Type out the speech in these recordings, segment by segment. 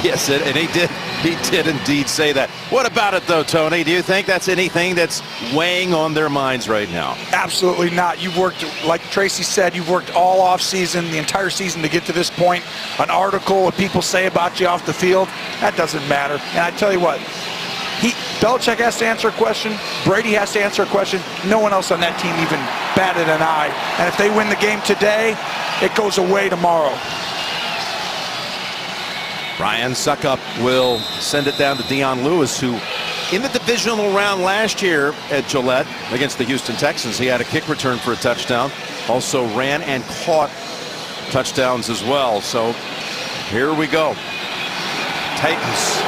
Yes, and he did indeed say that. What about it, though, Tony? Do you think that's anything that's weighing on their minds right now? Absolutely not. You've worked, like Tracy said, you've worked all off season, the entire season to get to this point. An article, what people say about you off the field, that doesn't matter. And I tell you what, Belichick has to answer a question. Brady has to answer a question. No one else on that team even batted an eye. And if they win the game today, it goes away tomorrow. Ryan Suckup will send it down to Dion Lewis, who in the divisional round last year at Gillette against the Houston Texans, he had a kick return for a touchdown. Also ran and caught touchdowns as well. So here we go. Titans.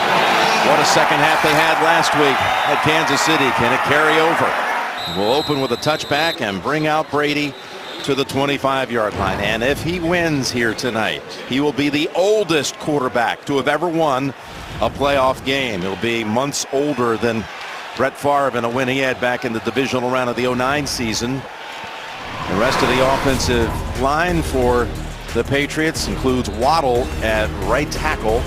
What a second half they had last week at Kansas City. Can it carry over? We'll open with a touchback and bring out Brady to the 25-yard line. And if he wins here tonight, he will be the oldest quarterback to have ever won a playoff game. He'll be months older than Brett Favre in a win he had back in the divisional round of the 09 season. The rest of the offensive line for the Patriots includes Waddle at right tackle.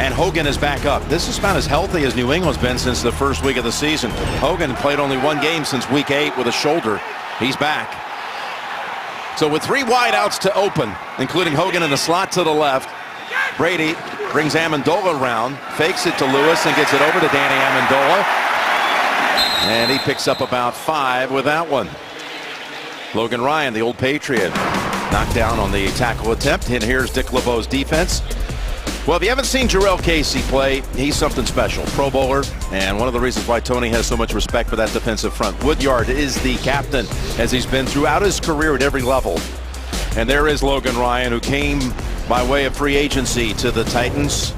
And Hogan is back up. This is about as healthy as New England's been since the first week of the season. Hogan played only one game since week 8 with a shoulder. He's back. So with 3 wideouts to open, including Hogan in the slot to the left, Brady brings Amendola around, fakes it to Lewis and gets it over to Danny Amendola. And he picks up about 5 with that one. Logan Ryan, the old Patriot, knocked down on the tackle attempt. And here's Dick LeBeau's defense. Well, if you haven't seen Jarrell Casey play, he's something special. Pro Bowler, and one of the reasons why Tony has so much respect for that defensive front. Woodyard is the captain, as he's been throughout his career at every level. And there is Logan Ryan, who came by way of free agency to the Titans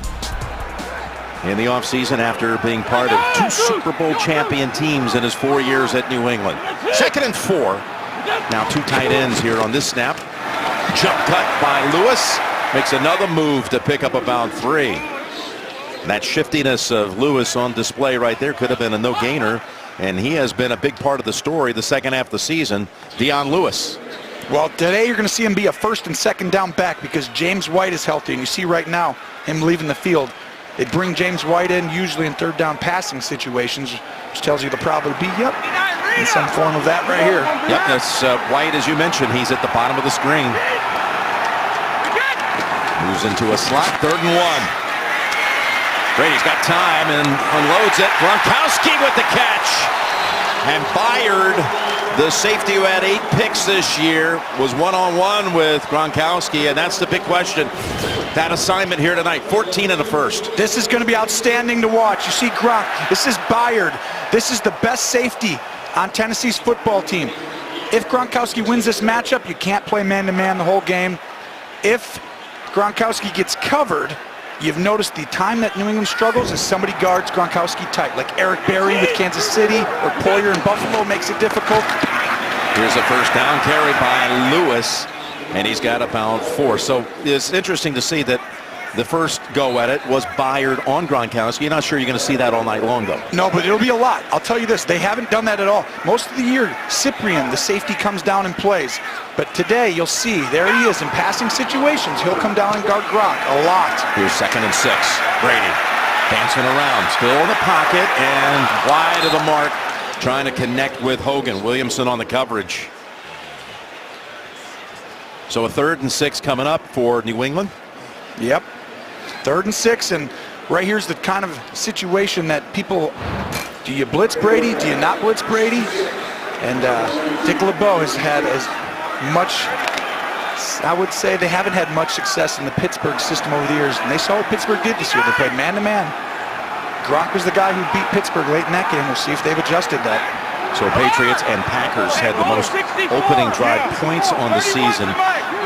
in the offseason after being part of 2 Super Bowl champion teams in his 4 years at New England. 2nd and 4. Now 2 tight ends here on this snap. Jump cut by Lewis. Makes another move to pick up about 3. That shiftiness of Lewis on display right there could have been a no-gainer, and he has been a big part of the story the second half of the season. Dion Lewis. Well, today you're going to see him be a 1st and 2nd down back because James White is healthy, and you see right now him leaving the field. They bring James White in usually in 3rd down passing situations, which tells you they'll probably be, in some form of that right here. Yep, that's White, as you mentioned. He's at the bottom of the screen. Moves into a slot, 3rd and 1. Brady's got time and unloads it. Gronkowski with the catch. And Byard, the safety who had 8 picks this year, was one-on-one with Gronkowski, and that's the big question. That assignment here tonight, 14 in the first. This is going to be outstanding to watch. You see Gronk, this is Byard. This is the best safety on Tennessee's football team. If Gronkowski wins this matchup, you can't play man-to-man the whole game. If Gronkowski gets covered, you've noticed the time that New England struggles is somebody guards Gronkowski tight, like Eric Berry with Kansas City or Poyer in Buffalo makes it difficult. Here's a 1st down carry by Lewis, and he's got about 4. So it's interesting to see that the first go at it was Byard on Gronkowski. You're not sure you're going to see that all night long, though. No, but it'll be a lot. I'll tell you this, they haven't done that at all. Most of the year, Cyprian, the safety, comes down and plays. But today, you'll see, there he is in passing situations. He'll come down and guard Gronk a lot. Here's 2nd and 6. Brady dancing around, still in the pocket and wide of the mark, trying to connect with Hogan. Williamson on the coverage. So a 3rd and 6 coming up for New England. Yep. 3rd and 6, and right here's the kind of situation that people, do you blitz Brady? Do you not blitz Brady? And Dick LeBeau has had as much, I would say they haven't had much success in the Pittsburgh system over the years, and they saw what Pittsburgh did this year. They played man-to-man. Gronk was the guy who beat Pittsburgh late in that game. We'll see if they've adjusted that. So Patriots and Packers had the most opening drive points on the season.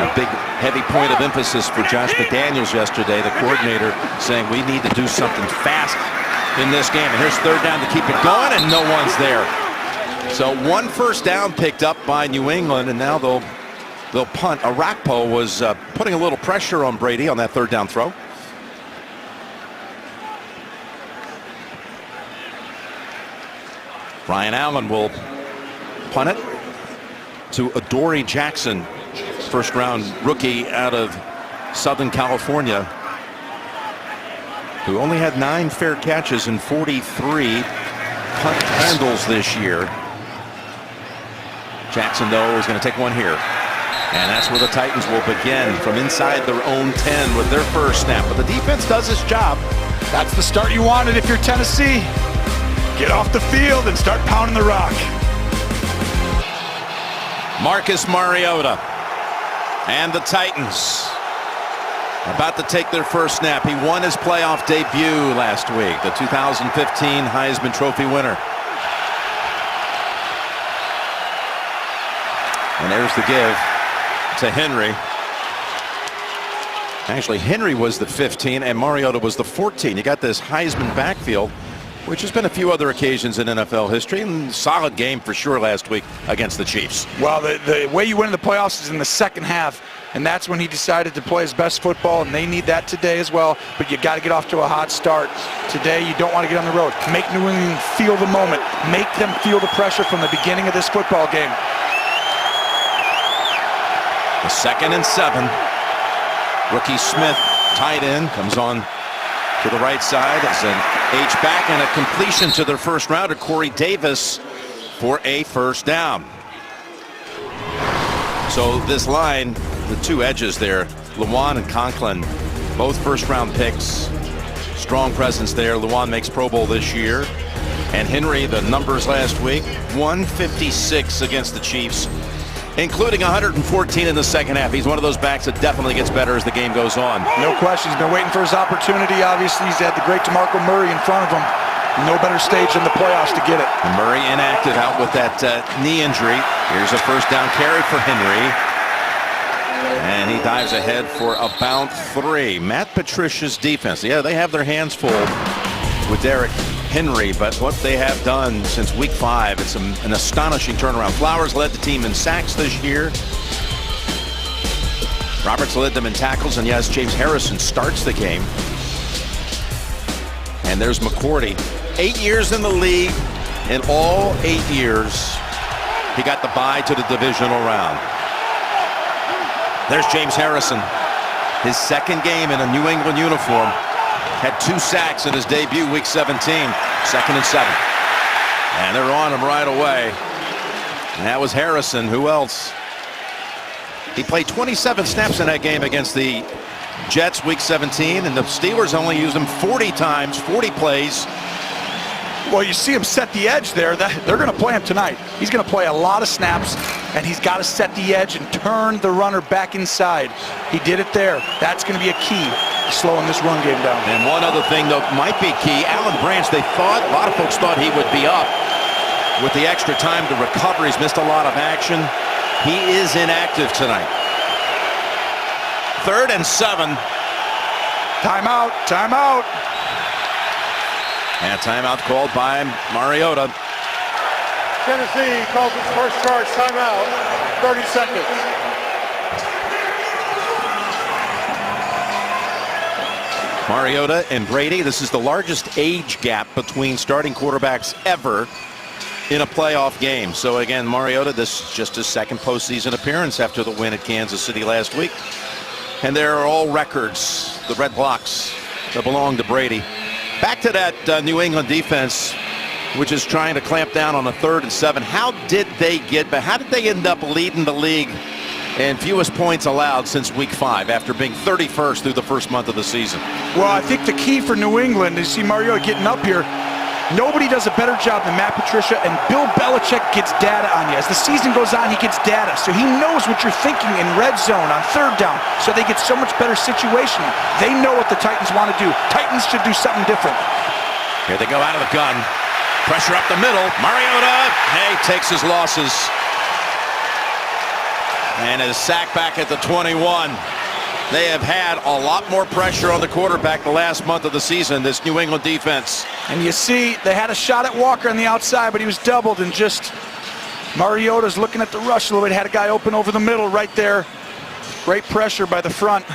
A big, heavy point of emphasis for Josh McDaniels yesterday, the coordinator, saying we need to do something fast in this game. And here's 3rd down to keep it going, and no one's there. So 1 1st down picked up by New England, and now they'll punt. Arakpo was putting a little pressure on Brady on that 3rd down throw. Ryan Allen will punt it to Adoree Jackson first-round rookie out of Southern California, who only had 9 fair catches and 43 punt handles this year. Jackson, though, is going to take one here. And that's where the Titans will begin, from inside their own 10 with their first snap. But the defense does its job. That's the start you wanted if you're Tennessee. Get off the field and start pounding the rock. Marcus Mariota and the Titans about to take their first snap. He won his playoff debut last week, the 2015 Heisman Trophy winner. And there's the give to Henry. Actually, Henry was the 15 and Mariota was the 14. You got this Heisman backfield, which has been a few other occasions in NFL history, and solid game for sure last week against the Chiefs. Well, the way you win in the playoffs is in the second half, and that's when he decided to play his best football, and they need that today as well. But you got to get off to a hot start. Today, you don't want to get on the road. Make New England feel the moment. Make them feel the pressure from the beginning of this football game. The 2nd and 7. Rookie Smith, tight end, comes on to the right side. It's an H-back and a completion to their first rounder, Corey Davis, for a first down. So this line, the two edges there, Lewan and Conklin, both first-round picks. Strong presence there. Lewan makes Pro Bowl this year. And Henry, the numbers last week, 156 against the Chiefs, including 114 in the second half. He's one of those backs that definitely gets better as the game goes on. No question. He's been waiting for his opportunity. Obviously, he's had the great DeMarco Murray in front of him. No better stage than the playoffs to get it. And Murray inactive, out with that knee injury. Here's a first down carry for Henry. And he dives ahead for about 3. Matt Patricia's defense. Yeah, they have their hands full with Derrick Henry, but what they have done since week 5, it's an astonishing turnaround. Flowers led the team in sacks this year. Roberts led them in tackles, and yes, James Harrison starts the game. And there's McCourty. 8 years in the league. In all 8 years, he got the bye to the divisional round. There's James Harrison. His second game in a New England uniform. Had 2 sacks in his debut, week 17. 2nd and 7. And they're on him right away. And that was Harrison. Who else? He played 27 snaps in that game against the Jets, week 17. And the Steelers only used him 40 times, 40 plays. Well, you see him set the edge there. They're going to play him tonight. He's going to play a lot of snaps, and he's got to set the edge and turn the runner back inside. He did it there. That's going to be a key, slowing this run game down. And one other thing that might be key, Alan Branch, a lot of folks thought he would be up with the extra time to recover. He's missed a lot of action. He is inactive tonight. 3rd and 7. Timeout, timeout. And a timeout called by Mariota. Tennessee calls its first charge timeout. 30 seconds. Mariota and Brady, this is the largest age gap between starting quarterbacks ever in a playoff game. So again, Mariota, this is just his 2nd postseason appearance after the win at Kansas City last week. And there are all records, the red blocks that belong to Brady. Back to that New England defense, which is trying to clamp down on a 3rd and 7. How did they end up leading the league in fewest points allowed since week 5 after being 31st through the first month of the season? Well, I think the key for New England is see Mariota getting up here. Nobody does a better job than Matt Patricia, and Bill Belichick gets data on you. As the season goes on, he gets data. So he knows what you're thinking in red zone, on 3rd down. So they get so much better situation. They know what the Titans want to do. Titans should do something different. Here they go out of the gun. Pressure up the middle. Mariota, hey, takes his losses. And is sacked back at the 21. They have had a lot more pressure on the quarterback the last month of the season, this New England defense. And you see, they had a shot at Walker on the outside, but he was doubled, and just Mariota's looking at the rush a little bit. Had a guy open over the middle right there. Great pressure by the front.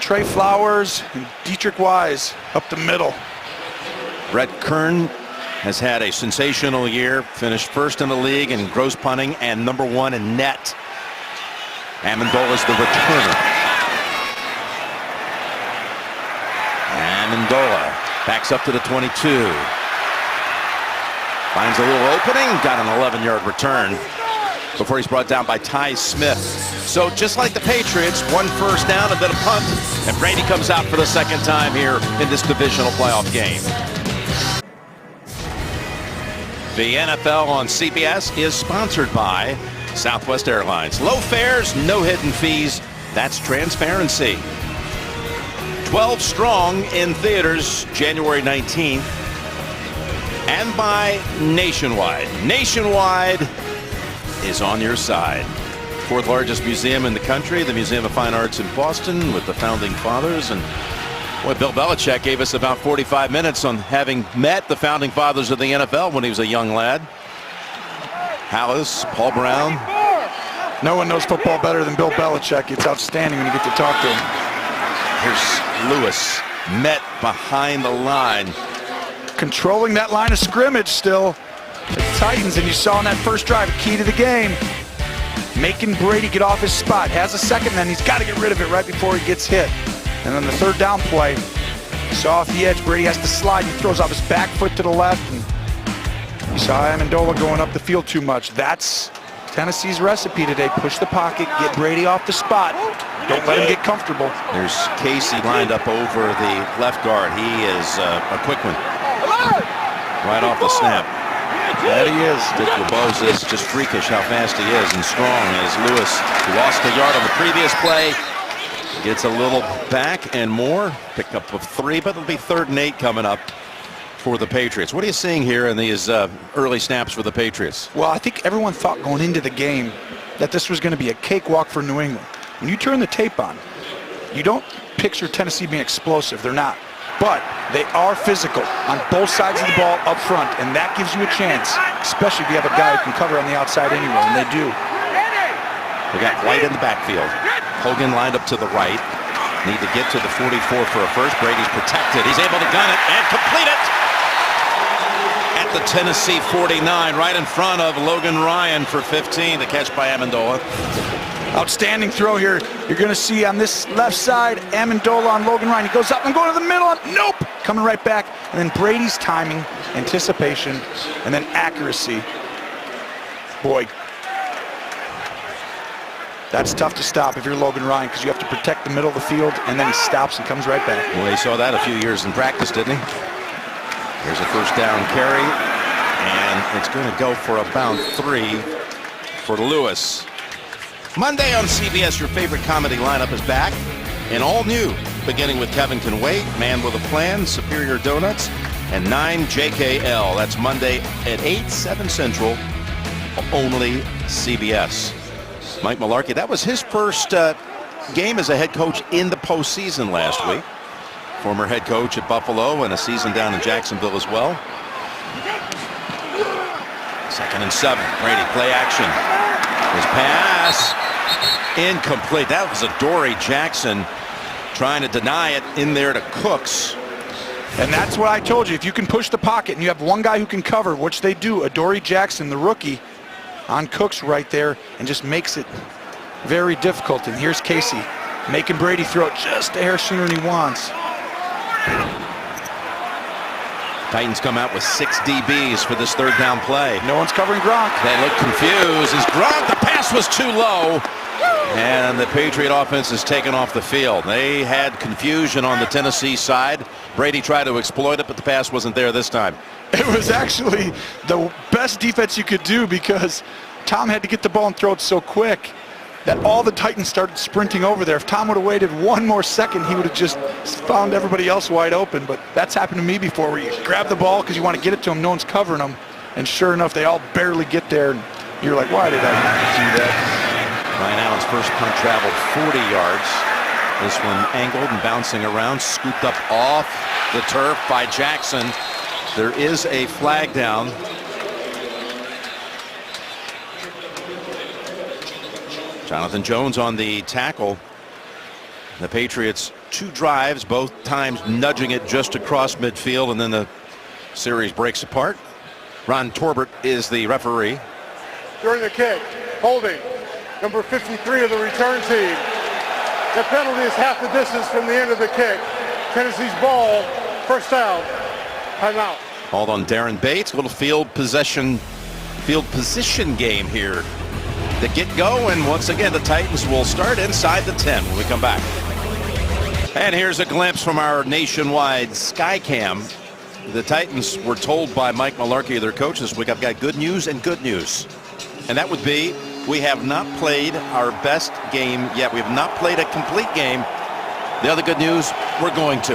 Trey Flowers and Dietrich Wise up the middle. Brett Kern has had a sensational year, finished 1st in the league in gross punting and #1 in net. Amendola's the returner. Amendola backs up to the 22. Finds a little opening, got an 11-yard return before he's brought down by Ty Smith. So just like the Patriots, 1 first down and then a punt, and Brady comes out for the second time here in this divisional playoff game. The NFL on CBS is sponsored by Southwest Airlines. Low fares, no hidden fees. That's transparency. 12 strong in theaters January 19th. And by Nationwide. Nationwide is on your side. 4th largest museum in the country, the Museum of Fine Arts in Boston, with the founding fathers. And boy, Bill Belichick gave us about 45 minutes on having met the founding fathers of the NFL when he was a young lad. Hallis, Paul Brown. No one knows football better than Bill Belichick. It's outstanding when you get to talk to him. Here's Lewis, met behind the line. Controlling that line of scrimmage still. The Titans, and you saw in that first drive, key to the game. Making Brady get off his spot. Has a second, then he's got to get rid of it right before he gets hit. And then the 3rd down play, saw off the edge, Brady has to slide. He throws off his back foot to the left. And you saw Amendola going up the field too much. That's Tennessee's recipe today. Push the pocket, get Brady off the spot. Don't let him get comfortable. There's Casey lined up over the left guard. He is a quick one. Right off the snap. There he is. Dick LeBeau's is just freakish how fast he is and strong as Lewis, who lost a yard on the previous play, gets a little back and more. Pick up of 3, but it'll be 3rd and 8 coming up for the Patriots. What are you seeing here in these early snaps for the Patriots? Well, I think everyone thought going into the game that this was going to be a cakewalk for New England. When you turn the tape on, you don't picture Tennessee being explosive. They're not. But they are physical on both sides of the ball up front, and that gives you a chance, especially if you have a guy who can cover on the outside anyway, and they do. We got White in the backfield. Hogan lined up to the right. Need to get to the 44 for a first. Brady's protected. He's able to gun it and complete it at the Tennessee 49, right in front of Logan Ryan for 15. The catch by Amendola. Outstanding throw here. You're going to see on this left side, Amendola on Logan Ryan. He goes up and going to the middle. Nope. Coming right back. And then Brady's timing, anticipation, and then accuracy. Boy, that's tough to stop if you're Logan Ryan because you have to protect the middle of the field, and then he stops and comes right back. Well, he saw that a few years in practice, didn't he? There's a first down carry, and it's going to go for about 3 for Lewis. Monday on CBS, your favorite comedy lineup is back and all new, beginning with Kevin Can Wait, Man with a Plan, Superior Donuts, and 9 JKL. That's Monday at 8, 7 Central, only CBS. Mike Mularkey, that was his first game as a head coach in the postseason last week. Former head coach at Buffalo and a season down in Jacksonville as well. 2nd and 7, Brady, play action. His pass, incomplete. That was Adoree Jackson trying to deny it in there to Cooks. And that's what I told you. If you can push the pocket and you have one guy who can cover, which they do, Adoree Jackson, the rookie, on Cooks right there, and just makes it very difficult. And here's Casey making Brady throw it just a hair sooner than he wants. Titans come out with 6 DBs for this 3rd down play. No one's covering Gronk. They look confused as Gronk, the pass was too low. And the Patriot offense is taken off the field. They had confusion on the Tennessee side. Brady tried to exploit it, but the pass wasn't there this time. It was actually the best defense you could do because Tom had to get the ball and throw it so quick that all the Titans started sprinting over there. If Tom would have waited 1 more second, he would have just found everybody else wide open. But that's happened to me before, where you grab the ball because you want to get it to them, no one's covering them, and sure enough, they all barely get there. And you're like, why did I do that? Ryan Allen's first punt traveled 40 yards. This one angled and bouncing around, scooped up off the turf by Jackson. There is a flag down. Jonathan Jones on the tackle. The Patriots 2 drives, both times nudging it just across midfield, and then the series breaks apart. Ron Torbert is the referee. During the kick, holding, number 53 of the return team. The penalty is half the distance from the end of the kick. Tennessee's ball, first down, timeout. Called on Darren Bates. Little field position game here to get going. Once again, the Titans will start inside the 10 when we come back. And here's a glimpse from our nationwide Skycam. The Titans were told by Mike Mularkey, their coach, this week, I've got good news and good news. And that would be, we have not played our best game yet. We have not played a complete game. The other good news, we're going to.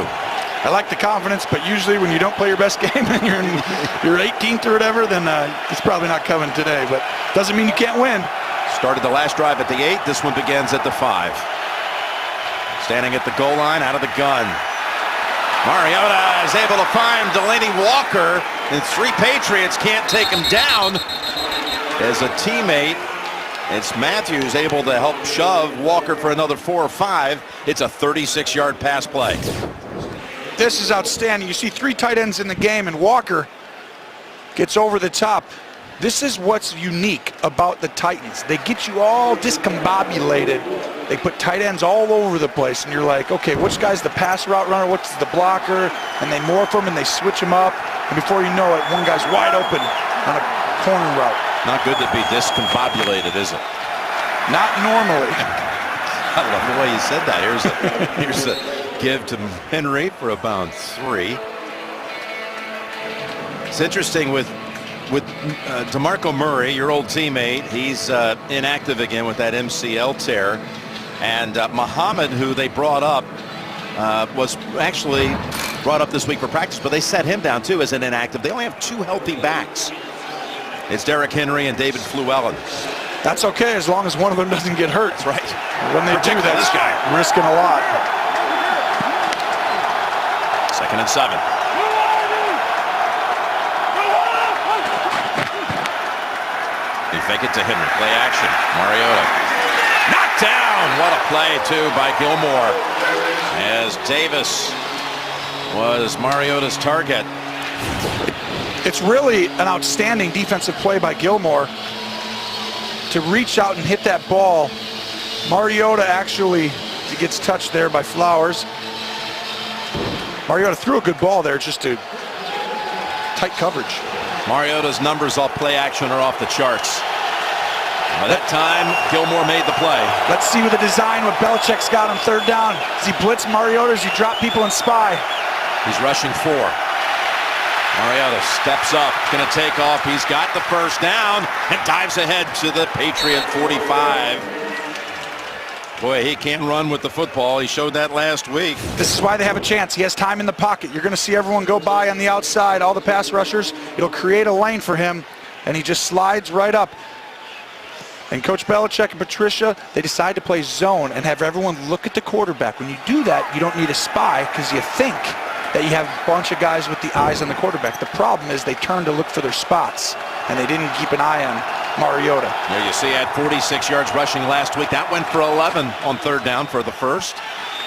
I like the confidence, but usually when you don't play your best game and you're in your 18th or whatever, then it's probably not coming today. But doesn't mean you can't win. Started the last drive at the 8. This one begins at the 5. Standing at the goal line, out of the gun. Mariota is able to find Delaney Walker, and 3 Patriots can't take him down. As a teammate, it's Matthews able to help shove Walker for another 4 or 5. It's a 36-yard pass play. This is outstanding. You see 3 tight ends in the game, and Walker gets over the top. This is what's unique about the Titans. They get you all discombobulated. They put tight ends all over the place, and you're like, okay, which guy's the pass route runner, what's the blocker, and they morph them and they switch them up, and before you know it, one guy's wide open on a corner route. Not good to be discombobulated, is it? Not normally. I love the way you said that. Here's the give to Henry for about 3. It's interesting with DeMarco Murray, your old teammate. He's inactive again with that MCL tear. And Muhammad, who they brought up, was actually brought up this week for practice, but they set him down too as an inactive. They only have 2 healthy backs. It's Derrick Henry and David Fluellen. That's okay as long as one of them doesn't get hurt. That's right. When they do that, this guy risking a lot. 2nd and 7. They fake it to Henry. Play action. Mariota. Knocked down. What a play, too, by Gilmore. As Davis was Mariota's target. It's really an outstanding defensive play by Gilmore to reach out and hit that ball. Mariota actually gets touched there by Flowers. Mariota threw a good ball there, just to tight coverage. Mariota's numbers off play action are off the charts. By that time, Gilmore made the play. Let's see with the design what Belichick's got on 3rd down. Does he blitz Mariota? Does he drop people and spy? He's rushing 4. Mariota steps up, going to take off. He's got the first down and dives ahead to the Patriot 45. Boy, he can run with the football. He showed that last week. This is why they have a chance. He has time in the pocket. You're going to see everyone go by on the outside, all the pass rushers. It'll create a lane for him, and he just slides right up. And Coach Belichick and Patricia, they decide to play zone and have everyone look at the quarterback. When you do that, you don't need a spy because you think that you have a bunch of guys with the eyes on the quarterback. The problem is they turn to look for their spots, and they didn't keep an eye on Mariota. There you see, at 46 yards rushing last week. That went for 11 on 3rd down for the first.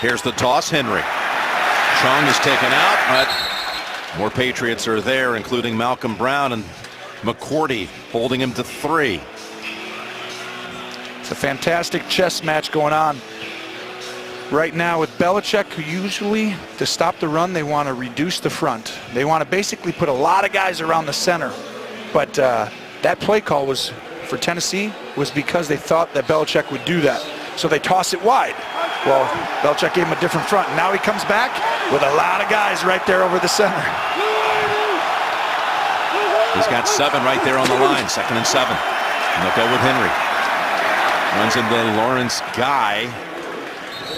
Here's the toss, Henry. Chung is taken out, but more Patriots are there, including Malcolm Brown and McCourty, holding him to 3. It's a fantastic chess match going on right now with Belichick, who usually, to stop the run, they want to reduce the front. They want to basically put a lot of guys around the center. But that play call was for Tennessee was because they thought that Belichick would do that. So they toss it wide. Well, Belichick gave him a different front. Now he comes back with a lot of guys right there over the center. He's got 7 right there on the line. 2nd and 7. And they'll go with Henry. Runs into Lawrence Guy.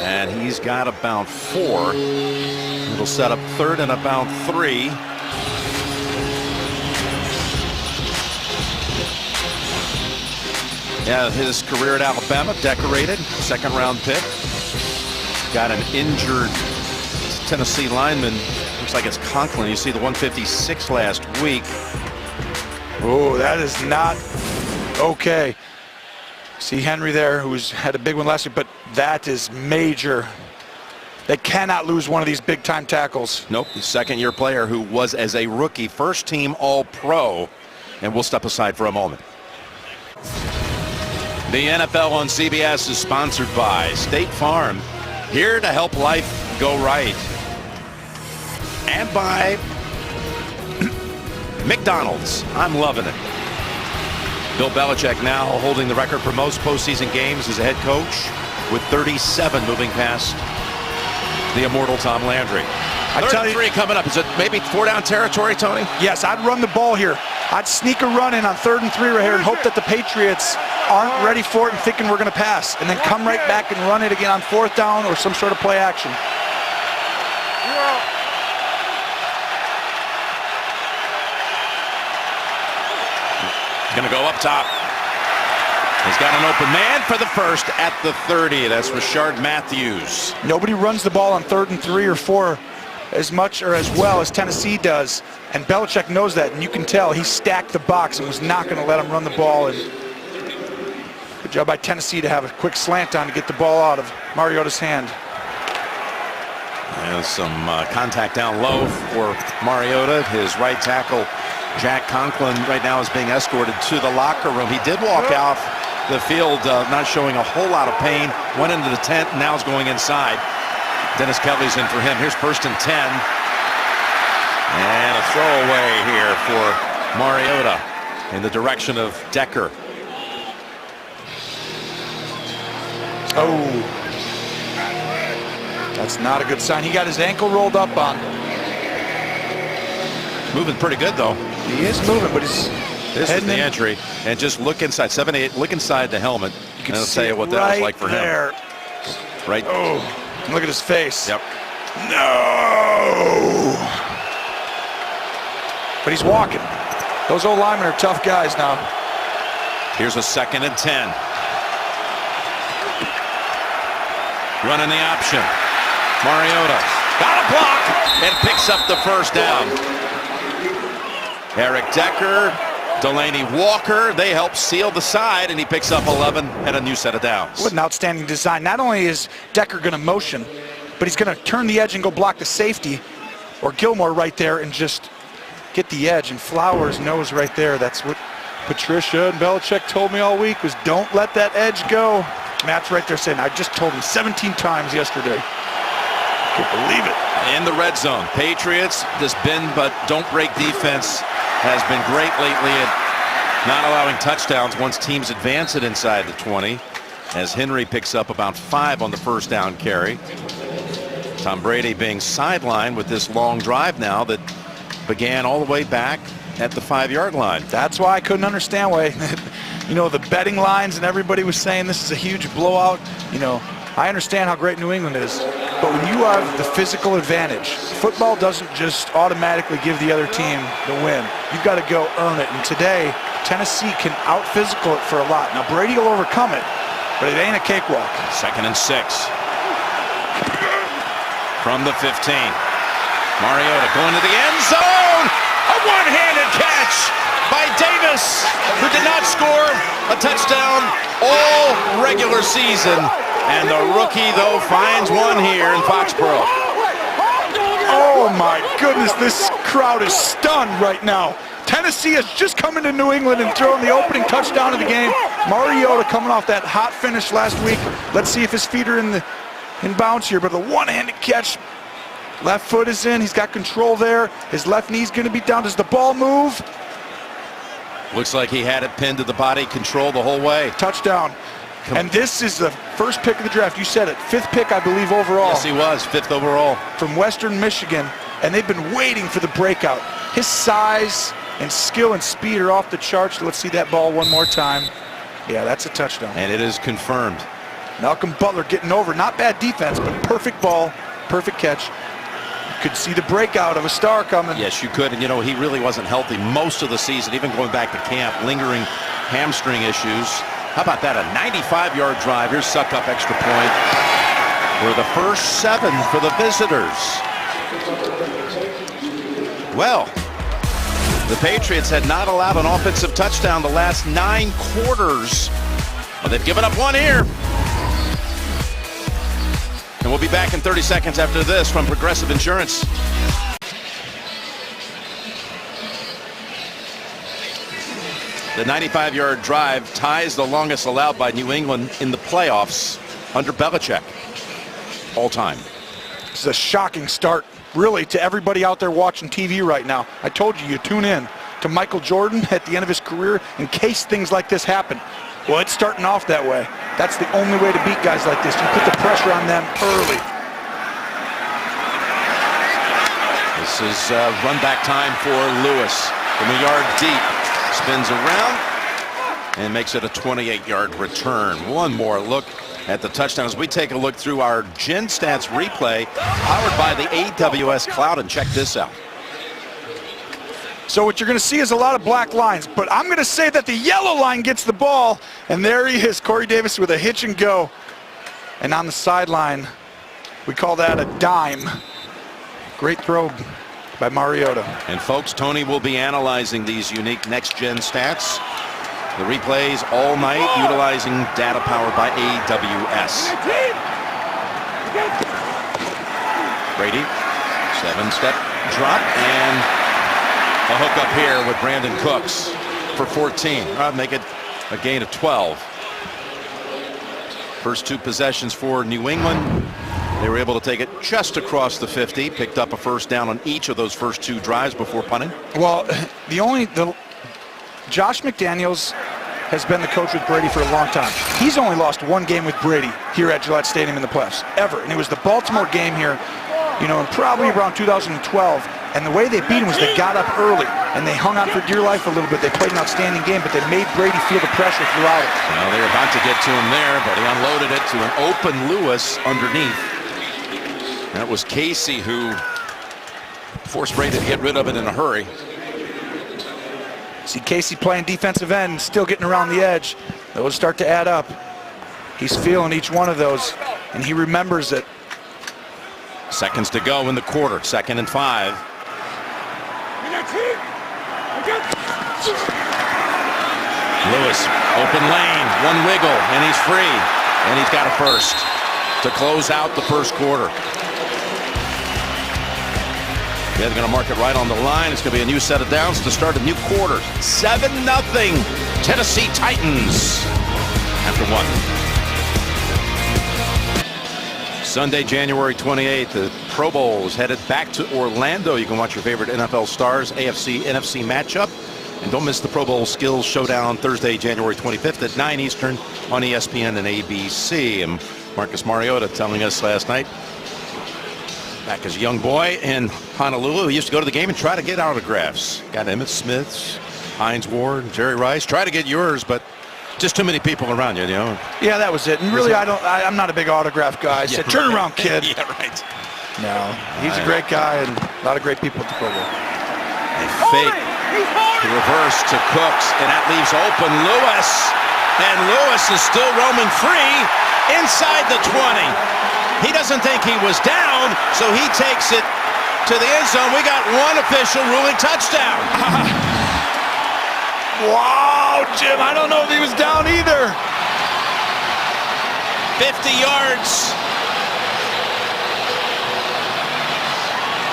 And he's got about 4. It'll set up 3rd and about 3. Yeah, his career at Alabama, decorated, 2nd round pick. Got an injured Tennessee lineman. Looks like it's Conklin. You see the 156 last week. Oh, that is not okay. See Henry there, who's had a big one last week, but that is major. They cannot lose one of these big-time tackles. Nope, the 2nd-year player who was, as a rookie, first-team All-Pro. And we'll step aside for a moment. The NFL on CBS is sponsored by State Farm, here to help life go right. And by McDonald's. I'm loving it. Bill Belichick now holding the record for most postseason games as a head coach with 37, moving past the immortal Tom Landry. Third and 3 coming up. Is it maybe 4-down territory, Tony? Yes, I'd run the ball here. I'd sneak a run in on 3rd and 3 right here and hope that the Patriots aren't ready for it and thinking we're going to pass, and then come right back and run it again on 4th down or some sort of play action. He's going to go up top. He's got an open man for the first at the 30. That's Rashard Matthews. Nobody runs the ball on 3rd and 3 or 4 as much or as well as Tennessee does, and Belichick knows that, and you can tell he stacked the box and was not going to let him run the ball. And good job by Tennessee to have a quick slant on to get the ball out of Mariota's hand. There's some contact down low for Mariota. His right tackle, Jack Conklin, right now is being escorted to the locker room. He did walk off the field, not showing a whole lot of pain. Went into the tent, and now is going inside. Dennis Kelly's in for him. Here's 1st and 10. And a throwaway here for Mariota in the direction of Decker. Oh, that's not a good sign. He got his ankle rolled up on. Moving pretty good, though. He is moving, but he's This is the entry. And just look inside, 7-8, look inside the helmet. And I'll tell you what that was like for him. Right. Oh, look at his face. Yep. No. But he's walking. Those old linemen are tough guys now. Here's a 2nd and 10. Running the option. Mariota got a block and picks up the first down. Eric Decker, Delaney Walker, they help seal the side, and he picks up 11 and a new set of downs. What an outstanding design. Not only is Decker going to motion, but he's going to turn the edge and go block the safety, or Gilmore right there, and just get the edge. And Flowers knows right there. That's what Patricia and Belichick told me all week, was don't let that edge go. Matt's right there saying, I just told him 17 times yesterday. Can't believe it. In the red zone, Patriots, this bend but don't break defense has been great lately at not allowing touchdowns once teams advance it inside the 20, as Henry picks up about 5 on the 1st down carry. Tom Brady being sidelined with this long drive now that began all the way back at the 5-yard line. That's why I couldn't understand why, you know, the betting lines and everybody was saying this is a huge blowout. You know, I understand how great New England is, but when you have the physical advantage, football doesn't just automatically give the other team the win. You've got to go earn it. And today, Tennessee can out-physical it for a lot. Now, Brady will overcome it, but it ain't a cakewalk. 2nd and 6. From the 15. Mariota going to the end zone. A one-handed catch by Davis, who did not score a touchdown all regular season. And the rookie, though, finds one here in Foxborough. Oh, my goodness, this crowd is stunned right now. Tennessee has just come into New England and thrown the opening touchdown of the game. Mariota coming off that hot finish last week. Let's see if his feet are in bounds here, but the one-handed catch. Left foot is in. He's got control there. His left knee's going to be down. Does the ball move? Looks like he had it pinned to the body, control the whole way. Touchdown. And this is the first pick of the draft. You said it. 5th pick, I believe, overall. Yes, he was. 5th overall. From Western Michigan. And they've been waiting for the breakout. His size and skill and speed are off the charts. Let's see that ball one more time. Yeah, that's a touchdown. And it is confirmed. Malcolm Butler getting over. Not bad defense, but perfect ball, perfect catch. You could see the breakout of a star coming. Yes, you could. And, you know, he really wasn't healthy most of the season, even going back to camp, lingering hamstring issues. How about that? A 95-yard drive. Here's Suckup extra point. We're the first 7 for the visitors. Well, the Patriots had not allowed an offensive touchdown the last 9 quarters. Well, they've given up one here. And we'll be back in 30 seconds after this from Progressive Insurance. The 95-yard drive ties the longest allowed by New England in the playoffs under Belichick all time. This is a shocking start, really, to everybody out there watching TV right now. I told you, you tune in to Michael Jordan at the end of his career in case things like this happen. Well, it's starting off that way. That's the only way to beat guys like this. You put the pressure on them early. This is run back time for Lewis from a yard deep. Spins around and makes it a 28-yard return. One more look at the touchdowns. We take a look through our Gen Stats replay powered by the AWS Cloud, and check this out. So what you're going to see is a lot of black lines, but I'm going to say that the yellow line gets the ball, and there he is, Corey Davis with a hitch and go. And on the sideline, we call that a dime. Great throw by Mariota. And folks, Tony will be analyzing these unique next-gen stats. The replays all night utilizing data powered by AWS. Brady, 7-step drop, and a hook up here with Brandon Cooks for 14. Make it a gain of 12. First two possessions for New England. They were able to take it just across the 50, picked up a first down on each of those first two drives before punting. Well, Josh McDaniels has been the coach with Brady for a long time. He's only lost one game with Brady here at Gillette Stadium in the playoffs, ever. And it was the Baltimore game here, you know, and probably around 2012. And the way they beat him was they got up early, and they hung on for dear life a little bit. They played an outstanding game, but they made Brady feel the pressure throughout it. Well, they were about to get to him there, but he unloaded it to an open Lewis underneath. That was Casey who forced Brady to get rid of it in a hurry. See Casey playing defensive end, still getting around the edge. Those start to add up. He's feeling each one of those, and he remembers it. Seconds to go in the quarter, 2nd and 5. Lewis, open lane, one wiggle, and he's free. And he's got a first to close out the first quarter. Yeah, they're going to mark it right on the line. It's going to be a new set of downs to start a new quarter. 7-0 Tennessee Titans after one. Sunday, January 28th, the Pro Bowl is headed back to Orlando. You can watch your favorite NFL stars, AFC, NFC matchup. And don't miss the Pro Bowl Skills Showdown Thursday, January 25th at 9 Eastern on ESPN and ABC. And Marcus Mariota telling us last night, back as a young boy in Honolulu, he used to go to the game and try to get autographs. Got Emmitt Smith's, Hines Ward, Jerry Rice. Try to get yours, but just too many people around you, know. Yeah, that was it. And really, I'm not a big autograph guy. I said, turn around, kid. Yeah, right. No, he's a great guy and a lot of great people at the Pro Bowl. A fake, the reverse to Cooks, and that leaves open Lewis. And Lewis is still roaming free inside the 20. He doesn't think he was down, so he takes it to the end zone. We got one official ruling touchdown. Wow, Jim, I don't know if he was down either. 50 yards.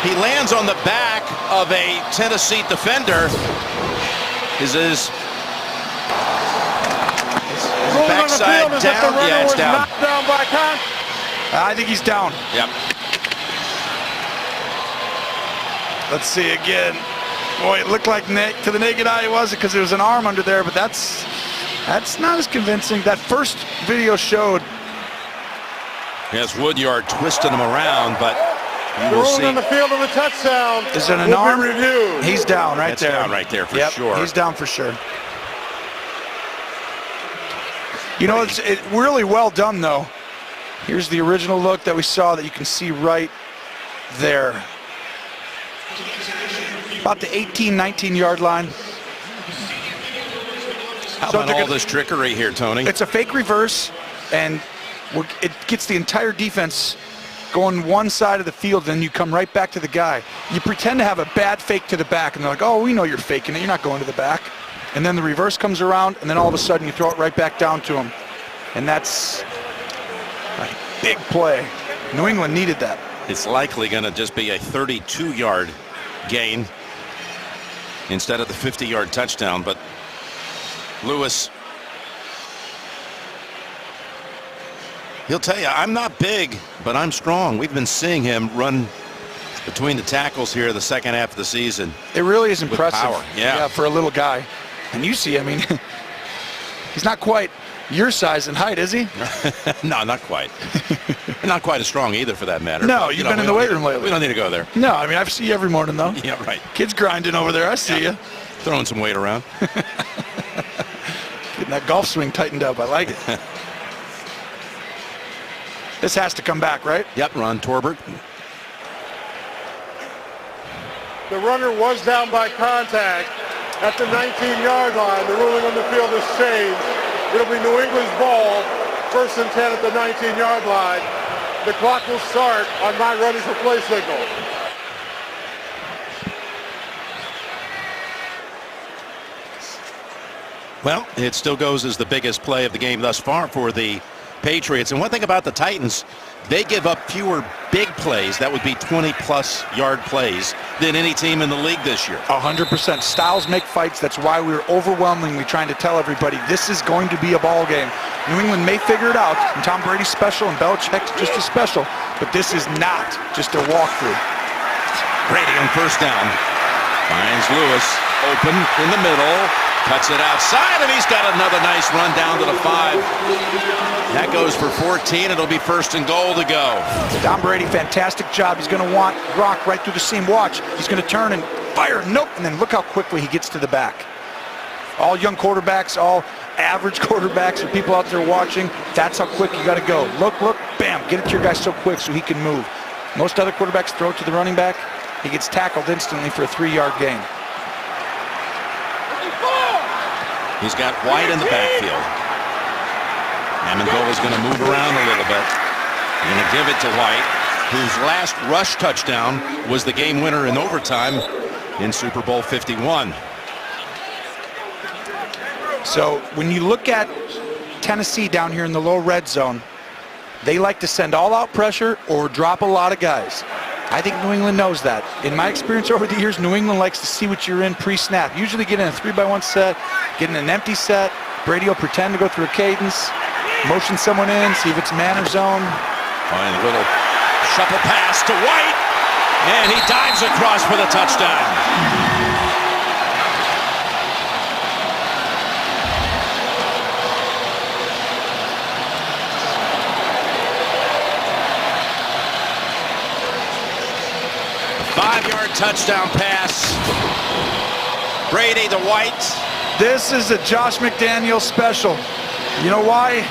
He lands on the back of a Tennessee defender. His backside down. Yeah, it's down. Down by time. I think he's down. Yep. Let's see again. Boy, it looked like to the naked eye it wasn't because there was an arm under there, but that's not as convincing. That first video showed. Yes, Woodyard twisting him around, but you will see. On the field of the touchdown. Is it an arm? He's down right there. Down right there for sure. He's down for sure. You know, it's really well done, though. Here's the original look that we saw that you can see right there. About the 18, 19-yard line. How about all this trickery here, Tony? It's a fake reverse, and it gets the entire defense going one side of the field, then you come right back to the guy. You pretend to have a bad fake to the back, and they're like, oh, we know you're faking it. You're not going to the back. And then the reverse comes around, and then all of a sudden you throw it right back down to him. And that's a big play. New England needed that. It's likely going to just be a 32-yard gain instead of the 50-yard touchdown, but Lewis. He'll tell you, I'm not big, but I'm strong. We've been seeing him run between the tackles here the second half of the season. It really is impressive. Power. Yeah, for a little guy. And you see, I mean, he's not quite your size and height, is he? No, not quite. Not quite as strong either, for that matter. No, but, you've been in the weight room lately. We don't need to go there. No, I mean, I see you every morning, though. Yeah, right. Kids grinding over there. I see you. Throwing some weight around. Getting that golf swing tightened up. I like it. This has to come back, right? Yep, Ron Torbert. The runner was down by contact at the 19-yard line. The ruling on the field has changed. It'll be New England's ball, 1st and 10 at the 19-yard line. The clock will start on my ready for play signal. Well, it still goes as the biggest play of the game thus far for the Patriots. And one thing about the Titans, they give up fewer big plays, that would be 20-plus yard plays, than any team in the league this year. 100%. Styles make fights. That's why we're overwhelmingly trying to tell everybody this is going to be a ball game. New England may figure it out, and Tom Brady's special, and Belichick's just as special, but this is not just a walkthrough. Brady on 1st down. Finds Lewis open in the middle. Cuts it outside, and he's got another nice run down to the 5. That goes for 14. It'll be 1st and goal to go. Tom Brady, fantastic job. He's going to want Gronk right through the seam. Watch. He's going to turn and fire. Nope. And then look how quickly he gets to the back. All young quarterbacks, all average quarterbacks, and people out there watching, that's how quick you got to go. Look, bam. Get it to your guy so quick so he can move. Most other quarterbacks throw it to the running back. He gets tackled instantly for a 3-yard gain. He's got White in the backfield. Amendola is going to move around a little bit. Going to give it to White, whose last rush touchdown was the game winner in overtime in Super Bowl 51. So when you look at Tennessee down here in the low red zone, they like to send all-out pressure or drop a lot of guys. I think New England knows that. In my experience over the years, New England likes to see what you're in pre-snap. Usually get in a 3-by-1 set, get in an empty set. Brady will pretend to go through a cadence, motion someone in, see if it's man or zone. Find a little shuffle pass to White, and he dives across for the touchdown. Five-yard touchdown pass. Brady to White. This is a Josh McDaniels special. You know why?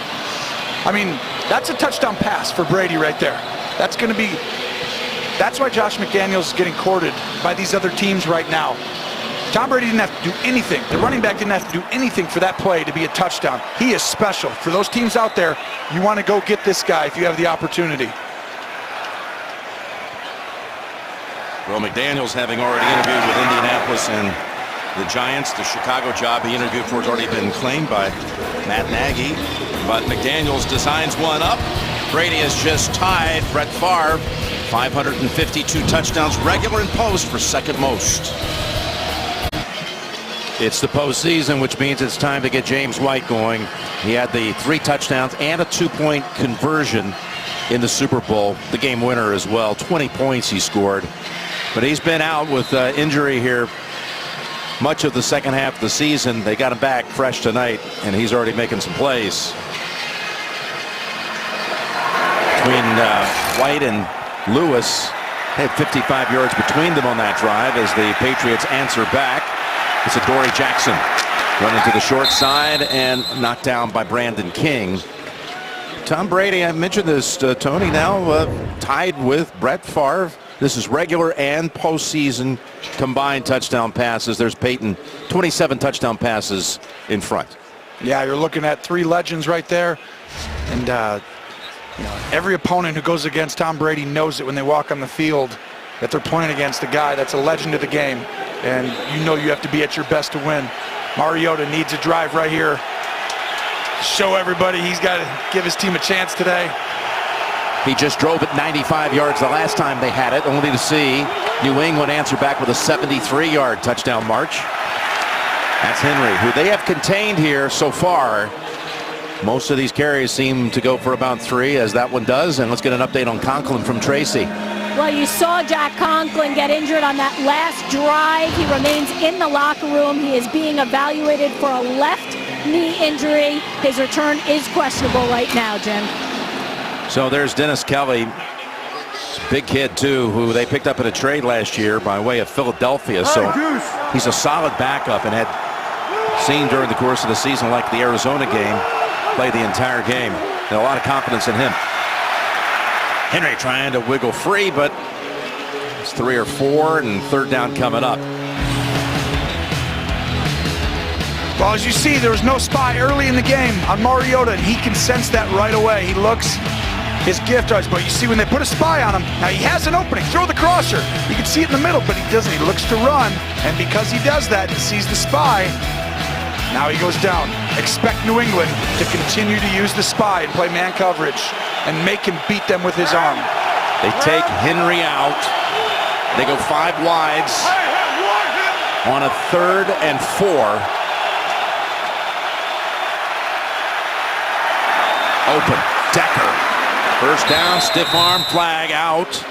I mean, that's a touchdown pass for Brady right there. That's why Josh McDaniels is getting courted by these other teams right now. Tom Brady didn't have to do anything. The running back didn't have to do anything for that play to be a touchdown. He is special. For those teams out there, you want to go get this guy if you have the opportunity. Well, McDaniels, having already interviewed with Indianapolis and the Giants, the Chicago job he interviewed for has already been claimed by Matt Nagy. But McDaniels designs one up. Brady has just tied Brett Favre, 552 touchdowns regular and post for second most. It's the postseason, which means it's time to get James White going. He had the 3 touchdowns and a 2-point conversion in the Super Bowl, the game winner as well. 20 points he scored. But he's been out with injury here much of the second half of the season. They got him back fresh tonight, and he's already making some plays. Between White and Lewis, they had 55 yards between them on that drive as the Patriots answer back. It's a Dory Jackson running to the short side and knocked down by Brandon King. Tom Brady, I mentioned this, Tony, now tied with Brett Favre. This is regular and postseason combined touchdown passes. There's Peyton, 27 touchdown passes in front. Yeah, you're looking at 3 legends right there. And you know, every opponent who goes against Tom Brady knows it when they walk on the field that they're playing against a guy that's a legend of the game. And you know you have to be at your best to win. Mariota needs a drive right here. Show everybody he's got to give his team a chance today. He just drove it 95 yards the last time they had it, only to see New England answer back with a 73-yard touchdown march. That's Henry, who they have contained here so far. Most of these carries seem to go for about 3, as that one does. And let's get an update on Conklin from Tracy. Well, you saw Jack Conklin get injured on that last drive. He remains in the locker room. He is being evaluated for a left knee injury. His return is questionable right now, Jim. So there's Dennis Kelly, big kid too, who they picked up in a trade last year by way of Philadelphia. So he's a solid backup and had seen during the course of the season, like the Arizona game, played the entire game. And a lot of confidence in him. Henry trying to wiggle free, but it's 3 or 4, and third down coming up. Well, as you see, there was no spy early in the game on Mariota, and he can sense that right away. He looks, his gift is, but you see when they put a spy on him, now he has an opening, throw the crosser. You can see it in the middle, but he doesn't. He looks to run, and because he does that, he sees the spy. Now he goes down. Expect New England to continue to use the spy and play man coverage and make him beat them with his arm. They take Henry out. They go 5 wides on a 3rd and 4. Open. Decker. First down, stiff arm, flag out.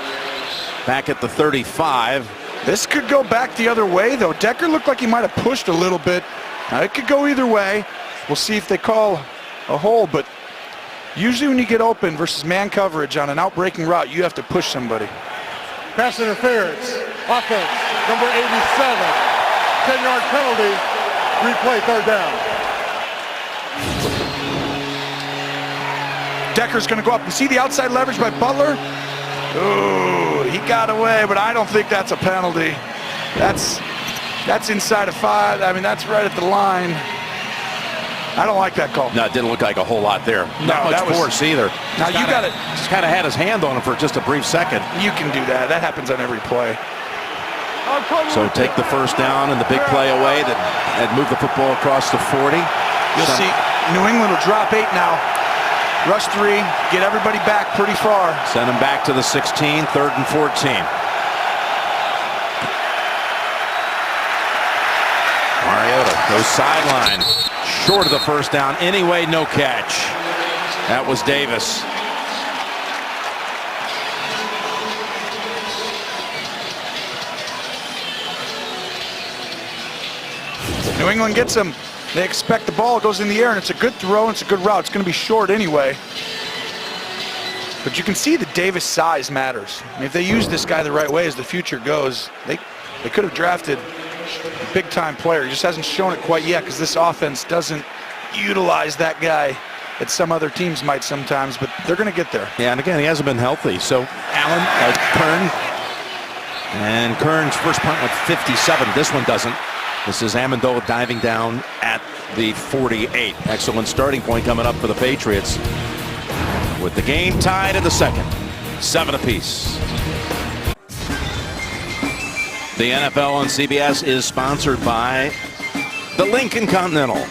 Back at the 35. This could go back the other way, though. Decker looked like he might have pushed a little bit. Now, it could go either way. We'll see if they call a hold, but usually when you get open versus man coverage on an out-breaking route, you have to push somebody. Pass interference. Offense. Number 87. 10-yard penalty. Replay, third down. Decker's going to go up. You see the outside leverage by Butler? Ooh, he got away, but I don't think that's a penalty. That's inside of 5. I mean, that's right at the line. I don't like that call. No, it didn't look like a whole lot there. No, Not much force either. Now you got it. Just kind of had his hand on him for just a brief second. You can do that. That happens on every play. So take the first down and the big play away that had moved the football across the 40. You'll see New England will drop 8 now. Rush 3, get everybody back pretty far. Send them back to the 16, 3rd and 14. Mariota goes sideline. Short of the first down. Anyway, no catch. That was Davis. New England gets him. They expect the ball goes in the air, and it's a good throw, and it's a good route. It's going to be short anyway. But you can see the Davis size matters. I mean, if they use this guy the right way as the future goes, they could have drafted a big-time player. He just hasn't shown it quite yet because this offense doesn't utilize that guy that some other teams might sometimes, but they're going to get there. Yeah, and again, he hasn't been healthy. So Allen, Kern, and Kern's first punt went 57. This one doesn't. This is Amendola diving down at the 48. Excellent starting point coming up for the Patriots with the game tied in the second. 7 apiece. The NFL on CBS is sponsored by the Lincoln Continental,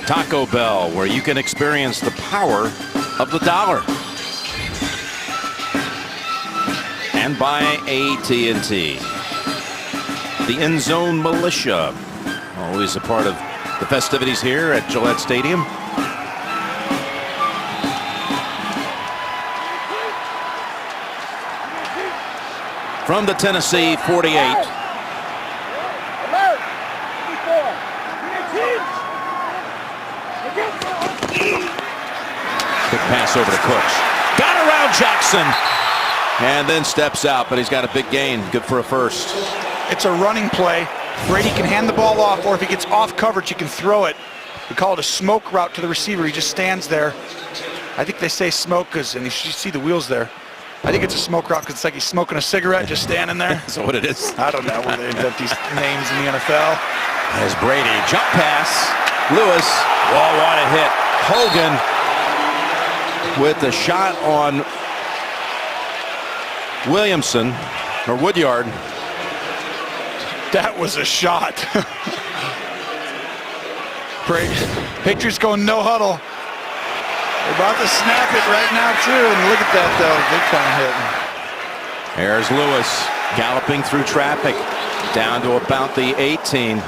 Taco Bell, where you can experience the power of the dollar, and by AT&T. The End Zone Militia, always a part of the festivities here at Gillette Stadium. From the Tennessee 48. Quick pass over to Cooks. Got around Jackson. And then steps out, but he's got a big gain. Good for a first. It's a running play. Brady can hand the ball off, or if he gets off coverage, he can throw it. We call it a smoke route to the receiver. He just stands there. I think they say smoke because, and you should see the wheels there. I think it's a smoke route because it's like he's smoking a cigarette just standing there. That's what it is. I don't know where they invent these names in the NFL. As Brady, jump pass. Lewis, oh, what a hit. Hogan with the shot on Williamson, or Woodyard. That was a shot. Patriots going no huddle. They're about to snap it right now, too. And look at that, though. Big time hit. There's Lewis. Galloping through traffic down to about the 18.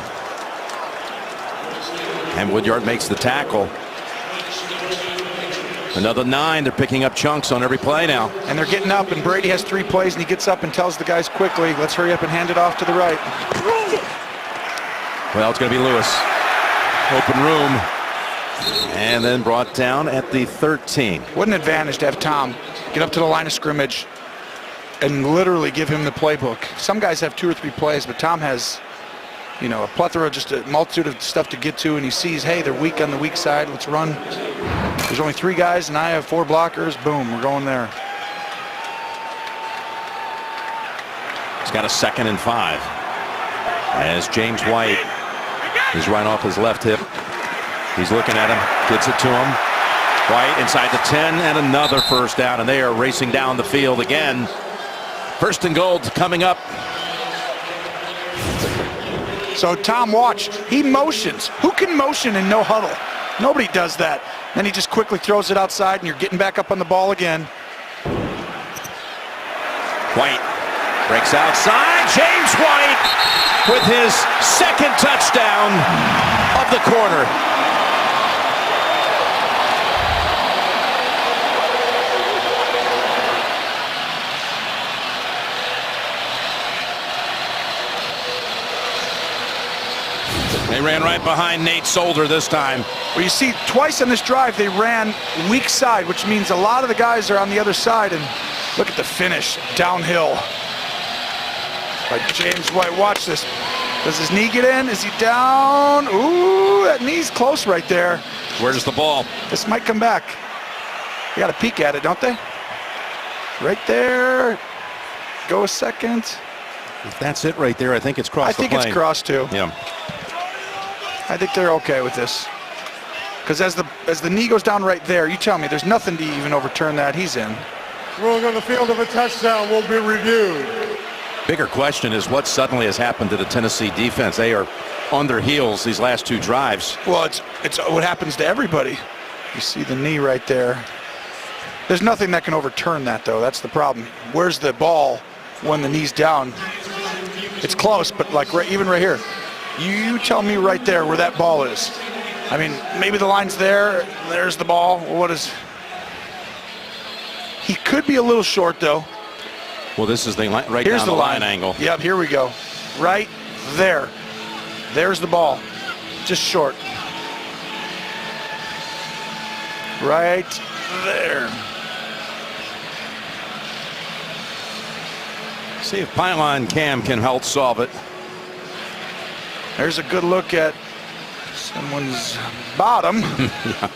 And Woodyard makes the tackle. Another 9. They're picking up chunks on every play now. And they're getting up, and Brady has 3 plays, and he gets up and tells the guys quickly, let's hurry up and hand it off to the right. Well, it's going to be Lewis. Open room. And then brought down at the 13. What an advantage to have Tom get up to the line of scrimmage and literally give him the playbook. Some guys have 2 or 3 plays, but Tom has, you know, a plethora, just a multitude of stuff to get to, and he sees, hey, they're weak on the weak side, let's run. There's only 3 guys, and I have 4 blockers. Boom, we're going there. He's got a 2nd and 5. As James White is right off his left hip. He's looking at him, gets it to him. White inside the 10, and another first down, and they are racing down the field again. 1st and goal coming up. So Tom, watch, he motions. Who can motion in no huddle? Nobody does that. Then he just quickly throws it outside, and you're getting back up on the ball again. White breaks outside. James White with his 2nd touchdown of the quarter. They ran right behind Nate Solder this time. Well, you see, twice on this drive, they ran weak side, which means a lot of the guys are on the other side. And look at the finish, downhill by James White. Watch this. Does his knee get in? Is he down? Ooh, that knee's close right there. Where's the ball? This might come back. They got a peek at it, don't they? Right there. Go a second. If that's it right there, I think it's crossed the plane. I think it's crossed too. Yeah. I think they're okay with this. Because as the knee goes down right there, you tell me there's nothing to even overturn that. He's in. Ruling on the field of a touchdown will be reviewed. Bigger question is what suddenly has happened to the Tennessee defense. They are on their heels these last 2 drives. Well, it's what happens to everybody. You see the knee right there. There's nothing that can overturn that, though. That's the problem. Where's the ball when the knee's down? It's close, but like even right here. You tell me right there where that ball is. I mean, maybe the line's there. There's the ball. What is? He could be a little short, though. Well, this is the line, right Here's down the line angle. Yep, here we go. Right there. There's the ball. Just short. Right there. See if Pylon Cam can help solve it. There's a good look at someone's bottom. Yeah.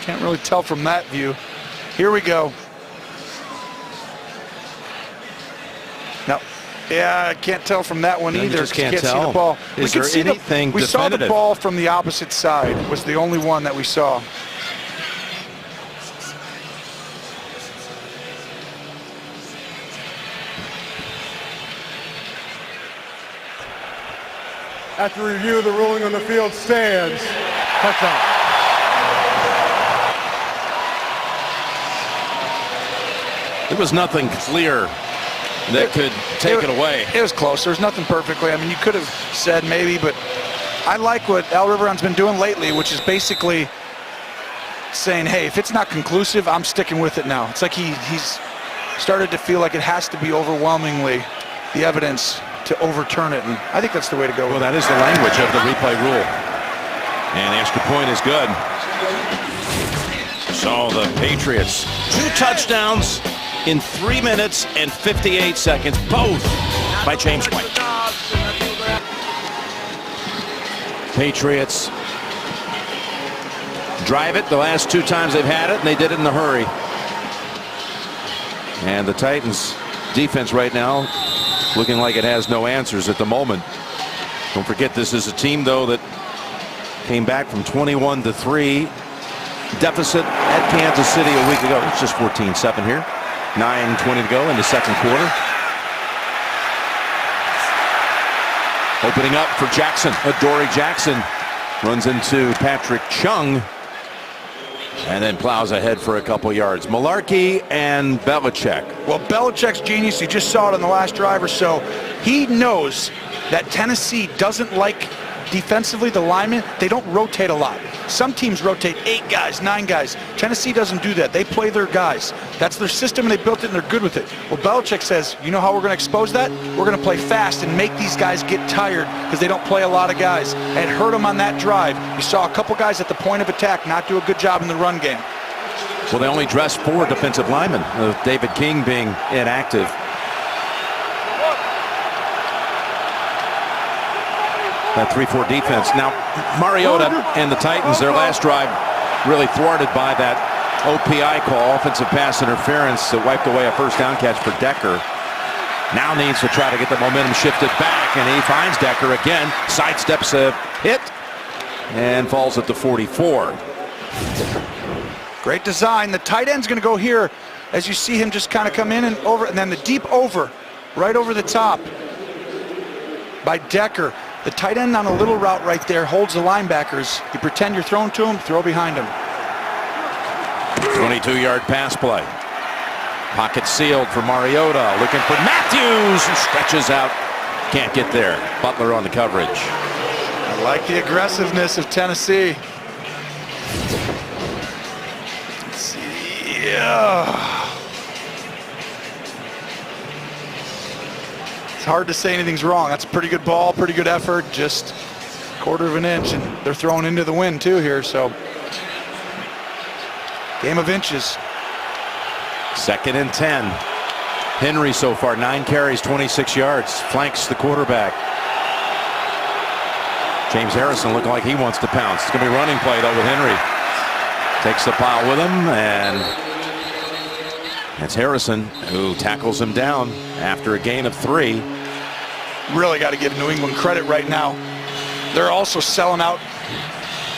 Can't really tell from that view. Here we go. No. Yeah, I can't tell from that one No, you either. just can't see tell. the ball. Is there anything we saw the definitive? ball from the opposite side. Was the only one that we saw. After review, the ruling on the field stands. Touchdown. There was nothing clear that could take it away. It was close. There's nothing perfectly. I mean, you could have said maybe, but I like what Al Riveron's been doing lately, which is basically saying, hey, if it's not conclusive, I'm sticking with it now. It's like he's started to feel like it has to be overwhelmingly the evidence to overturn it, and I think that's the way to go. Well, that is the language of the replay rule. And the extra point is good. So the Patriots, 2 touchdowns in 3 minutes and 58 seconds, both by James White. Patriots drive it the last 2 times they've had it, and they did it in a hurry. And the Titans defense right now looking like it has no answers at the moment. Don't forget, this is a team, though, that came back from 21-3 deficit at Kansas City a week ago. It's just 14-7 here. 9:20 to go in the second quarter. Opening up for Jackson. Adoree Jackson runs into Patrick Chung and then plows ahead for a couple yards. Malarkey and Belichick. Well, Belichick's genius. You just saw it on the last drive or so. He knows that Tennessee doesn't like defensively the linemen. They don't rotate a lot. Some teams rotate 8 guys, 9 guys. Tennessee doesn't do that. They play their guys. That's their system, and they built it, and they're good with it. Well, Belichick says, you know how we're going to expose that? We're going to play fast and make these guys get tired because they don't play a lot of guys. And hurt them on that drive. You saw a couple guys at the point of attack not do a good job in the run game. Well, they only dressed 4 defensive linemen, with David King being inactive. That 3-4 defense. Now, Mariota and the Titans, their last drive really thwarted by that OPI call, offensive pass interference, that wiped away a first down catch for Decker. Now needs to try to get the momentum shifted back, and he finds Decker again, sidesteps a hit, and falls at the 44. Great design. The tight end's going to go here as you see him just kind of come in and over, and then the deep over, right over the top by Decker. The tight end on a little route right there holds the linebackers. You pretend you're throwing to him, throw behind him. 22-yard pass play. Pocket sealed for Mariota, looking for Matthews, who stretches out. Can't get there. Butler on the coverage. I like the aggressiveness of Tennessee. Let's see. Yeah. It's hard to say anything's wrong. That's a pretty good ball, pretty good effort, just a quarter of an inch, and they're throwing into the wind too here, so game of inches. 2nd and 10. Henry so far 9 carries, 26 yards, flanks the quarterback. James Harrison looking like he wants to pounce. It's going to be a running play though with Henry. Takes the pile with him, and it's Harrison who tackles him down after a gain of 3. Really got to give New England credit right now. They're also selling out,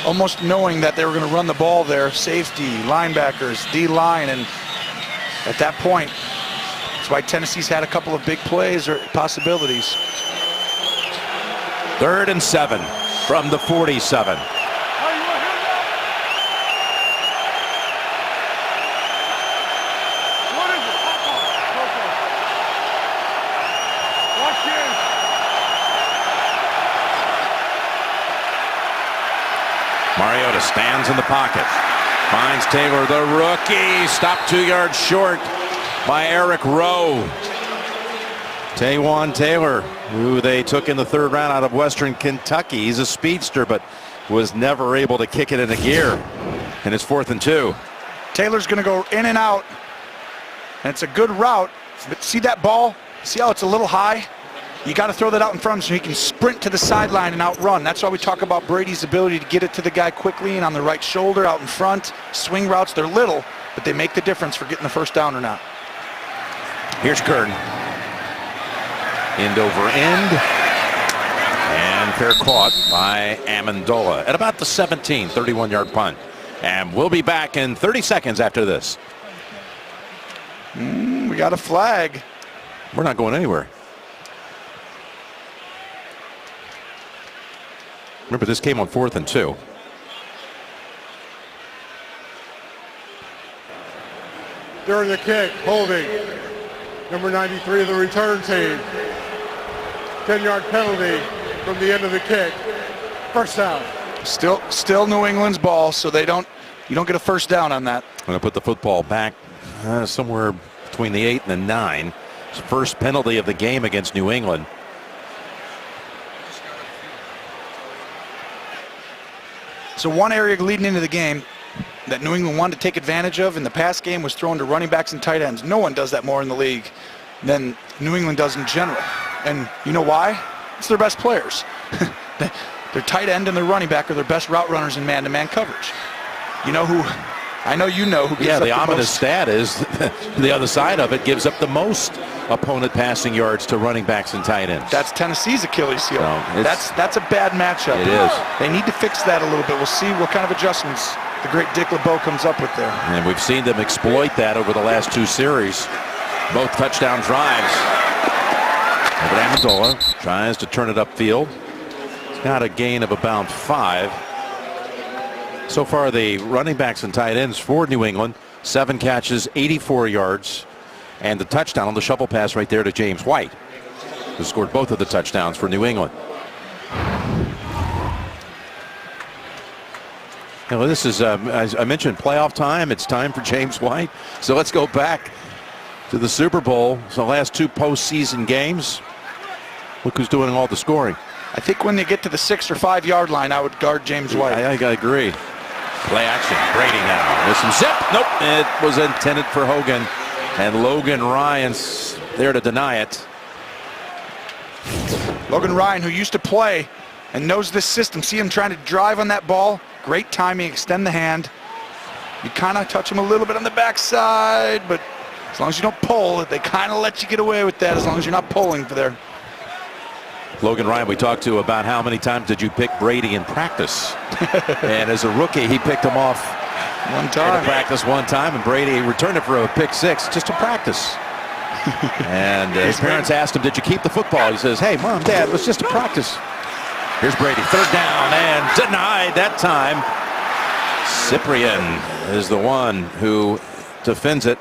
almost knowing that they were going to run the ball there. Safety, linebackers, D-line, and at that point, that's why Tennessee's had a couple of big plays or possibilities. 3rd and 7 from the 47. Mariota stands in the pocket, finds Taylor, the rookie, stopped 2 yards short by Eric Rowe. Taywan Taylor, who they took in the 3rd round out of Western Kentucky. He's a speedster, but was never able to kick it into gear. And it's 4th and 2. Taylor's going to go in and out, and it's a good route. But see that ball? See how it's a little high? You got to throw that out in front so he can sprint to the sideline and outrun. That's why we talk about Brady's ability to get it to the guy quickly and on the right shoulder, out in front. Swing routes, they're little, but they make the difference for getting the first down or not. Here's Kern. End over end. And fair caught by Amendola at about the 17, 31-yard punt. And we'll be back in 30 seconds after this. We got a flag. We're not going anywhere. Remember, this came on 4th and 2. During the kick, holding. Number 93 of the return team. 10-yard penalty from the end of the kick. First down. Still New England's ball, so you don't get a first down on that. I'm going to put the football back somewhere between the 8 and the 9. It's the first penalty of the game against New England. So one area leading into the game that New England wanted to take advantage of in the past game was throwing to running backs and tight ends. No one does that more in the league than New England does in general. And you know why? It's their best players. Their tight end and their running back are their best route runners in man-to-man coverage. You know who? I know you know who gives up the the ominous most. stat is the other side of it gives up the most opponent passing yards to running backs and tight ends. That's Tennessee's Achilles heel. No, that's a bad matchup. It is. They need to fix that a little bit. We'll see what kind of adjustments the great Dick LeBeau comes up with there. And we've seen them exploit that over the last 2 series. Both touchdown drives. Amendola tries to turn it upfield. He's got a gain of about 5. So far, the running backs and tight ends for New England, 7 catches, 84 yards, and the touchdown on the shovel pass right there to James White, who scored both of the touchdowns for New England. You know, this is, as I mentioned, playoff time. It's time for James White. So let's go back to the Super Bowl. So the last 2 postseason games. Look who's doing all the scoring. I think when they get to the 6 or 5 yard line, I would guard James White. I agree. Play action. Brady now. There's some zip. Nope. It was intended for Hogan. And Logan Ryan's there to deny it. Logan Ryan, who used to play and knows this system. See him trying to drive on that ball. Great timing, extend the hand. You kind of touch him a little bit on the backside, but as long as you don't pull, they kind of let you get away with that as long as you're not pulling for there. Logan Ryan, we talked to about how many times did you pick Brady in practice? And as a rookie, he picked him off one time. In practice one time, and Brady returned it for a pick 6 just to practice. And his parents asked him, did you keep the football? He says, hey, Mom, Dad, it was just a practice. Here's Brady, 3rd down, and denied that time. Cyprian is the one who defends it,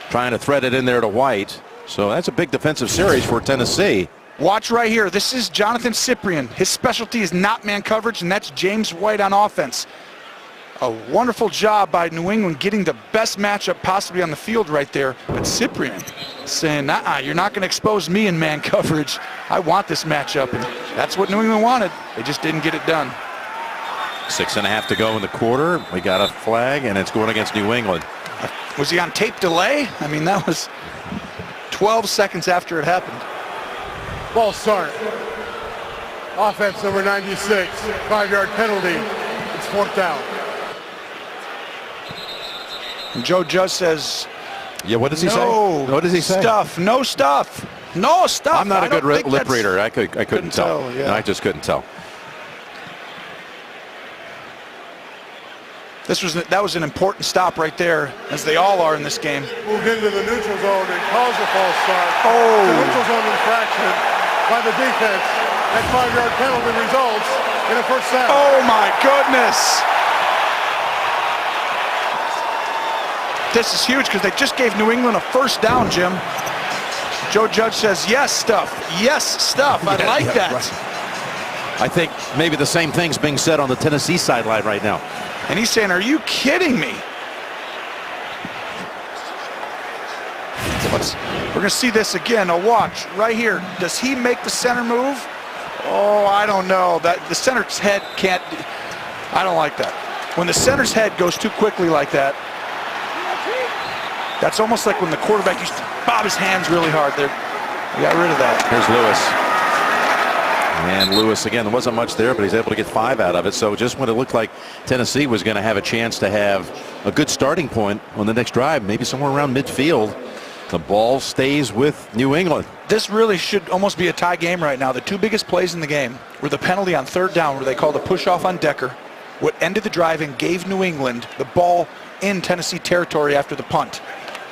trying to thread it in there to White. So that's a big defensive series for Tennessee. Watch right here. This is Jonathan Cyprian. His specialty is not man coverage, and that's James White on offense. A wonderful job by New England getting the best matchup possibly on the field right there. But Cyprian saying, you're not going to expose me in man coverage. I want this matchup. And that's what New England wanted. They just didn't get it done. 6.5 to go in the quarter. We got a flag, and it's going against New England. Was he on tape delay? I mean, that was 12 seconds after it happened. Ball start. Offense number 96. 5-yard penalty. It's 4th down. And Joe Judge says, yeah, what does he say? What does he say? No stuff. I'm not a good lip reader. I couldn't tell. Yeah. No, I just couldn't tell. That was an important stop right there, as they all are in this game. Moved into the neutral zone and caused a false start. Oh. The neutral zone infraction by the defense. That 5-yard penalty results in a 1st down. Oh my goodness. This is huge because they just gave New England a 1st down, Jim. Joe Judge says, yes, stuff. Yes, stuff. I like that. Right. I think maybe the same thing's being said on the Tennessee sideline right now. And he's saying, are you kidding me? We're going to see this again. Now watch right here. Does he make the center move? Oh, I don't know. The center's head can't. I don't like that. When the center's head goes too quickly like that, that's almost like when the quarterback used to bob his hands really hard there. We got rid of that. Here's Lewis. And Lewis, again, there wasn't much there, but he's able to get 5 out of it. So just when it looked like Tennessee was going to have a chance to have a good starting point on the next drive, maybe somewhere around midfield, the ball stays with New England. This really should almost be a tie game right now. The 2 biggest plays in the game were the penalty on 3rd down where they called a push-off on Decker, what ended the drive and gave New England the ball in Tennessee territory after the punt.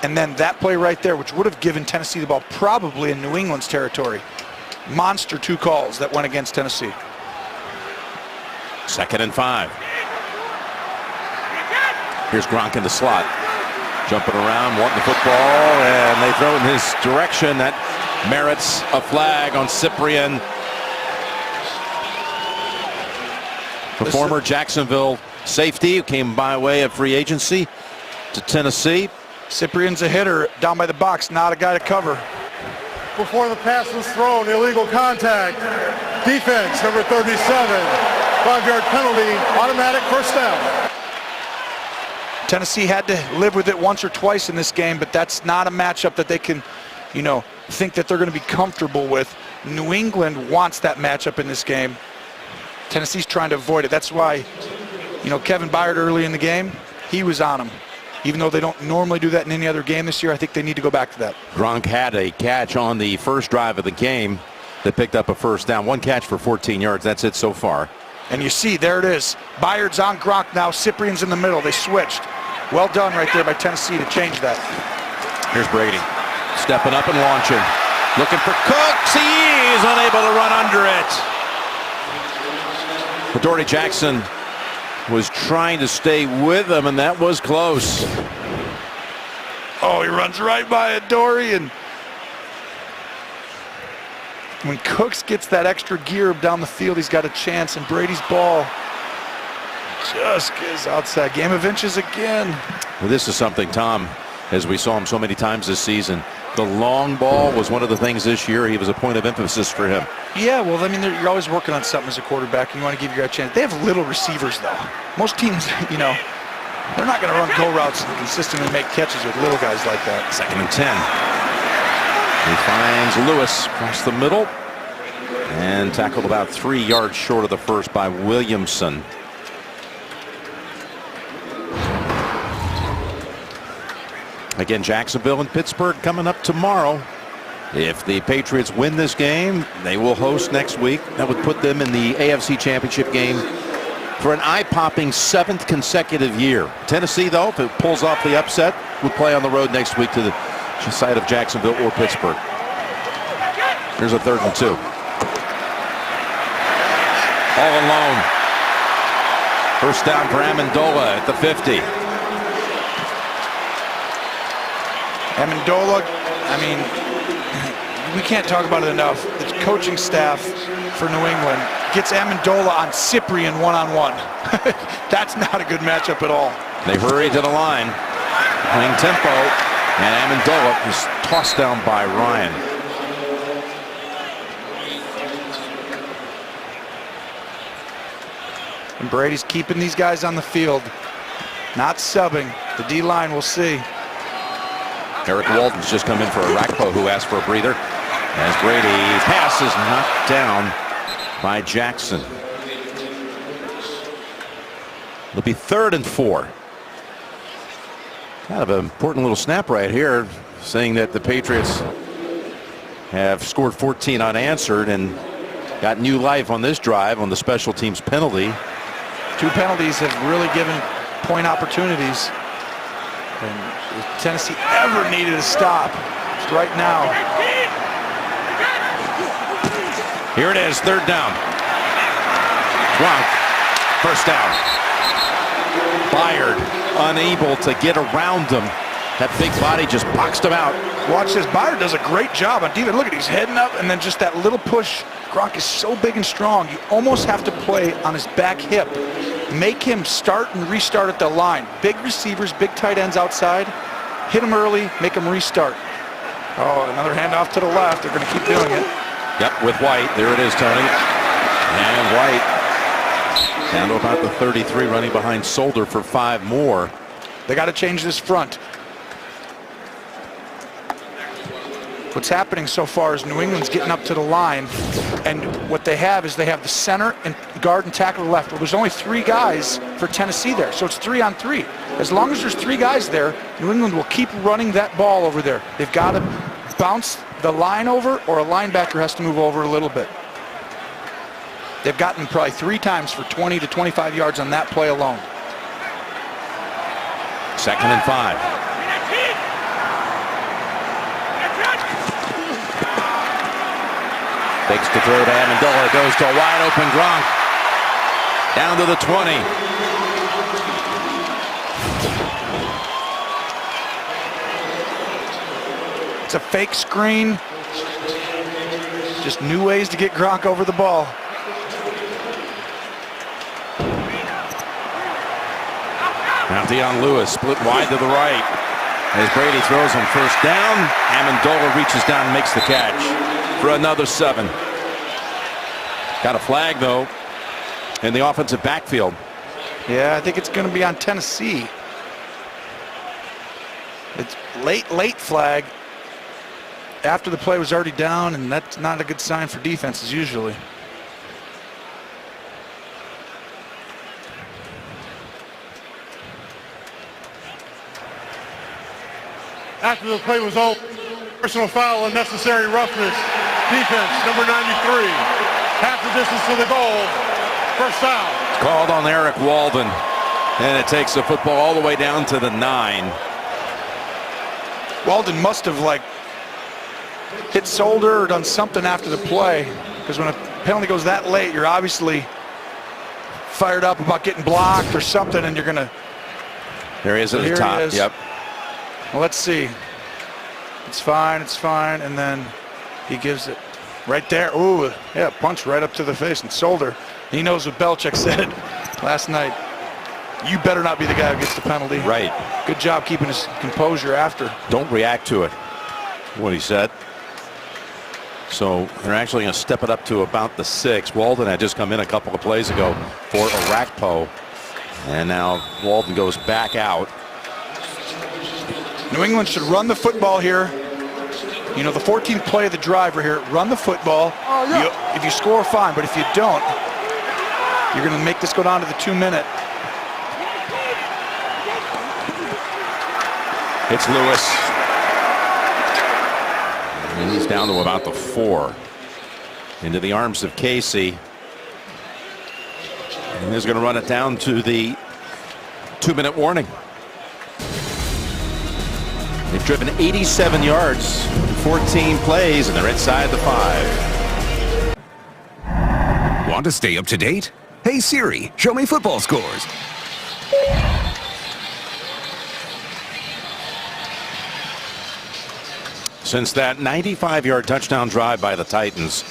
And then that play right there, which would have given Tennessee the ball probably in New England's territory. Monster 2 calls that went against Tennessee. 2nd and 5. Here's Gronk in the slot. Jumping around, wanting the football, and they throw it in his direction. That merits a flag on Cyprian. The former Jacksonville safety who came by way of free agency to Tennessee. Cyprian's a hitter down by the box, not a guy to cover. Before the pass was thrown, illegal contact. Defense, number 37. 5-yard penalty, automatic 1st down. Tennessee had to live with it once or twice in this game, but that's not a matchup that they can, think that they're going to be comfortable with. New England wants that matchup in this game. Tennessee's trying to avoid it. That's why, Kevin Byard early in the game, he was on him. Even though they don't normally do that in any other game this year, I think they need to go back to that. Gronk had a catch on the first drive of the game that picked up a 1st down. 1 catch for 14 yards. That's it so far. And you see, there it is. Byard's on Gronk now. Cyprian's in the middle. They switched. Well done right there by Tennessee to change that. Here's Brady, stepping up and launching. Looking for Cooks. He's unable to run under it. Adoree Jackson was trying to stay with him, and that was close. Oh, he runs right by Adoree, and when Cooks gets that extra gear down the field, he's got a chance, and Brady's ball just goes outside. Game of inches again. Well, this is something, Tom, as we saw him so many times this season. The long ball was one of the things this year. He was a point of emphasis for him. Yeah, well, I mean, you're always working on something as a quarterback, and you want to give your guy a chance. They have little receivers, though. Most teams, you know, they're not going to run go routes and consistently make catches with little guys like that. 2nd and 10. He finds Lewis across the middle and tackled about 3 yards short of the first by Williamson. Again, Jacksonville and Pittsburgh coming up tomorrow. If the Patriots win this game, they will host next week. That would put them in the AFC Championship game for an eye-popping 7th consecutive year. Tennessee, though, if it pulls off the upset, would play on the road next week to the side of Jacksonville or Pittsburgh. Here's a 3rd and 2. All alone. First down for Amendola at the 50. Amendola, I mean, we can't talk about it enough. The coaching staff for New England gets Amendola on Cyprian one-on-one. That's not a good matchup at all. They hurry to the line, playing tempo, and Amendola is tossed down by Ryan. And Brady's keeping these guys on the field, not subbing. The D-line, we'll see. Eric Walton's just come in for Arakpo, who asked for a breather. As Brady's pass is knocked down by Jackson. It'll be 3rd and 4. Kind of an important little snap right here, saying that the Patriots have scored 14 unanswered and got new life on this drive on the special teams penalty. 2 penalties have really given point opportunities. And if Tennessee ever needed a stop, it's right now. Here it is, 3rd down. Gronk, first down. Byard unable to get around him. That big body just boxed him out. Watch this. Byard does a great job on defense. Look at, he's heading up, and then just that little push. Gronk is so big and strong, you almost have to play on his back hip. Make him start and restart at the line. Big receivers, big tight ends outside. Hit him early, make him restart. Oh, another handoff to the left. They're going to keep doing it. Yep, with White. There it is, Tony. And White down to about the 33, running behind Solder for 5 more. They got to change this front. What's happening so far is New England's getting up to the line, and what they have is they have the center and guard and tackle left. Well, there's only 3 guys for Tennessee there, so it's 3 on 3. As long as there's 3 guys there, New England will keep running that ball over there. They've got to bounce the line over, or a linebacker has to move over a little bit. They've gotten probably 3 times for 20 to 25 yards on that play alone. 2nd and 5. Fakes to throw to Amendola. Goes to a wide open Gronk. Down to the 20. It's a fake screen. Just new ways to get Gronk over the ball. Now Deion Lewis split wide to the right. As Brady throws him first down, Amendola reaches down and makes the catch for another 7. Got a flag, though, in the offensive backfield. Yeah, I think it's going to be on Tennessee. It's late flag after the play was already down, and that's not a good sign for defenses usually. After the play was over, personal foul, unnecessary roughness. Defense, number 93. Half the distance to the goal. First down. Called on Eric Walden. And it takes the football all the way down to the 9. Walden must have like hit shoulder or done something after the play, because when a penalty goes that late, you're obviously fired up about getting blocked or something, and you're gonna. There he is at the top. Yep. Well, let's see. It's fine. It's fine. And then he gives it right there. Ooh, yeah, punch right up to the face and shoulder. He knows what Belichick said last night. You better not be the guy who gets the penalty. Right. Good job keeping his composure after. Don't react to it, what he said. So they're actually going to step it up to about the 6. Walden had just come in a couple of plays ago for Arakpo. And now Walden goes back out. New England should run the football here. You know, the 14th play of the drive right here. Run the football. Oh, yeah. If you score, fine. But if you don't, you're going to make this go down to the 2-minute. It's Lewis. And he's down to about the 4. Into the arms of Casey. And he's going to run it down to the 2-minute warning. They've driven 87 yards in 14 plays, and they're inside the 5. Want to stay up to date? Hey Siri, show me football scores. Since that 95-yard touchdown drive by the Titans,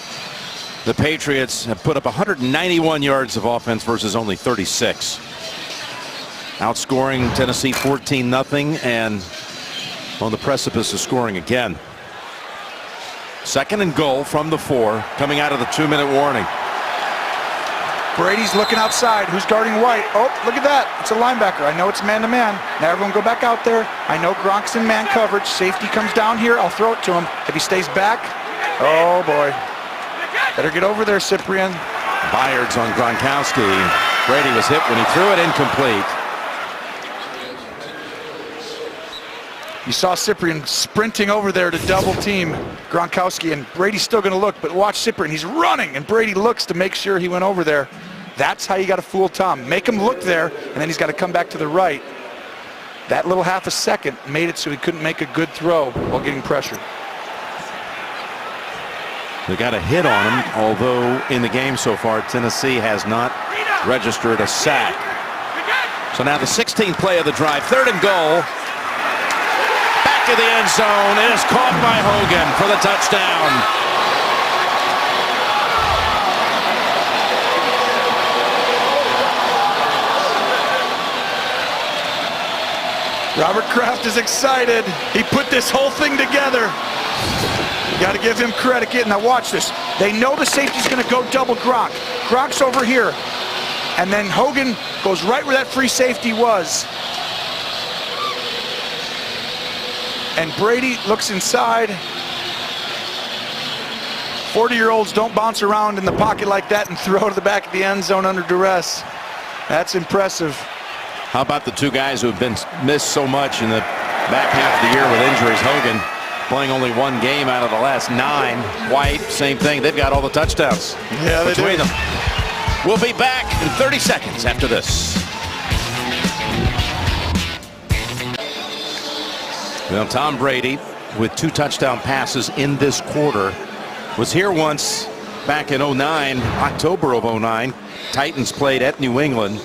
the Patriots have put up 191 yards of offense versus only 36. Outscoring Tennessee 14-0 and on the precipice of scoring again. 2nd and goal from the 4, coming out of the 2-minute warning. Brady's looking outside. Who's guarding White? Oh, look at that. It's a linebacker. I know it's man-to-man. Now everyone go back out there. I know Gronk's in man coverage. Safety comes down here. I'll throw it to him. If he stays back, oh boy. Better get over there, Cyprian. Byards on Gronkowski. Brady was hit when he threw it incomplete. You saw Cyprian sprinting over there to double team Gronkowski, and Brady's still going to look, but watch Cyprian. He's running, and Brady looks to make sure he went over there. That's how you got to fool Tom. Make him look there, and then he's got to come back to the right. That little half a second made it so he couldn't make a good throw while getting pressure. They got a hit on him, although in the game so far, Tennessee has not registered a sack. So now the 16th play of the drive, 3rd and goal. Back of the end zone. It is caught by Hogan for the touchdown. Robert Kraft is excited. He put this whole thing together. You got to give him credit. Now watch this. They know the safety's going to go double Gronk. Gronk's over here. And then Hogan goes right where that free safety was. And Brady looks inside. 40-year-olds don't bounce around in the pocket like that and throw to the back of the end zone under duress. That's impressive. How about the 2 guys who have been missed so much in the back half of the year with injuries? Hogan playing only 1 game out of the last 9. White, same thing. They've got all the touchdowns between them. We'll be back in 30 seconds after this. Well, Tom Brady, with 2 touchdown passes in this quarter, was here once back in 09, October of 09. Titans played at New England,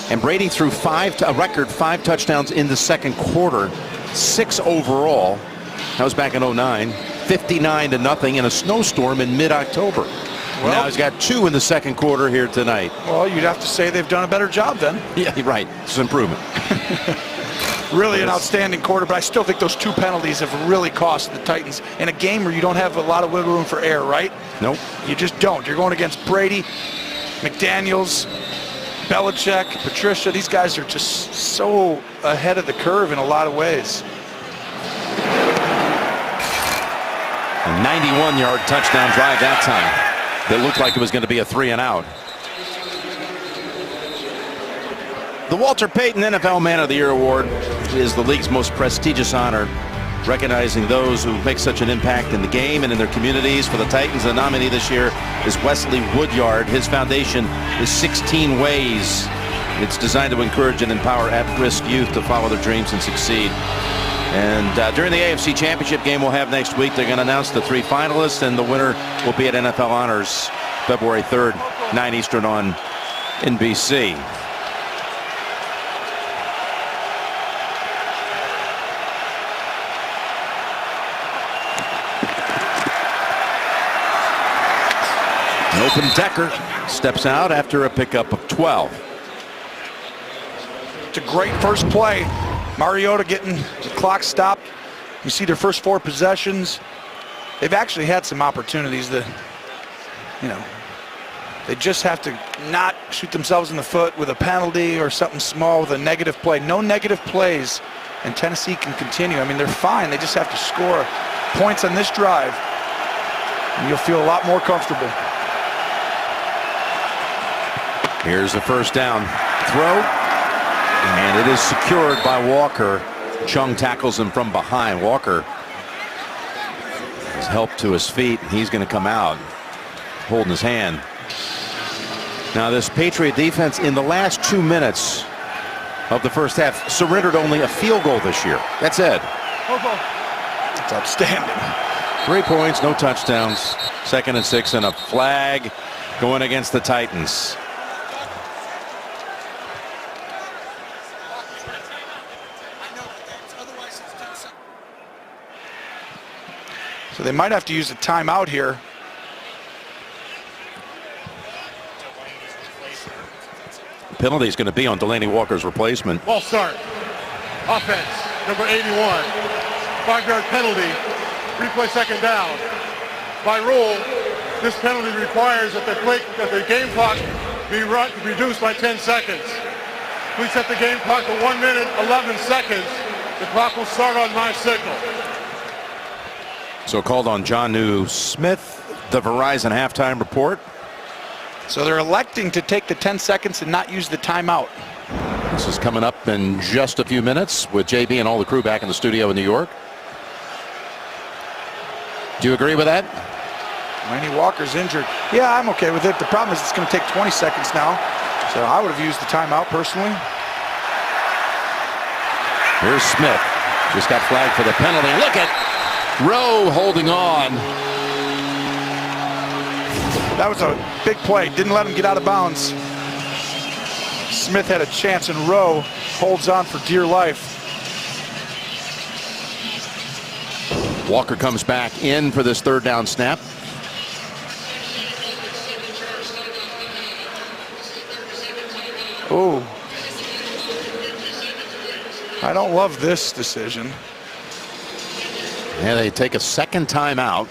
and Brady threw a record 5 touchdowns in the second quarter, 6 overall. That was back in 09, 59-0 in a snowstorm in mid-October. Well, now he's got 2 in the second quarter here tonight. Well, you'd have to say they've done a better job then. Yeah, right. It's an improvement. Really an outstanding quarter, but I still think those 2 penalties have really cost the Titans in a game where you don't have a lot of wiggle room for error, right? Nope. You just don't. You're going against Brady, McDaniels, Belichick, Patricia. These guys are just so ahead of the curve in a lot of ways. A 91-yard touchdown drive that time. That looked like it was going to be a 3-and-out. The Walter Payton NFL Man of the Year Award is the league's most prestigious honor. recognizing those who make such an impact in the game and in their communities. For the Titans, the nominee this year is Wesley Woodyard. His foundation is 16 Ways. It's designed to encourage and empower at-risk youth to follow their dreams and succeed. And during the AFC Championship game we'll have next week, they're going to announce the 3 finalists, and the winner will be at NFL Honors February 3rd, 9 Eastern on NBC. Open Decker steps out after a pickup of 12. It's a great first play. Mariota getting the clock stopped. You see their first 4 possessions. They've actually had some opportunities that, they just have to not shoot themselves in the foot with a penalty or something small with a negative play. No negative plays, and Tennessee can continue. I mean, they're fine. They just have to score points on this drive, and you'll feel a lot more comfortable. Here's the first down throw, and it is secured by Walker. Chung tackles him from behind. Walker has helped to his feet. He's going to come out holding his hand. Now this Patriot defense in the last 2 minutes of the first half surrendered only a field goal this year. That's it. It's outstanding. 3 points, no touchdowns. 2nd and 6, and a flag going against the Titans. So they might have to use a timeout here. Penalty is going to be on Delaney Walker's replacement. Ball start. Offense, number 81. 5-yard penalty. Replay 2nd down. By rule, this penalty requires that the game clock be reduced by 10 seconds. We set the game clock to 1 minute, 11 seconds. The clock will start on my signal. So called on Jonnu Smith, the Verizon halftime report. So they're electing to take the 10 seconds and not use the timeout. This is coming up in just a few minutes with JB and all the crew back in the studio in New York. Do you agree with that? Randy Walker's injured. Yeah, I'm okay with it. The problem is it's going to take 20 seconds now. So I would have used the timeout personally. Here's Smith. Just got flagged for the penalty. Look at Rowe holding on. That was a big play. Didn't let him get out of bounds. Smith had a chance, and Rowe holds on for dear life. Walker comes back in for this 3rd down snap. Oh. I don't love this decision. Yeah, they take a 2nd timeout.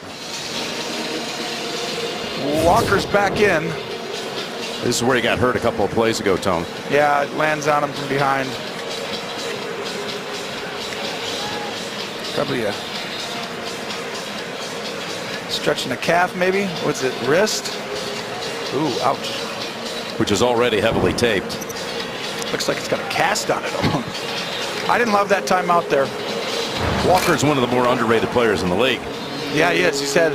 Walker's back in. This is where he got hurt a couple of plays ago, Tone. Yeah, it lands on him from behind. Probably a stretching the calf, maybe. What's it, wrist? Ooh, ouch. Which is already heavily taped. Looks like it's got a cast on it. I didn't love that timeout there. Walker's one of the more underrated players in the league. Yeah, he is. He said,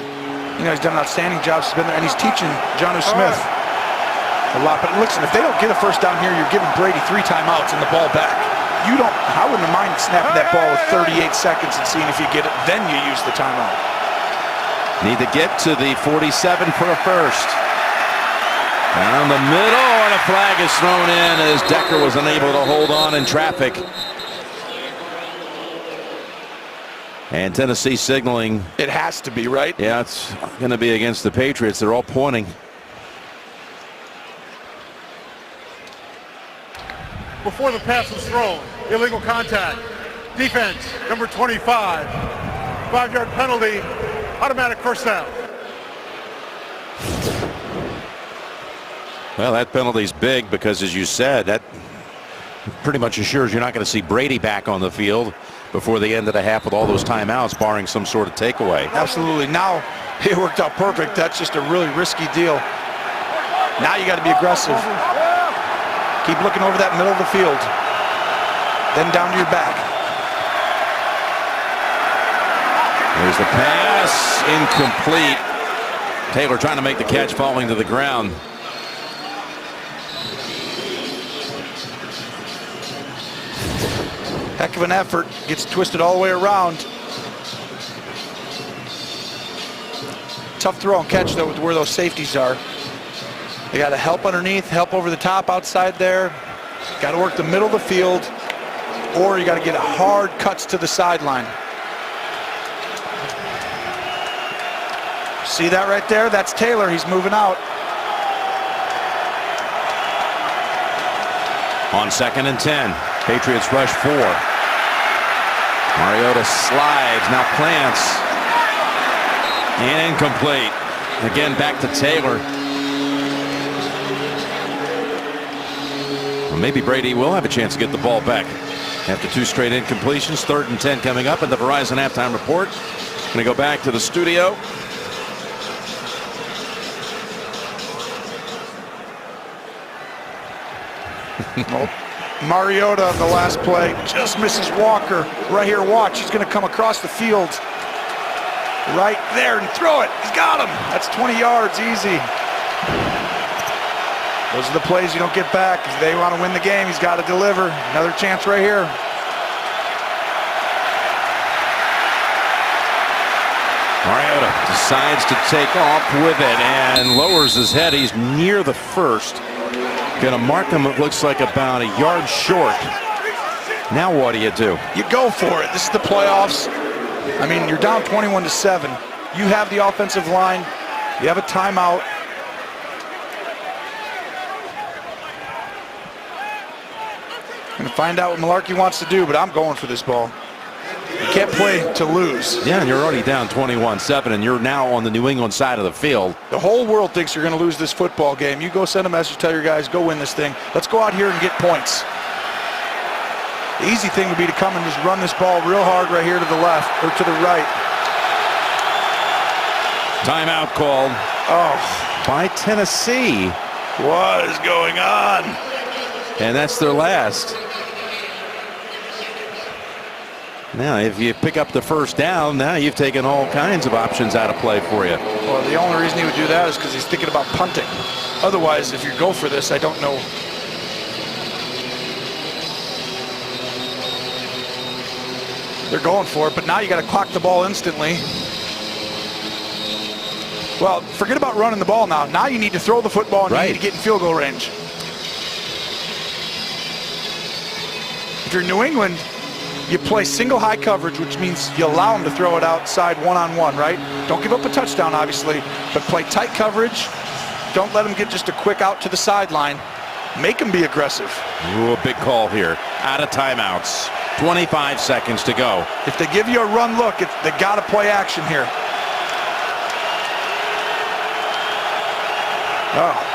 he's done an outstanding job. He's been there, and he's teaching Jonnu Smith a lot. But listen, if they don't get a first down here, you're giving Brady 3 timeouts and the ball back. I wouldn't have minded snapping that ball with 38 seconds and seeing if you get it. Then you use the timeout. Need to get to the 47 for a first. Down the middle, and a flag is thrown in as Decker was unable to hold on in traffic. And Tennessee signaling. It has to be, right? Yeah, it's going to be against the Patriots. They're all pointing. Before the pass was thrown, illegal contact. Defense, number 25. 5-yard penalty, automatic first down. Well, that penalty's big because, as you said, that pretty much assures you're not going to see Brady back on the field before the end of the half with all those timeouts, barring some sort of takeaway. Absolutely. Now, it worked out perfect. That's just a really risky deal. Now you got to be aggressive. Keep looking over that middle of the field. Then down to your back. There's the pass, incomplete. Taylor trying to make the catch, falling to the ground. Heck of an effort, gets twisted all the way around. Tough throw and catch though with where those safeties are. They got to help underneath, help over the top outside there. Got to work the middle of the field, or you got to get hard cuts to the sideline. See that right there? That's Taylor. He's moving out. On 2nd and 10, Patriots rush 4. Mariota slides, now plants. And incomplete. Again, back to Taylor. Well, maybe Brady will have a chance to get the ball back after 2 straight incompletions. 3rd and 10 coming up at the Verizon halftime report. Going to go back to the studio. Well, Mariota on the last play just misses Walker. Right here, watch. He's going to come across the field. Right there and throw it. He's got him. That's 20 yards, easy. Those are the plays you don't get back. If they want to win the game, he's got to deliver. Another chance right here. Mariota decides to take off with it and lowers his head. He's near the first. Gonna mark him, it looks like about a yard short. Now what do? You go for it. This is the playoffs. I mean, you're down 21-7. You have the offensive line. You have a timeout. Gonna find out what Malarkey wants to do, but I'm going for this ball. You can't play to lose. Yeah, and you're already down 21-7, and you're now on the New England side of the field. The whole world thinks you're going to lose this football game. You go send a message, tell your guys, go win this thing. Let's go out here and get points. The easy thing would be to come and just run this ball real hard right here to the left or to the right. Timeout called. Oh, by Tennessee. what is going on? And that's their last. Now, if you pick up the first down, now you've taken all kinds of options out of play for you. Well, the only reason he would do that is because he's thinking about punting. Otherwise, if you go for this, I don't know. They're going for it, but now you got to clock the ball instantly. Well, forget about running the ball now. Now you need to throw the football and you need to get in field goal range. If you're New England, you play single high coverage, which means you allow them to throw it outside one-on-one, right? Don't give up a touchdown, obviously, but play tight coverage. Don't let them get just a quick out to the sideline. Make them be aggressive. Ooh, a big call here. Out of timeouts. 25 seconds to go. If they give you a run look, they got to play action here. Oh.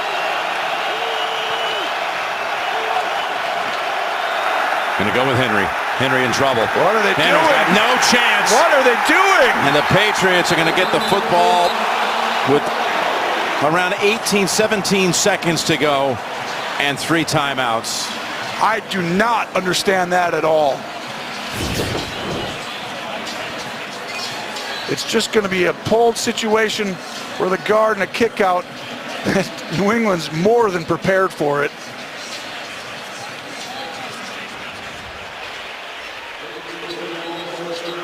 Gonna go with Henry. Henry in trouble. What are they Henry's doing? got no chance. What are they doing? And the Patriots are going to get the football with around 18, 17 seconds to go and 3 timeouts. I do not understand that at all. It's just going to be a pulled situation where the guard and a kick out. New England's more than prepared for it.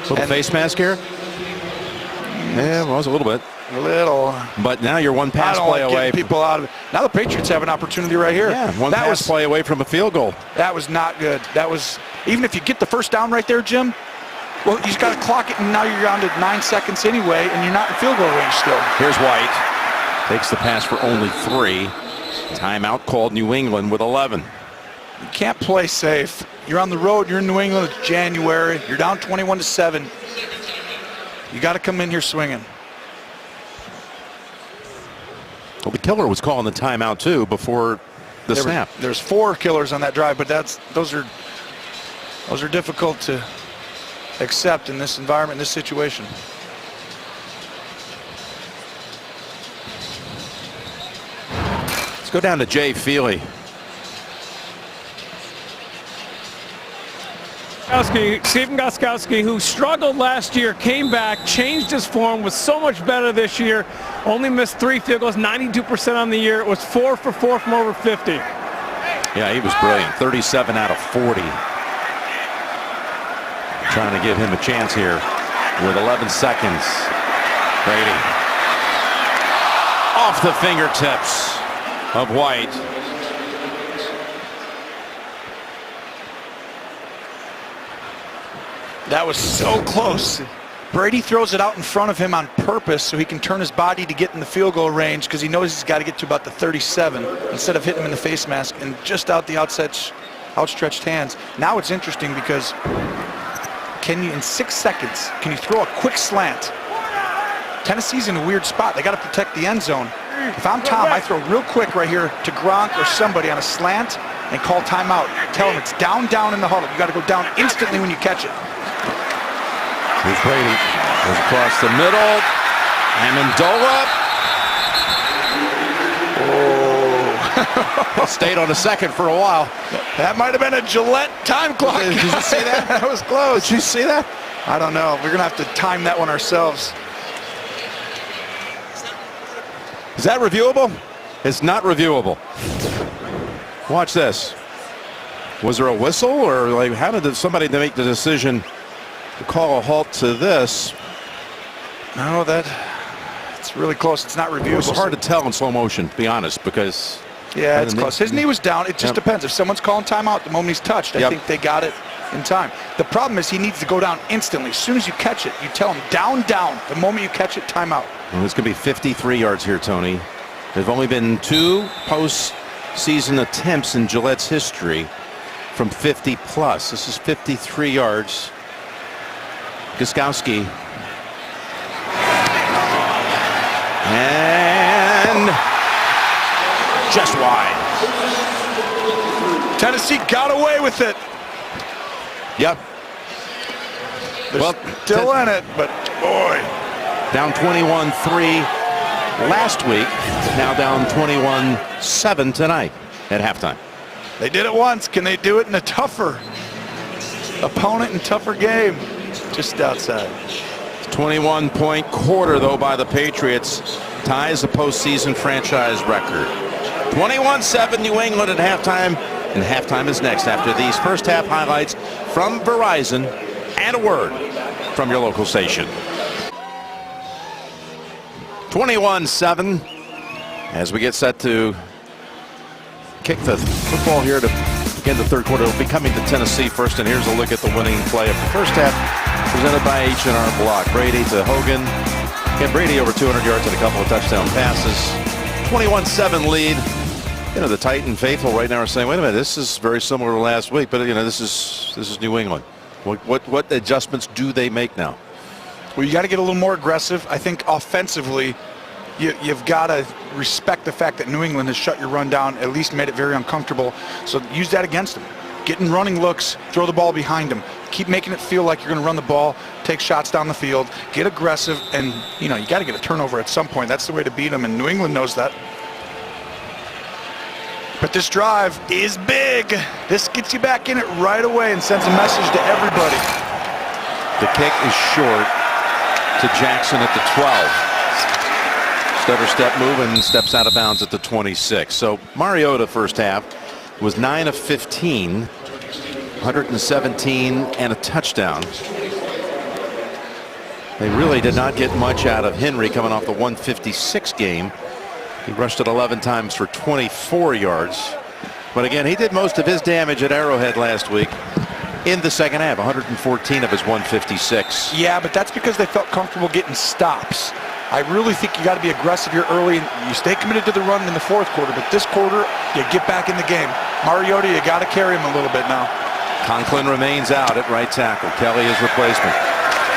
Little face mask here? Yeah, well, it was a little bit. A little. But now you're one pass play away. People out of it. Now the Patriots have an opportunity right here. Yeah, one pass play away from a field goal. That was not good. That was, even if you get the first down right there, Jim, well, you just got to clock it, and now you're down to 9 seconds anyway, and you're not in field goal range still. Here's White. Takes the pass for only 3. Timeout called New England with 11. You can't play safe. You're on the road. You're in New England. It's January. You're down 21-7. You got to come in here swinging. Well, the killer was calling the timeout too before the snap. There's 4 killers on that drive, but those are difficult to accept in this environment, in this situation. Let's go down to Jay Feely. Stephen Gostkowski, who struggled last year, came back, changed his form, was so much better this year. Only missed 3 field goals, 92% on the year. It was 4 for 4 from over 50. Yeah, he was brilliant. 37 out of 40. Trying to give him a chance here with 11 seconds. Brady. Off the fingertips of White. That was so close. Brady throws it out in front of him on purpose so he can turn his body to get in the field goal range because he knows he's got to get to about the 37 instead of hitting him in the face mask and just out the outstretched hands. Now it's interesting because can you, in 6 seconds, can you throw a quick slant? Tennessee's in a weird spot. They got to protect the end zone. If I'm Tom, I throw real quick right here to Gronk or somebody on a slant and call timeout. Tell him it's down in the huddle. You got to go down instantly when you catch it. Here's Brady. Goes across the middle. Amendola. Oh. Stayed on a second for a while. That might have been a Gillette time clock. Did you see that? That was close. Did you see that? I don't know. We're going to have to time that one ourselves. Is that reviewable? It's not reviewable. Watch this. Was there a whistle, or like how did somebody make the decision to call a halt to this? No, it's really close. It's not reviewable. It was hard to tell in slow motion, to be honest, because yeah, it's close. His knee was down. It just depends. If someone's calling timeout the moment he's touched, I think they got it in time. The problem is he needs to go down instantly. As soon as you catch it, you tell him down. The moment you catch it, timeout. Well, this could be 53 yards here, Tony. There've only been 2 postseason attempts in Gillette's history from 50 plus. This is 53 yards. Gostkowski. And just wide. Tennessee got away with it. Yep. They're still in it, but boy. Down 21-3 last week. Now down 21-7 tonight at halftime. They did it once. Can they do it in a tougher opponent and tougher game? Just outside. 21-point quarter, though, by the Patriots. Ties the postseason franchise record. 21-7 New England at halftime. And halftime is next after these first half highlights from Verizon and a word from your local station. 21-7 as we get set to kick the football here to begin the third quarter. It'll be coming to Tennessee first, and here's a look at the winning play of the first half presented by H&R Block. Brady to Hogan. Get Brady over 200 yards and a couple of touchdown passes. 21-7 lead. You know, the Titan faithful right now are saying, wait a minute, this is very similar to last week, but you know, this is New England. What adjustments do they make now? Well, you got to get a little more aggressive. I think offensively, you've got to respect the fact that New England has shut your run down, at least made it very uncomfortable. So use that against them. Getting running looks, throw the ball behind them. Keep making it feel like you're going to run the ball, take shots down the field, get aggressive, and you know, you got to get a turnover at some point. That's the way to beat them, and New England knows that. But this drive is big. This gets you back in it right away and sends a message to everybody. The kick is short to Jackson at the 12. Stutter step move and steps out of bounds at the 26. So Mariota first half was 9 of 15, 117 and a touchdown. They really did not get much out of Henry coming off the 156 game. He rushed it 11 times for 24 yards. But again, he did most of his damage at Arrowhead last week in the second half, 114 of his 156. Yeah, but that's because they felt comfortable getting stops. I really think you got to be aggressive here early, and you stay committed to the run in the fourth quarter, but this quarter, you get back in the game. Mariota, you got to carry him a little bit now. Conklin remains out at right tackle. Kelly is replacement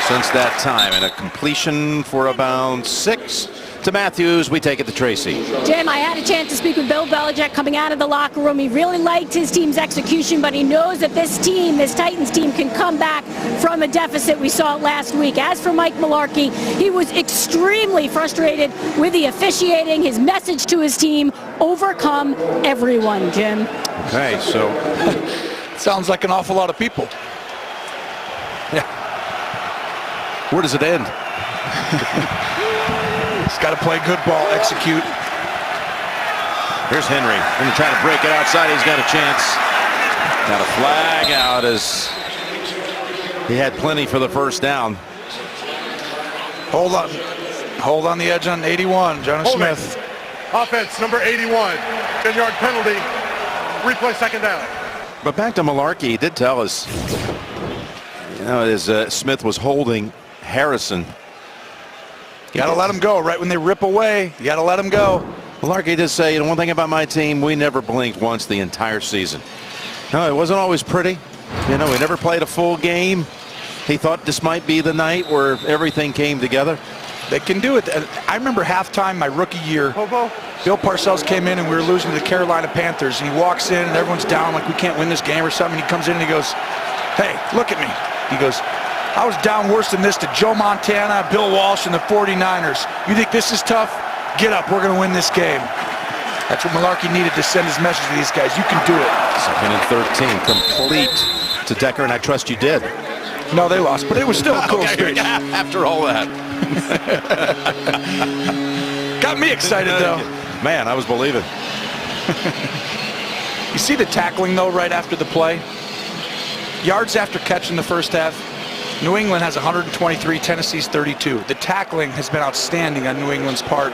since that time, and a completion for about 6 to Matthews. We take it to Tracy. Jim, I had a chance to speak with Bill Belichick coming out of the locker room. He really liked his team's execution, but he knows that this team, this Titans team, can come back from a deficit. We saw it last week. As for Mike Mularkey, he was extremely frustrated with the officiating. His message to his team, overcome everyone, Jim. Okay, so sounds like an awful lot of people. Where does it end? He's got to play good ball, execute. Here's Henry. Going to try to break it outside. He's got a chance. Got a flag out as he had plenty for the first down. Hold on. Hold on the edge on 81, Jonas Smith. Offense, number 81. 10-yard penalty. Replay second down. But back to Malarkey, he did tell us, you know, as Smith was holding Harrison. You got to let him go right when they rip away. You got to let him go. Malarkey did say, you know, one thing about my team, we never blinked once the entire season. No, it wasn't always pretty. You know, we never played a full game. He thought this might be the night where everything came together. They can do it. I remember halftime my rookie year. Bill Parcells came in and we were losing to the Carolina Panthers. And he walks in and everyone's down like we can't win this game or something. He comes in and he goes, "Hey, look at me." He goes, "I was down worse than this to Joe Montana, Bill Walsh, and the 49ers. You think this is tough? Get up. We're going to win this game." That's what Malarkey needed to send his message to these guys. You can do it. 2nd and 13, complete to Decker, and I trust you did. No, they lost, but it was still a cool speech. After all that. Got me excited, though. Man, I was believing. You see the tackling, though, right after the play? Yards after catch in the first half. New England has 123, Tennessee's 32. The tackling has been outstanding on New England's part.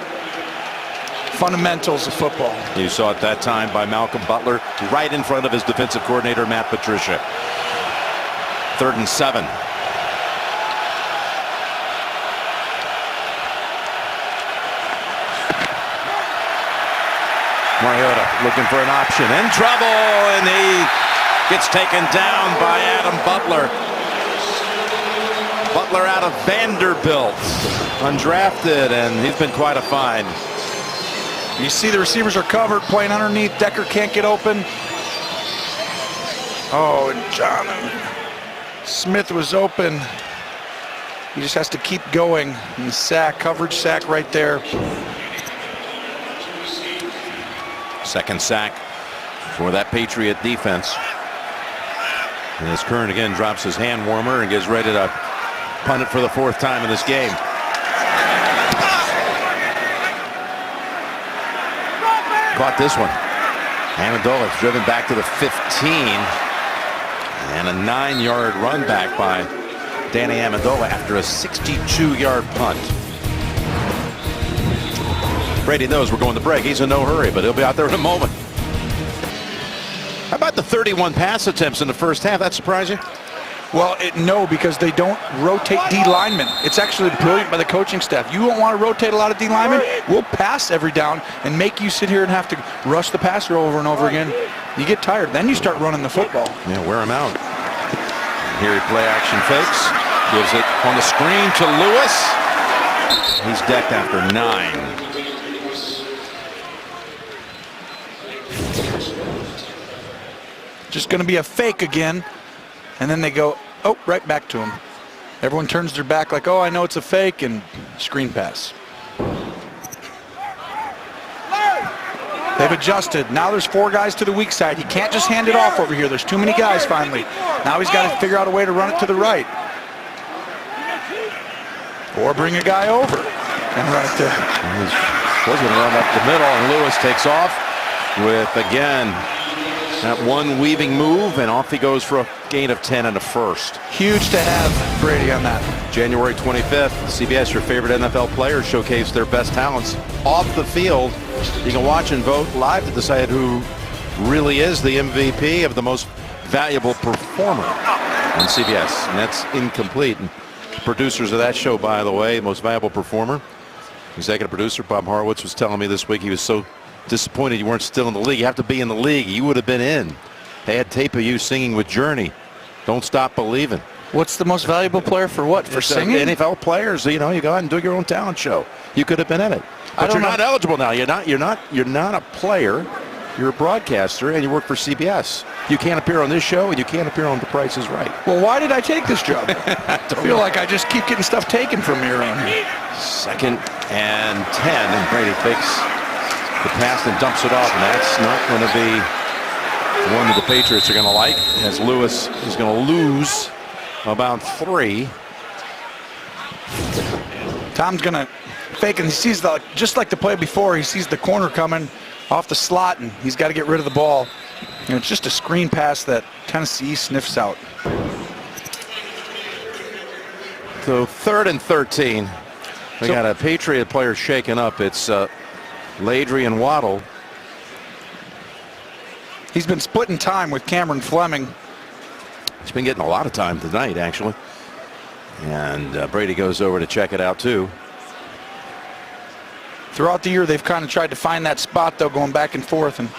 Fundamentals of football. You saw it that time by Malcolm Butler, right in front of his defensive coordinator, Matt Patricia. 3rd and 7. Mariota looking for an option. In trouble, and he gets taken down by Adam Butler. Butler out of Vanderbilt, undrafted, and he's been quite a find. You see the receivers are covered, playing underneath. Decker can't get open. Oh, and John Smith was open. He just has to keep going. And sack, coverage sack right there. 2nd sack for that Patriot defense. And as Kern again drops his hand warmer and gets ready to punt it for the 4th time in this game. Caught this one. Amendola driven back to the 15. And a 9-yard run back by Danny Amendola after a 62-yard punt. Brady knows we're going to break. He's in no hurry, but he'll be out there in a moment. How about the 31 pass attempts in the first half? That surprise you? Well, no, because they don't rotate D linemen. It's actually brilliant by the coaching staff. You don't want to rotate a lot of D linemen. We'll pass every down and make you sit here and have to rush the passer over and over again. You get tired. Then you start running the football. Yeah, wear him out. Here he play action fakes. Gives it on the screen to Lewis. He's decked after 9. Just going to be a fake again. And then they go, oh, right back to him. Everyone turns their back like, oh, I know it's a fake, and screen pass. They've adjusted. Now there's 4 guys to the weak side. He can't just hand it off over here. There's too many guys finally. Now he's got to figure out a way to run it to the right. Or bring a guy over and run it to. He was going to run up the middle, and Lewis takes off with, again, that one weaving move, and off he goes for a gain of 10 and a first. Huge to have Brady on that. January 25th, CBS, your favorite NFL players showcase their best talents off the field. You can watch and vote live to decide who really is the MVP of the most valuable performer on CBS. And that's incomplete. And producers of that show, by the way, most valuable performer, executive producer Bob Horowitz was telling me this week he was so disappointed you weren't still in the league. You have to be in the league. You would have been in. They had tape of you singing with Journey. Don't Stop Believing. What's the most valuable player for what? For singing? NFL players, you know, you go out and do your own talent show. You could have been in it. But you're not eligible now. You're not a player. You're a broadcaster and you work for CBS. You can't appear on this show and you can't appear on The Price is Right. Well, why did I take this job? I feel like I just keep getting stuff taken from me around here. 2nd and 10, and Brady fakes the pass and dumps it off, and that's not going to be one that the Patriots are going to like, as Lewis is going to lose about 3. Tom's going to fake, and he sees just like the play before, he sees the corner coming off the slot, and he's got to get rid of the ball. And it's just a screen pass that Tennessee sniffs out. So 3rd and 13. We got a Patriot player shaken up. It's Landry and Waddle. He's been splitting time with Cameron Fleming. He's been getting a lot of time tonight, actually. And Brady goes over to check it out, too. Throughout the year, they've kind of tried to find that spot, though, going back and forth. And,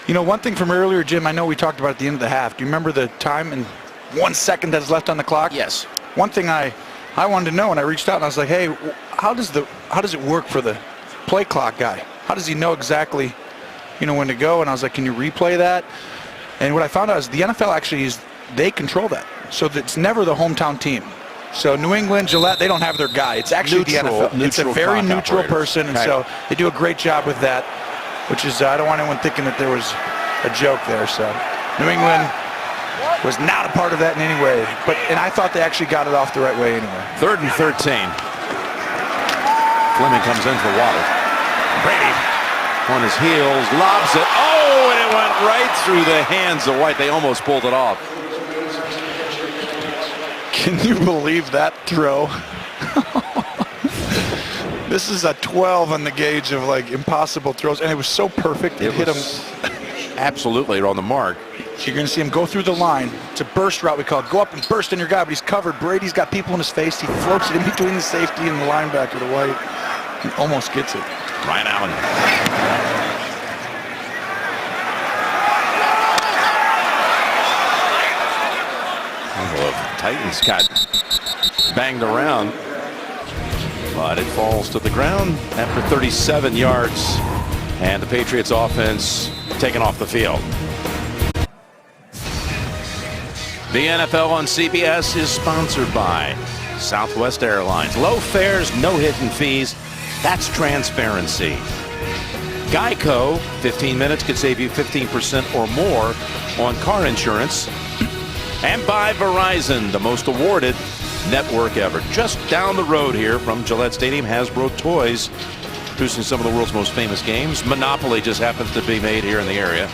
you know, one thing from earlier, Jim, I know we talked about at the end of the half. Do you remember the time and 1 second that's left on the clock? Yes. One thing I wanted to know, and I reached out and I was like, hey, how does it work for the play clock guy? How does he know exactly, you know, when to go? And I was like, can you replay that? And what I found out is the NFL actually they control that. So it's never the hometown team. So New England, Gillette, they don't have their guy. It's actually the NFL. It's a very neutral person, and so they do a great job with that, which is, I don't want anyone thinking that there was a joke there. So New England was not a part of that in any way. And I thought they actually got it off the right way anyway. 3rd and 13. Fleming comes in for Waddle. Brady on his heels, lobs it. Oh, and it went right through the hands of White. They almost pulled it off. Can you believe that throw? This is a 12 on the gauge of like impossible throws, and it was so perfect. It hit him absolutely on the mark. You're going to see him go through the line. It's a burst route, we call it. Go up and burst on your guy, but he's covered. Brady's got people in his face. He floats it in between the safety and the linebacker to White. He almost gets it. Ryan Allen. Titans got banged around, but it falls to the ground after 37 yards, and the Patriots offense taken off the field. The NFL on CBS is sponsored by Southwest Airlines. Low fares, no hidden fees. That's transparency. Geico, 15 minutes could save you 15% or more on car insurance. And by Verizon, the most awarded network ever. Just down the road here from Gillette Stadium, Hasbro Toys, producing some of the world's most famous games. Monopoly just happens to be made here in the area.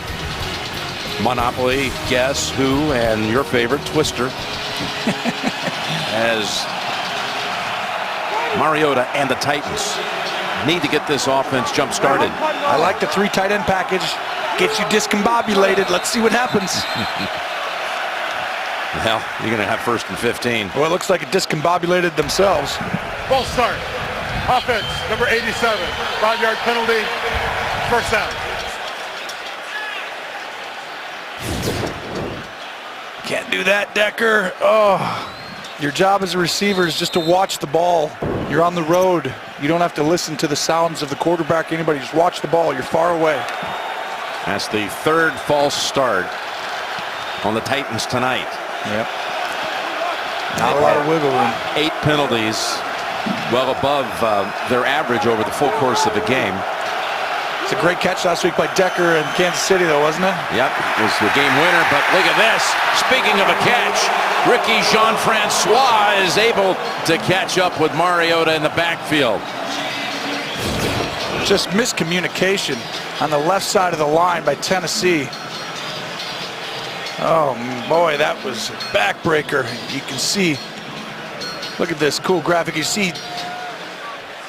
Monopoly, Guess Who, and your favorite, Twister. As Mariota and the Titans need to get this offense jump-started. I like the 3 tight end package. Gets you discombobulated. Let's see what happens. Well, you're going to have 1st and 15. Well, it looks like it discombobulated themselves. Ball start. Offense, number 87. 5-yard penalty. First down. Can't do that, Decker. Oh, your job as a receiver is just to watch the ball. You're on the road. You don't have to listen to the sounds of the quarterback or anybody. Just watch the ball. You're far away. That's the 3rd false start on the Titans tonight. Yep. Not a lot of wiggle room. 8 penalties, well above their average over the full course of the game. It's a great catch last week by Decker in Kansas City, though, wasn't it? Yep, it was the game winner, but look at this. Speaking of a catch, Ricky Jean-Francois is able to catch up with Mariota in the backfield. Just miscommunication on the left side of the line by Tennessee. Oh, boy, that was a backbreaker. You can see, look at this cool graphic. You see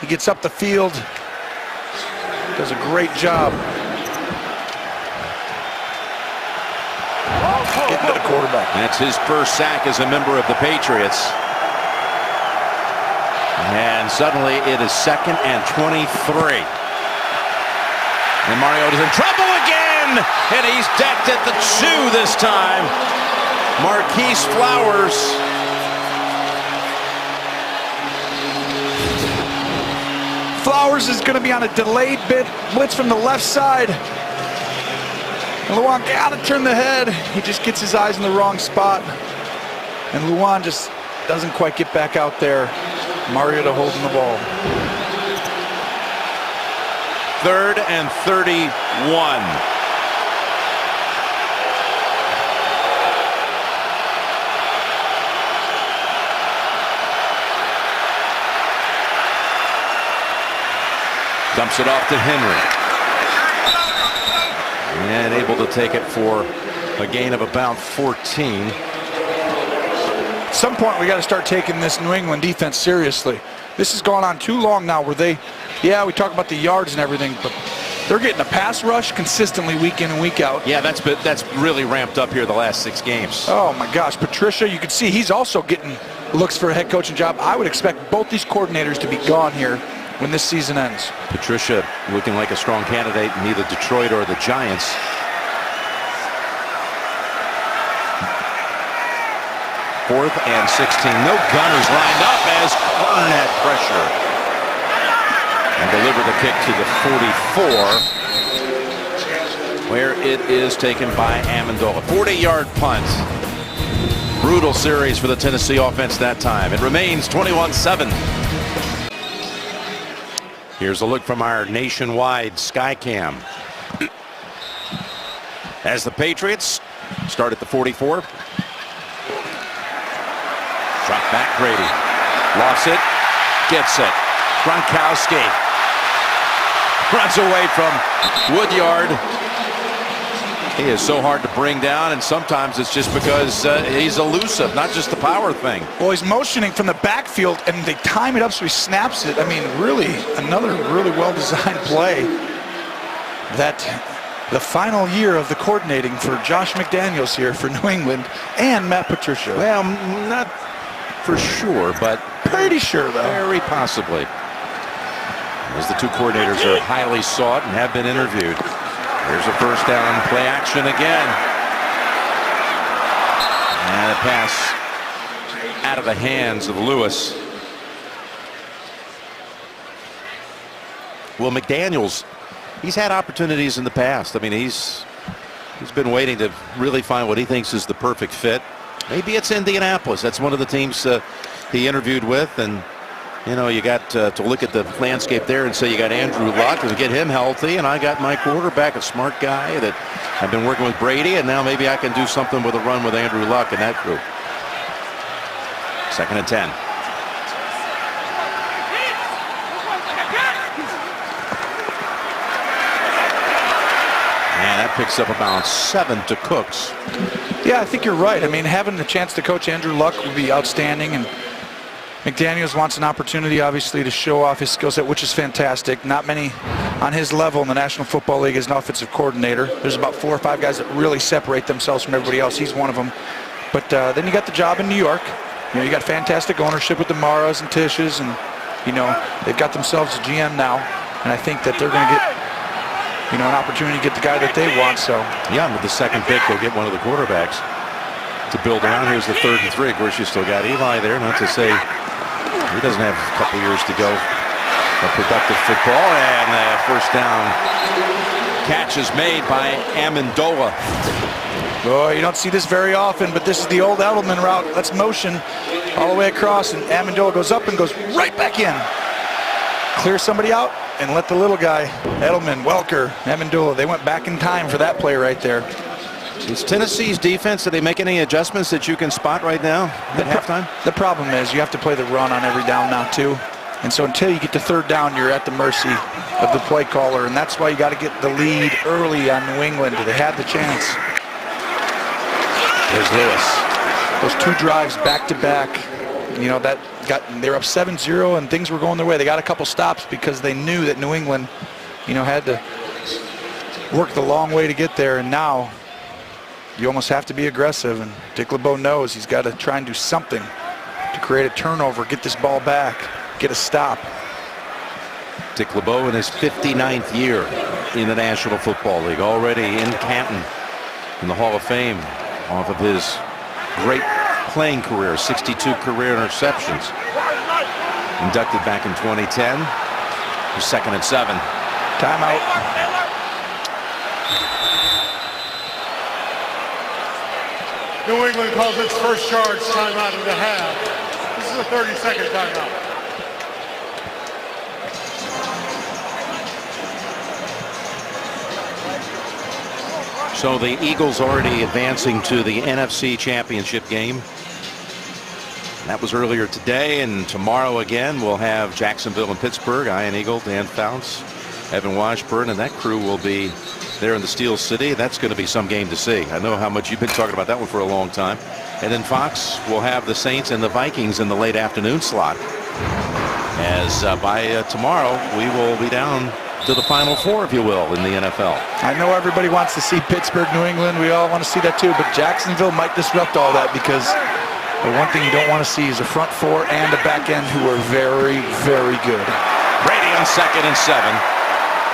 he gets up the field, does a great job getting to the quarterback. That's his first sack as a member of the Patriots. And suddenly it is 2nd and 23. And Mariota's in trouble again, and he's decked at the 2 this time. Marquise Flowers. Flowers is going to be on a delayed blitz from the left side. And Luan got to turn the head. He just gets his eyes in the wrong spot. And Luan just doesn't quite get back out there. Mariota holding the ball. 3rd and 31. Dumps it off to Henry. And able to take it for a gain of about 14. At some point, we got to start taking this New England defense seriously. This has gone on too long now where they, yeah, we talk about the yards and everything, but they're getting a pass rush consistently week in and week out. Yeah, that's really ramped up here the last 6 games. Oh, my gosh. Patricia, you can see he's also getting looks for a head coaching job. I would expect both these coordinators to be gone here when this season ends. Patricia looking like a strong candidate in either Detroit or the Giants. Fourth and 16. No gunners lined up as Kern had pressure. And delivered the kick to the 44, where it is taken by Amendola. 40-yard punt. Brutal series for the Tennessee offense that time. It remains 21-7. Here's a look from our nationwide Skycam. As the Patriots start at the 44. Drop back Brady. Lost it. Gets it. Gronkowski runs away from Woodyard. He is so hard to bring down, and sometimes it's just because he's elusive, not just the power thing. Well, he's motioning from the backfield, and they time it up so he snaps it. I mean, really, another really well-designed play. That the final year of the coordinating for Josh McDaniels here for New England and Matt Patricia. Well, not for sure, but pretty sure, though. Very possibly. As the two coordinators are highly sought and have been interviewed. Here's a first down, play action again. And a pass out of the hands of Lewis. Well, McDaniels, he's had opportunities in the past. I mean, he's been waiting to really find what he thinks is the perfect fit. Maybe it's Indianapolis. That's one of the teams he interviewed with, and you know, you got to look at the landscape there and say you got Andrew Luck and get him healthy, and I got my quarterback, a smart guy that I've been working with Brady, and now maybe I can do something with a run with Andrew Luck and that group. 2nd and 10. And that picks up about 7 to Cooks. Yeah, I think you're right. I mean, having the chance to coach Andrew Luck would be outstanding, and McDaniels wants an opportunity, obviously, to show off his skill set, which is fantastic. Not many on his level in the National Football League as an offensive coordinator. There's about 4 or 5 guys that really separate themselves from everybody else. He's one of them. But then you got the job in New York. You know, you got fantastic ownership with the Maras and Tishes, and you know, they've got themselves a GM now, and I think that they're going to get, you know, an opportunity to get the guy that they want. So yeah, with the 2nd pick, they'll get one of the quarterbacks to build around. Here's the 3rd and 3. Of course, you still got Eli there. Not to say he doesn't have a couple years to go of productive football. And the first down catch is made by Amendola. Boy, you don't see this very often, but this is the old Edelman route. Let's motion all the way across, and Amendola goes up and goes right back in. Clear somebody out and let the little guy, Edelman, Welker, Amendola, they went back in time for that play right there. Is Tennessee's defense, did they make any adjustments that you can spot right now at halftime? The problem is you have to play the run on every down now too. And so until you get to 3rd down, you're at the mercy of the play caller. And that's why you got to get the lead early on New England. They had the chance. There's Lewis. Those 2 drives back to back, you know, that they were up 7-0 and things were going their way. They got a couple stops because they knew that New England, you know, had to work the long way to get there. And now you almost have to be aggressive, and Dick LeBeau knows he's got to try and do something to create a turnover, get this ball back, get a stop. Dick LeBeau in his 59th year in the National Football League, already in Canton in the Hall of Fame off of his great playing career, 62 career interceptions. Inducted back in 2010. 2nd and 7. Timeout. New England calls its first charge timeout in the half. This is a 30-second timeout. So the Eagles already advancing to the NFC Championship game. That was earlier today, and tomorrow again we'll have Jacksonville and Pittsburgh. Ian Eagle, Dan Fouts Evan Washburn and that crew will be there in the Steel City. That's going to be some game to see. I know how much you've been talking about that one for a long time. And then Fox will have the Saints and the Vikings in the late afternoon slot. As by tomorrow, we will be down to the Final Four, if you will, in the NFL. I know everybody wants to see Pittsburgh, New England. We all want to see that too, but Jacksonville might disrupt all that, because the one thing you don't want to see is a front four and a back end who are very, very good. Brady on 2nd and 7.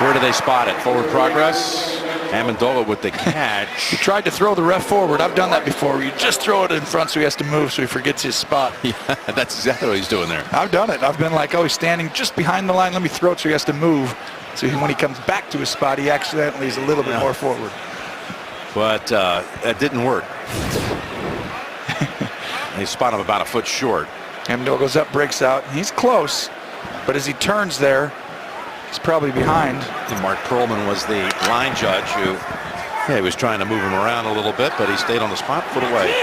Where do they spot it? Forward progress. Amendola with the catch. He tried to throw the ref forward. I've done that before. You just throw it in front so he has to move so he forgets his spot. Yeah, that's exactly what he's doing there. I've done it. I've been like, oh, he's standing just behind the line. Let me throw it so he has to move. So when he comes back to his spot, he accidentally is a little bit more forward. But that didn't work. They spot him about a foot short. Amendola goes up, breaks out. He's close, but as he turns there, he's probably behind. And Mark Perlman was the line judge who, he was trying to move him around a little bit, but he stayed on the spot, foot away.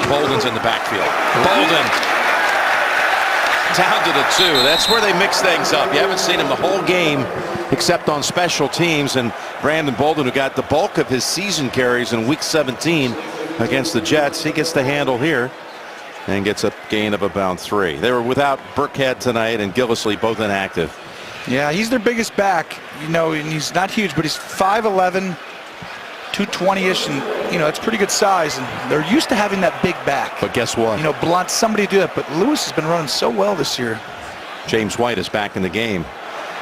Bolden's in the backfield. Bolden down to the 2. That's where they mix things up. You haven't seen him the whole game except on special teams. And Brandon Bolden, who got the bulk of his season carries in Week 17 against the Jets, he gets the handle here and gets a gain of about 3. They were without Burkhead tonight and Gillislee, both inactive. Yeah, he's their biggest back, and he's not huge, but he's 5'11", 220-ish, and it's pretty good size, and they're used to having that big back. But guess what? Blunt, somebody do that, but Lewis has been running so well this year. James White is back in the game.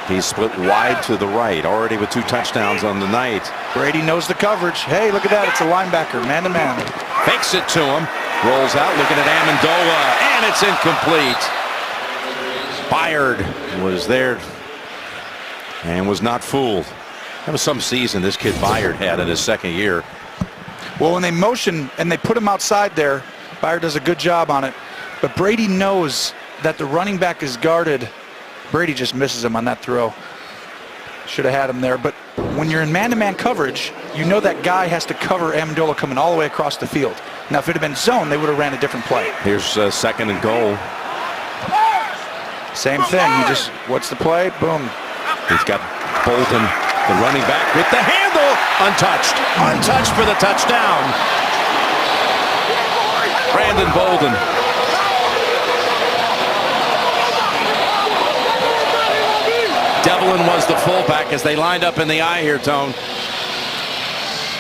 He's split wide to the right, already with 2 touchdowns on the night. Brady knows the coverage. Hey, look at that. It's a linebacker, man-to-man. Fakes it to him. Rolls out, looking at Amendola, and it's incomplete. Byard was there and was not fooled. That was some season this kid Byard had in his 2nd year. Well, when they motion and they put him outside there, Byard does a good job on it. But Brady knows that the running back is guarded. Brady just misses him on that throw. Should have had him there. But when you're in man-to-man coverage, you know that guy has to cover Amendola coming all the way across the field. Now, if it had been zone, they would have ran a different play. Here's 2nd and goal. Same thing. What's the play? Boom. He's got Bolden, the running back, with the handle. Untouched. Untouched for the touchdown. Brandon Bolden. Devlin was the fullback as they lined up in the eye here, Tone.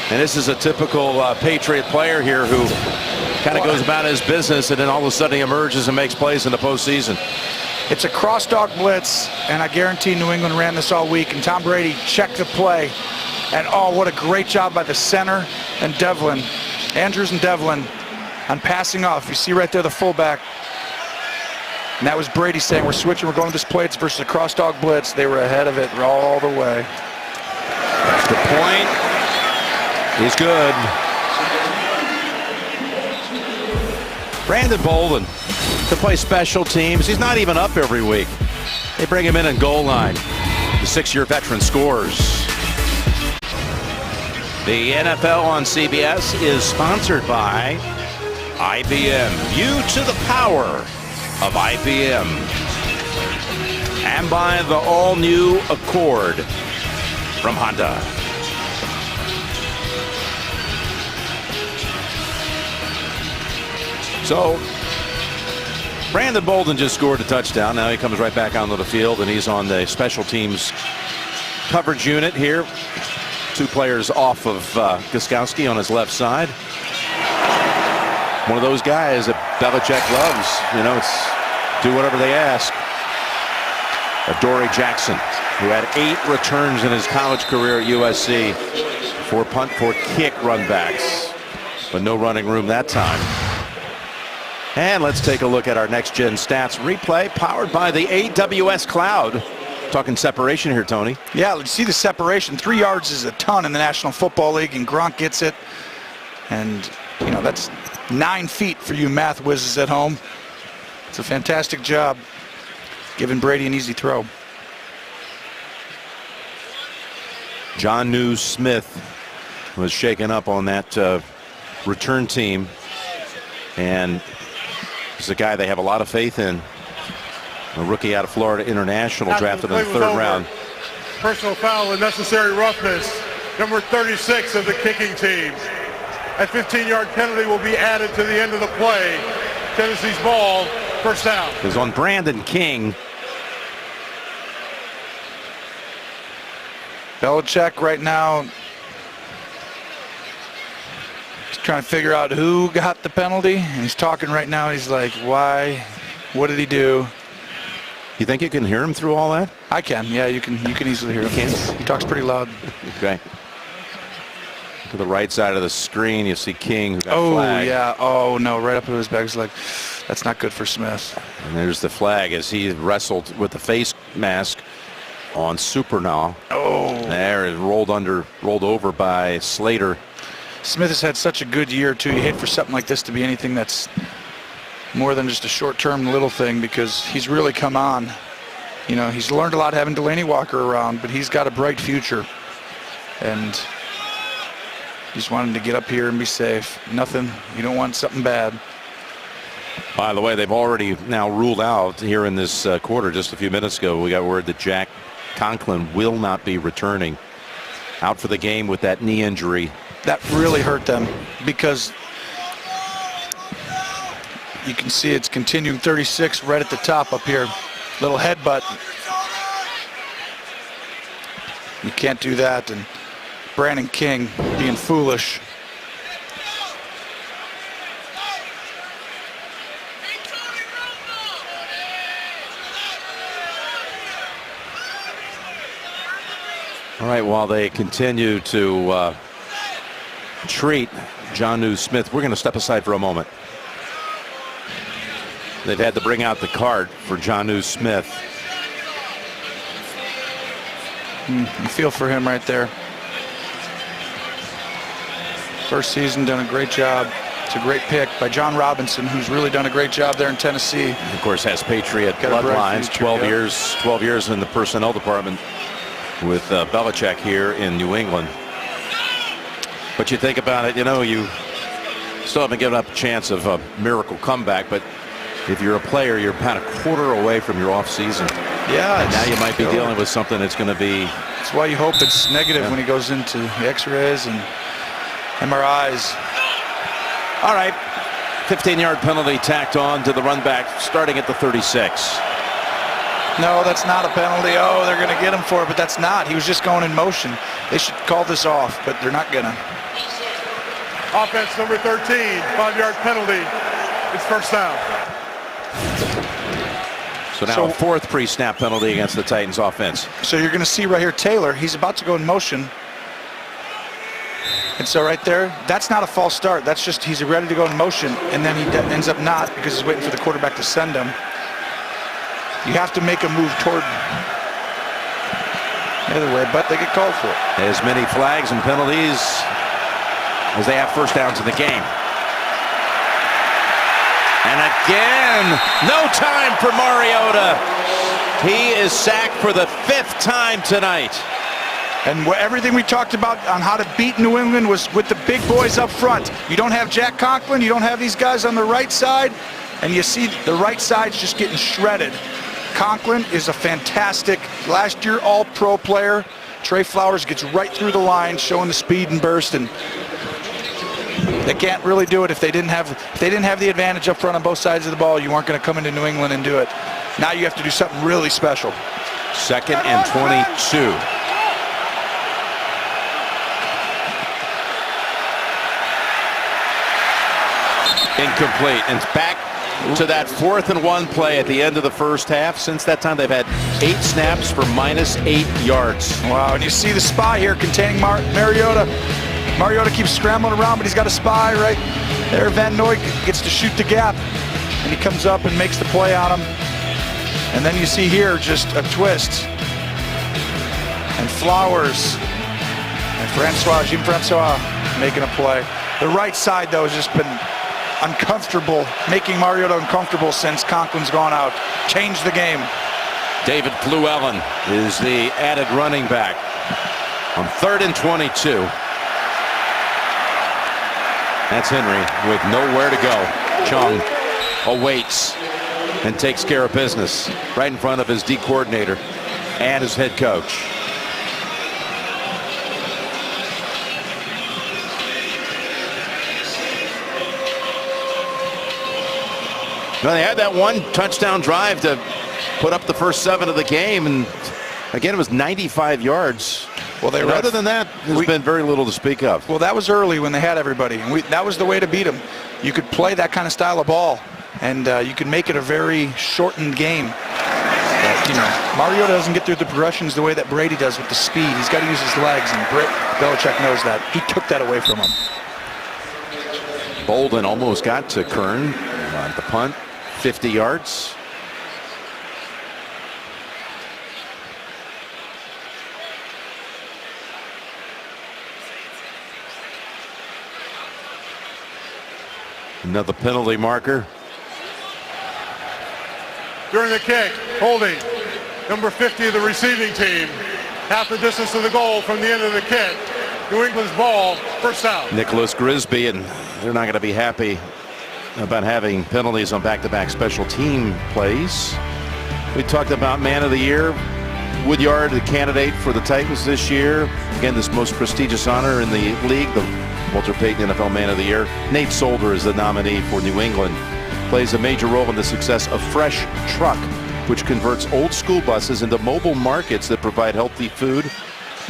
And this is a typical Patriot player here who kind of goes about his business, and then all of a sudden he emerges and makes plays in the postseason. It's a cross-dog blitz, and I guarantee New England ran this all week, and Tom Brady checked the play. And, oh, what a great job by the center and Devlin. Andrews and Devlin on passing off. You see right there the fullback. And that was Brady saying, we're switching, we're going to this play. It's versus a cross-dog blitz. They were ahead of it all the way. The point is good. Brandon Bolden to play special teams. He's not even up every week. They bring him in goal line. The 6-year veteran scores. The NFL on CBS is sponsored by IBM. U to the power of IBM. And by the all-new Accord from Honda. So, Brandon Bolden just scored a touchdown. Now he comes right back onto the field, and he's on the special teams coverage unit here. 2 players off of Gostkowski on his left side. One of those guys that Belichick loves. It's do whatever they ask. Adoree Jackson, who had 8 returns in his college career at USC. 4 punt, 4 kick run backs, but no running room that time. And let's take a look at our next-gen stats replay powered by the AWS Cloud. Talking separation here, Tony. Yeah, let's see the separation. 3 yards is a ton in the National Football League, and Gronk gets it. And, that's 9 feet for you math whizzes at home. It's a fantastic job giving Brady an easy throw. John News Smith was shaken up on that return team. And he's a guy they have a lot of faith in. A rookie out of Florida International, drafted in the 3rd round. personal foul and necessary roughness, number 36 of the kicking team. A 15-yard penalty will be added to the end of the play. Tennessee's ball, first down. Is on Brandon King. Belichick right now is trying to figure out who got the penalty, and he's talking right now. He's like, why? What did he do? You think you can hear him through all that? I can. Yeah, you can easily hear him. He talks pretty loud. Okay. To the right side of the screen, you see King, who got Oh, flagged. yeah. Oh, no. Right up to his back. He's like, that's not good for Smith. And there's the flag as he wrestled with the face mask on Supernaw. Oh. There is rolled over by Slater. Smith has had such a good year, too. You hate for something like this to be anything that's more than just a short-term little thing, because he's really come on. You know, he's learned a lot having Delaney Walker around, but he's got a bright future. And just wanted to get up here and be safe. Nothing. You don't want something bad. By the way, they've already now ruled out here in this quarter. Just a few minutes ago, we got word that Jack Conklin will not be returning. Out for the game with that knee injury. That really hurt them, because you can see it's continuing. 36 right at the top up here. Little headbutt. You can't do that. And Brandon King being foolish. All right, while they continue to treat Jonnu Smith, we're going to step aside for a moment. They've had to bring out the cart for Jonnu Smith. You feel for him right there. First season, done a great job. It's a great pick by John Robinson, who's really done a great job there in Tennessee. Of course, has Patriot Got a bright bloodlines. future, 12 years in the personnel department with Belichick here in New England. But you think about it, you know, you still haven't given up a chance of a miracle comeback, but if you're a player, you're about a quarter away from your off season. Yeah. And now you might be dealing with something that's going to be... That's why you hope it's negative when he goes into the x-rays and MRIs. All right. 15-yard penalty tacked on to the run back starting at the 36. No, that's not a penalty. Oh, they're going to get him for it, but that's not. He was just going in motion. They should call this off, but they're not going to. Offense number 13, 5-yard penalty. It's first down. So now a fourth pre-snap penalty against the Titans offense. So you're going to see right here Taylor. He's about to go in motion. And so right there, that's not a false start. That's just he's ready to go in motion, and then he ends up not because he's waiting for the quarterback to send him. You have to make a move toward the other way, but they get called for it. As many flags and penalties as they have first downs in the game. And again, no time for Mariota. He is sacked for the 5th time tonight. And everything we talked about on how to beat New England was with the big boys up front. You don't have Jack Conklin, you don't have these guys on the right side, and you see the right side's just getting shredded. Conklin is a fantastic last year all-pro player. Trey Flowers gets right through the line, showing the speed and burst, and they can't really do it if they didn't have the advantage up front on both sides of the ball. You weren't going to come into New England and do it. Now you have to do something really special. 2nd and 22. Incomplete. And it's back to that 4th and 1 play at the end of the first half. Since that time, they've had 8 snaps for -8 yards. Wow, and you see the spy here containing Mariota. Mariota keeps scrambling around, but he's got a spy right there. Van Noy gets to shoot the gap, and he comes up and makes the play on him. And then you see here just a twist. And Flowers and Jim Francois making a play. The right side, though, has just been uncomfortable, making Mariota uncomfortable since Conklin's gone out. Changed the game. David Fluellen is the added running back on 3rd and 22. That's Henry with nowhere to go. Chung awaits and takes care of business right in front of his D coordinator and his head coach. Well, they had that one touchdown drive to put up the first 7 of the game, and again, it was 95 yards. Well, and other than that, there's been very little to speak of. Well, that was early when they had everybody, and that was the way to beat them. You could play that kind of style of ball, and you could make it a very shortened game. But, you know, Mariota doesn't get through the progressions the way that Brady does with the speed. He's got to use his legs, and Belichick knows that. He took that away from him. Bolden almost got to Kern on the punt, 50 yards. Another penalty marker. During the kick, holding number 50 of the receiving team. Half the distance to the goal from the end of the kick. New England's ball, first down. Nicholas Grisby, and they're not going to be happy about having penalties on back-to-back special team plays. We talked about Man of the Year. Woodyard, the candidate for the Titans this year. Again, this most prestigious honor in the league, the Walter Payton NFL Man of the Year. Nate Solder is the nominee for New England. Plays a major role in the success of Fresh Truck, which converts old school buses into mobile markets that provide healthy food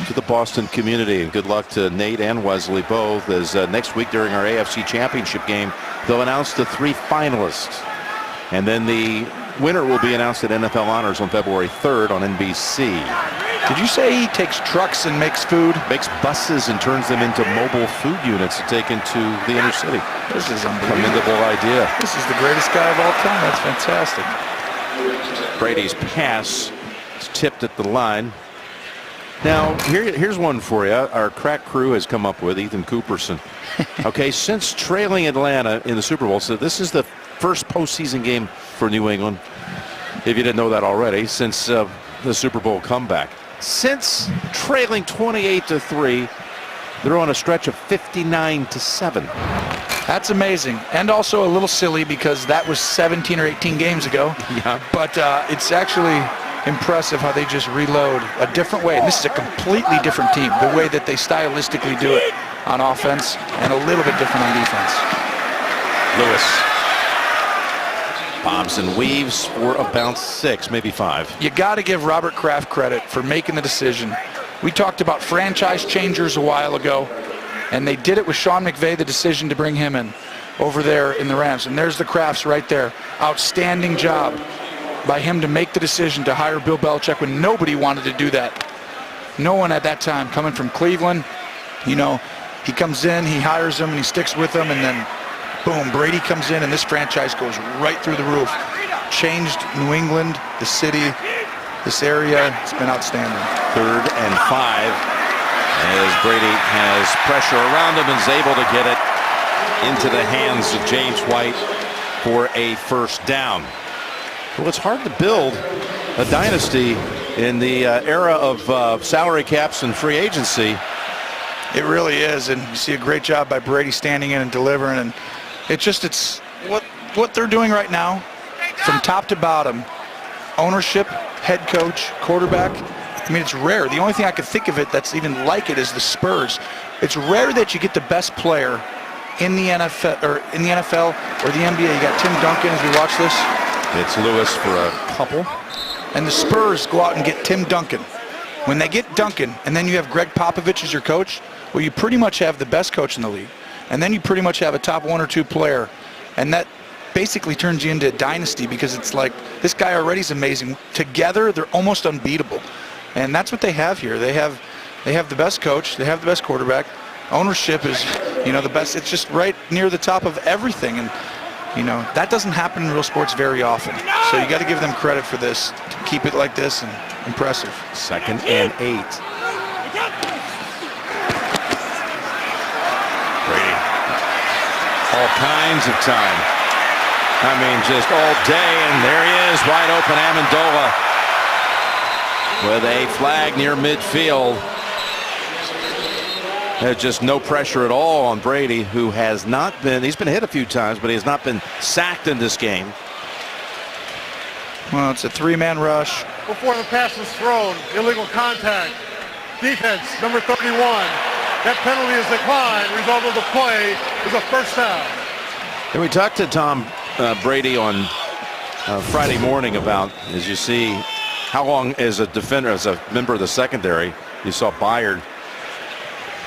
to the Boston community. And good luck to Nate and Wesley both, as next week during our AFC Championship game, they'll announce the 3 finalists. And then the winner will be announced at NFL Honors on February 3rd on NBC. Did you say he takes trucks and makes food? Makes buses and turns them into mobile food units to take into the inner city. This is unbelievable. Commendable idea. This is the greatest guy of all time. That's fantastic. Brady's pass is tipped at the line. Now, here's one for you. Our crack crew has come up with Ethan Cooperson. Okay, since trailing Atlanta in the Super Bowl, so this is the first postseason game for New England, if you didn't know that already, since the Super Bowl comeback. Since trailing 28-3, they're on a stretch of 59-7. That's amazing, and also a little silly because that was 17 or 18 games ago. Yeah. But it's actually impressive how they just reload a different way. And this is a completely different team, the way that they stylistically do it on offense and a little bit different on defense. Lewis bobs and weaves for about 6, maybe 5. You got to give Robert Kraft credit for making the decision. We talked about franchise changers a while ago, and they did it with Sean McVay, the decision to bring him in over there in the Rams. And there's the Krafts right there. Outstanding job by him to make the decision to hire Bill Belichick when nobody wanted to do that. No one at that time. Coming from Cleveland, you know, he comes in, he hires him, and he sticks with him, and then boom, Brady comes in, and this franchise goes right through the roof. Changed New England, the city, this area. It's been outstanding. 3rd and 5, as Brady has pressure around him and is able to get it into the hands of James White for a first down. Well, it's hard to build a dynasty in the era of salary caps and free agency. It really is, and you see a great job by Brady standing in and delivering, and it's what they're doing right now, from top to bottom, ownership, head coach, quarterback. I mean, it's rare. The only thing I could think of it that's even like it is the Spurs. It's rare that you get the best player in the NFL or the NBA. You got Tim Duncan as we watch this. It's Lewis for a couple. And the Spurs go out and get Tim Duncan. When they get Duncan, and then you have Greg Popovich as your coach, well, you pretty much have the best coach in the league. And then you pretty much have a top 1 or 2 player. And that basically turns you into a dynasty because it's like, this guy already is amazing. Together, they're almost unbeatable. And that's what they have here. They have the best coach. They have the best quarterback. Ownership is, you know, the best. It's just right near the top of everything. And, you know, that doesn't happen in real sports very often. So you got to give them credit for this, to keep it like this, and impressive. 2nd and 8. Brady, all kinds of time. I mean, just all day, and there he is, wide open Amendola with a flag near midfield. There's just no pressure at all on Brady, who has not been, he's been hit a few times, but he has not been sacked in this game. Well, it's a 3-man rush. Before the pass was thrown, illegal contact. Defense, number 31. That penalty is declined. Result of the play is a first down. And we talked to Tom Brady on Friday morning about, as you see, how long as a defender, as a member of the secondary, you saw Byard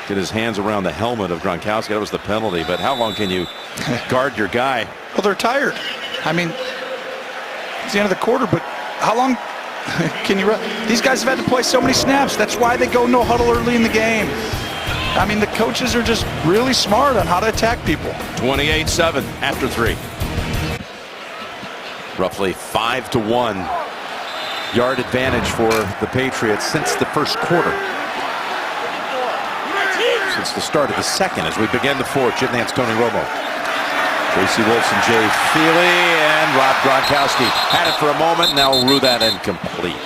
get his hands around the helmet of Gronkowski. That was the penalty, but how long can you guard your guy? Well, they're tired. I mean, it's the end of the quarter, but how long can you run? These guys have had to play so many snaps. That's why they go no huddle early in the game. I mean, the coaches are just really smart on how to attack people. 28-7 after 3. Roughly 5-1 yard advantage for the Patriots since the first quarter. Since the start of the second, as we begin the fourth. Jim Nance, Tony Romo, Tracy Wilson, Jay Feely, and Rob Gronkowski had it for a moment. Now rue that incomplete.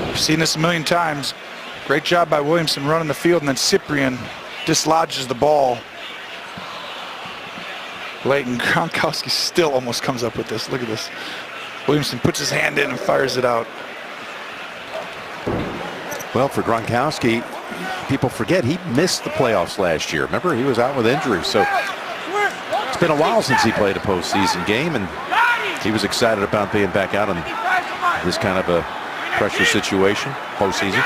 We've seen this a million times. Great job by Williamson running the field, and then Cyprian dislodges the ball late, and Gronkowski still almost comes up with this. Look at this. Williamson puts his hand in and fires it out. Well, for Gronkowski, people forget he missed the playoffs last year. Remember, he was out with injury, so it's been a while since he played a postseason game, and he was excited about being back out in this kind of a pressure situation, postseason.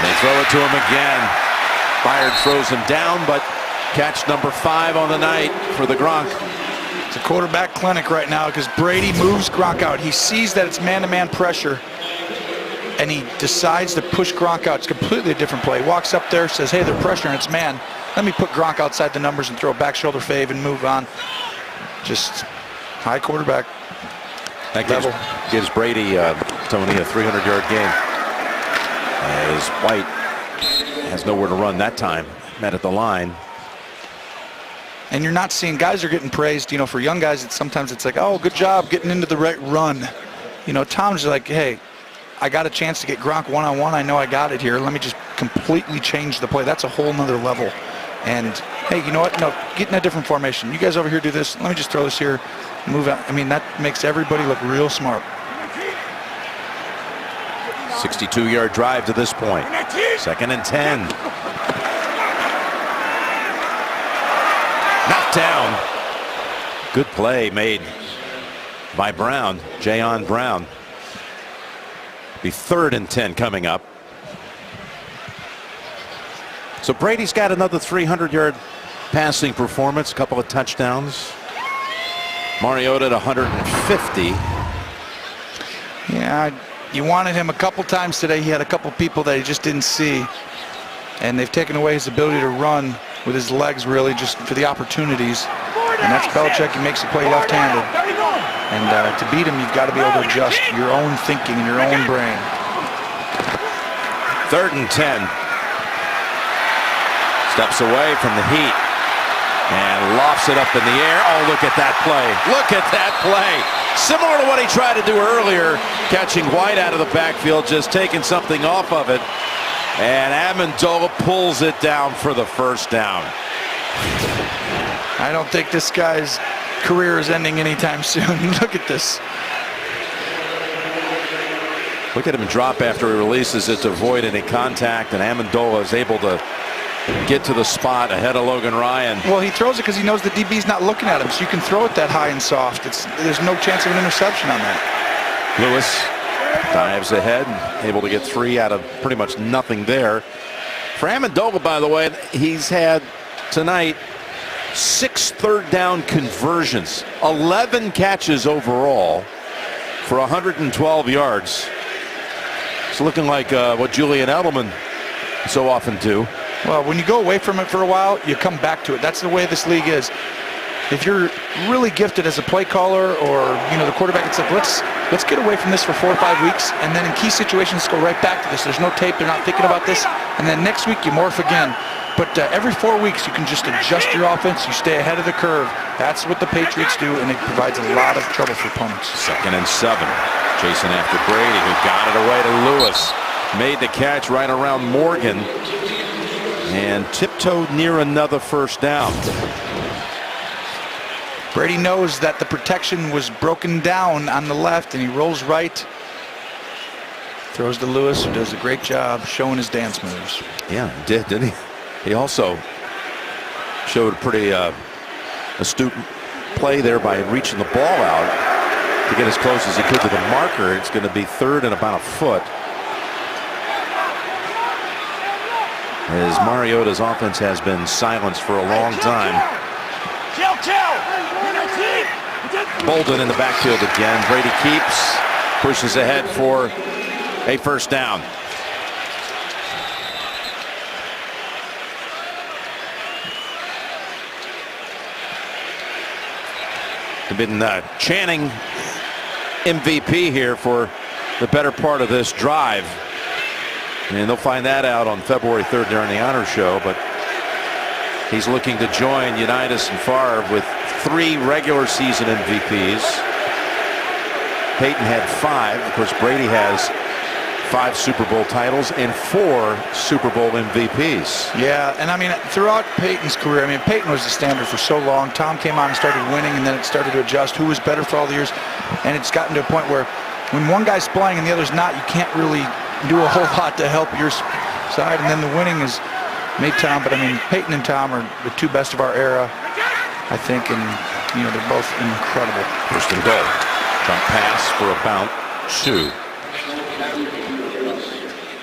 They throw it to him again. Byard throws him down, but catch number 5 on the night for the Gronk. It's a quarterback clinic right now because Brady moves Gronk out. He sees that it's man-to-man pressure, and he decides to push Gronk out. It's completely a different play. Walks up there, says, hey, they're pressuring, it's man. Let me put Gronk outside the numbers and throw a back shoulder fave and move on. Just high quarterback. That gives Brady, Tony, a 300-yard game. As White has nowhere to run that time. Met at the line. And you're not seeing, guys are getting praised, you know, for young guys, sometimes it's like, oh, good job getting into the right run. You know, Tom's like, hey, I got a chance to get Gronk one-on-one. I know I got it here. Let me just completely change the play. That's a whole nother level. And, hey, you know what? No, get in a different formation. You guys over here do this. Let me just throw this here, move out. I mean, that makes everybody look real smart. 62-yard drive to this point. 2nd and 10. Knocked down. Good play made by Brown, Jayon Brown. Be 3rd and 10 coming up. So Brady's got another 300-yard passing performance, a couple of touchdowns. Mariota at 150. Yeah, you wanted him a couple times today. He had a couple people that he just didn't see. And they've taken away his ability to run with his legs, really, just for the opportunities. And that's Belichick. He makes you play left-handed. And to beat him, you've got to be able to adjust your own thinking and your own brain. 3rd and 10. Steps away from the heat and lofts it up in the air. Oh, look at that play. Look at that play. Similar to what he tried to do earlier, catching White out of the backfield, just taking something off of it. And Amendola pulls it down for the first down. I don't think this guy's career is ending anytime soon. Look at this. Look at him drop after he releases it to avoid any contact, and Amendola is able to get to the spot ahead of Logan Ryan. Well, he throws it because he knows the DB's not looking at him, so you can throw it that high and soft. There's no chance of an interception on that. Lewis dives ahead, able to get 3 out of pretty much nothing there. For Amendola, by the way, he's had tonight 6 third-down conversions, 11 catches overall for 112 yards. It's looking like what Julian Edelman so often do. Well, when you go away from it for a while, you come back to it. That's the way this league is. If you're really gifted as a play caller or, you know, the quarterback, it's like, let's get away from this for 4 or 5 weeks, and then in key situations go right back to this. There's no tape. They're not thinking about this. And then next week you morph again. But every 4 weeks you can just adjust your offense. You stay ahead of the curve. That's what the Patriots do, and it provides a lot of trouble for opponents. 2nd and 7. Chasing after Brady, who got it away to Lewis. Made the catch right around Morgan and tiptoed near another first down. Brady knows that the protection was broken down on the left, and he rolls right. Throws to Lewis, who does a great job showing his dance moves. Yeah, didn't he? He also showed a pretty astute play there by reaching the ball out to get as close as he could to the marker. It's going to be third and about a foot. As Mariota's offense has been silenced for a long time. Bolden in the backfield again. Brady keeps, pushes ahead for a first down. They've been chanting MVP here for the better part of this drive. And they'll find that out on February 3rd during the honor show. But he's looking to join Unitas and Favre with 3 regular season MVPs. Peyton had 5. Of course, Brady has 5 Super Bowl titles and 4 Super Bowl MVPs. Yeah, and I mean, throughout Peyton's career, I mean, Peyton was the standard for so long. Tom came on and started winning, and then it started to adjust who was better for all the years. And it's gotten to a point where when one guy's playing and the other's not, you can't really do a whole lot to help your side. And then the winning has made Tom. But I mean, Peyton and Tom are the 2 best of our era, I think. And, you know, they're both incredible. First and goal. Jump pass for about 2.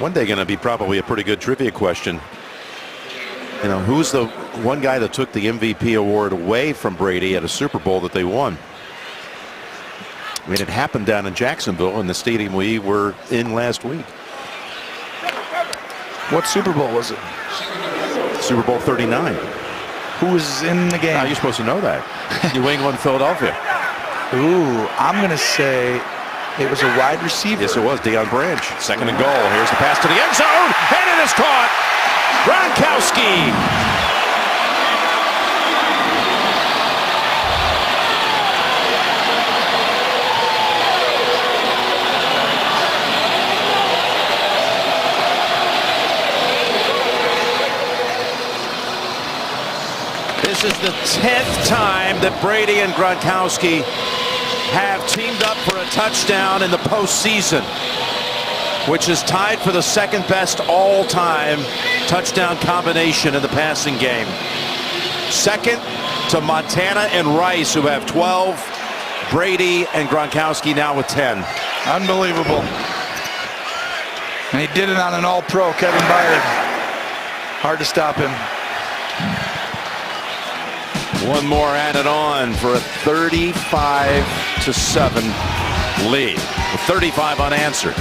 One day going to be probably a pretty good trivia question. You know, who's the one guy that took the MVP award away from Brady at a Super Bowl that they won? I mean, it happened down in Jacksonville in the stadium we were in last week. What Super Bowl was it? Super Bowl 39. Who was in the game? You're supposed to know that. New England, Philadelphia. Ooh, I'm going to say it was a wide receiver. Yes, it was. Deion Branch. Second and goal. Here's the pass to the end zone. And it is caught. Gronkowski. This is the 10th time that Brady and Gronkowski have teamed up for a touchdown in the postseason, which is tied for the second best all-time touchdown combination in the passing game. Second to Montana and Rice, who have 12. Brady and Gronkowski now with 10. Unbelievable. And he did it on an all-pro, Kevin Byard. Hard to stop him. One more added on for a 35-7 lead. With 35 unanswered.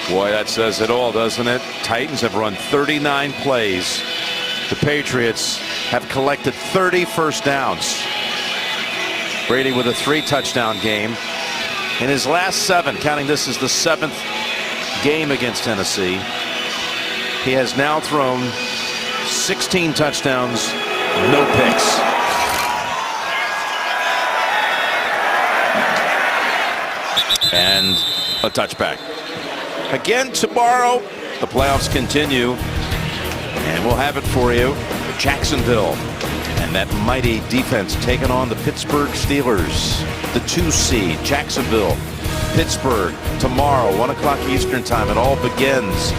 Boy, that says it all, doesn't it? Titans have run 39 plays. The Patriots have collected 30 first downs. Brady with a 3-touchdown game. In his last 7, counting this as the 7th game against Tennessee, he has now thrown 16 touchdowns, no picks. And a touchback. Again tomorrow, the playoffs continue, and we'll have it for you. Jacksonville and that mighty defense taking on the Pittsburgh Steelers. The 2 seed, Jacksonville, Pittsburgh, tomorrow, 1 o'clock Eastern time. It all begins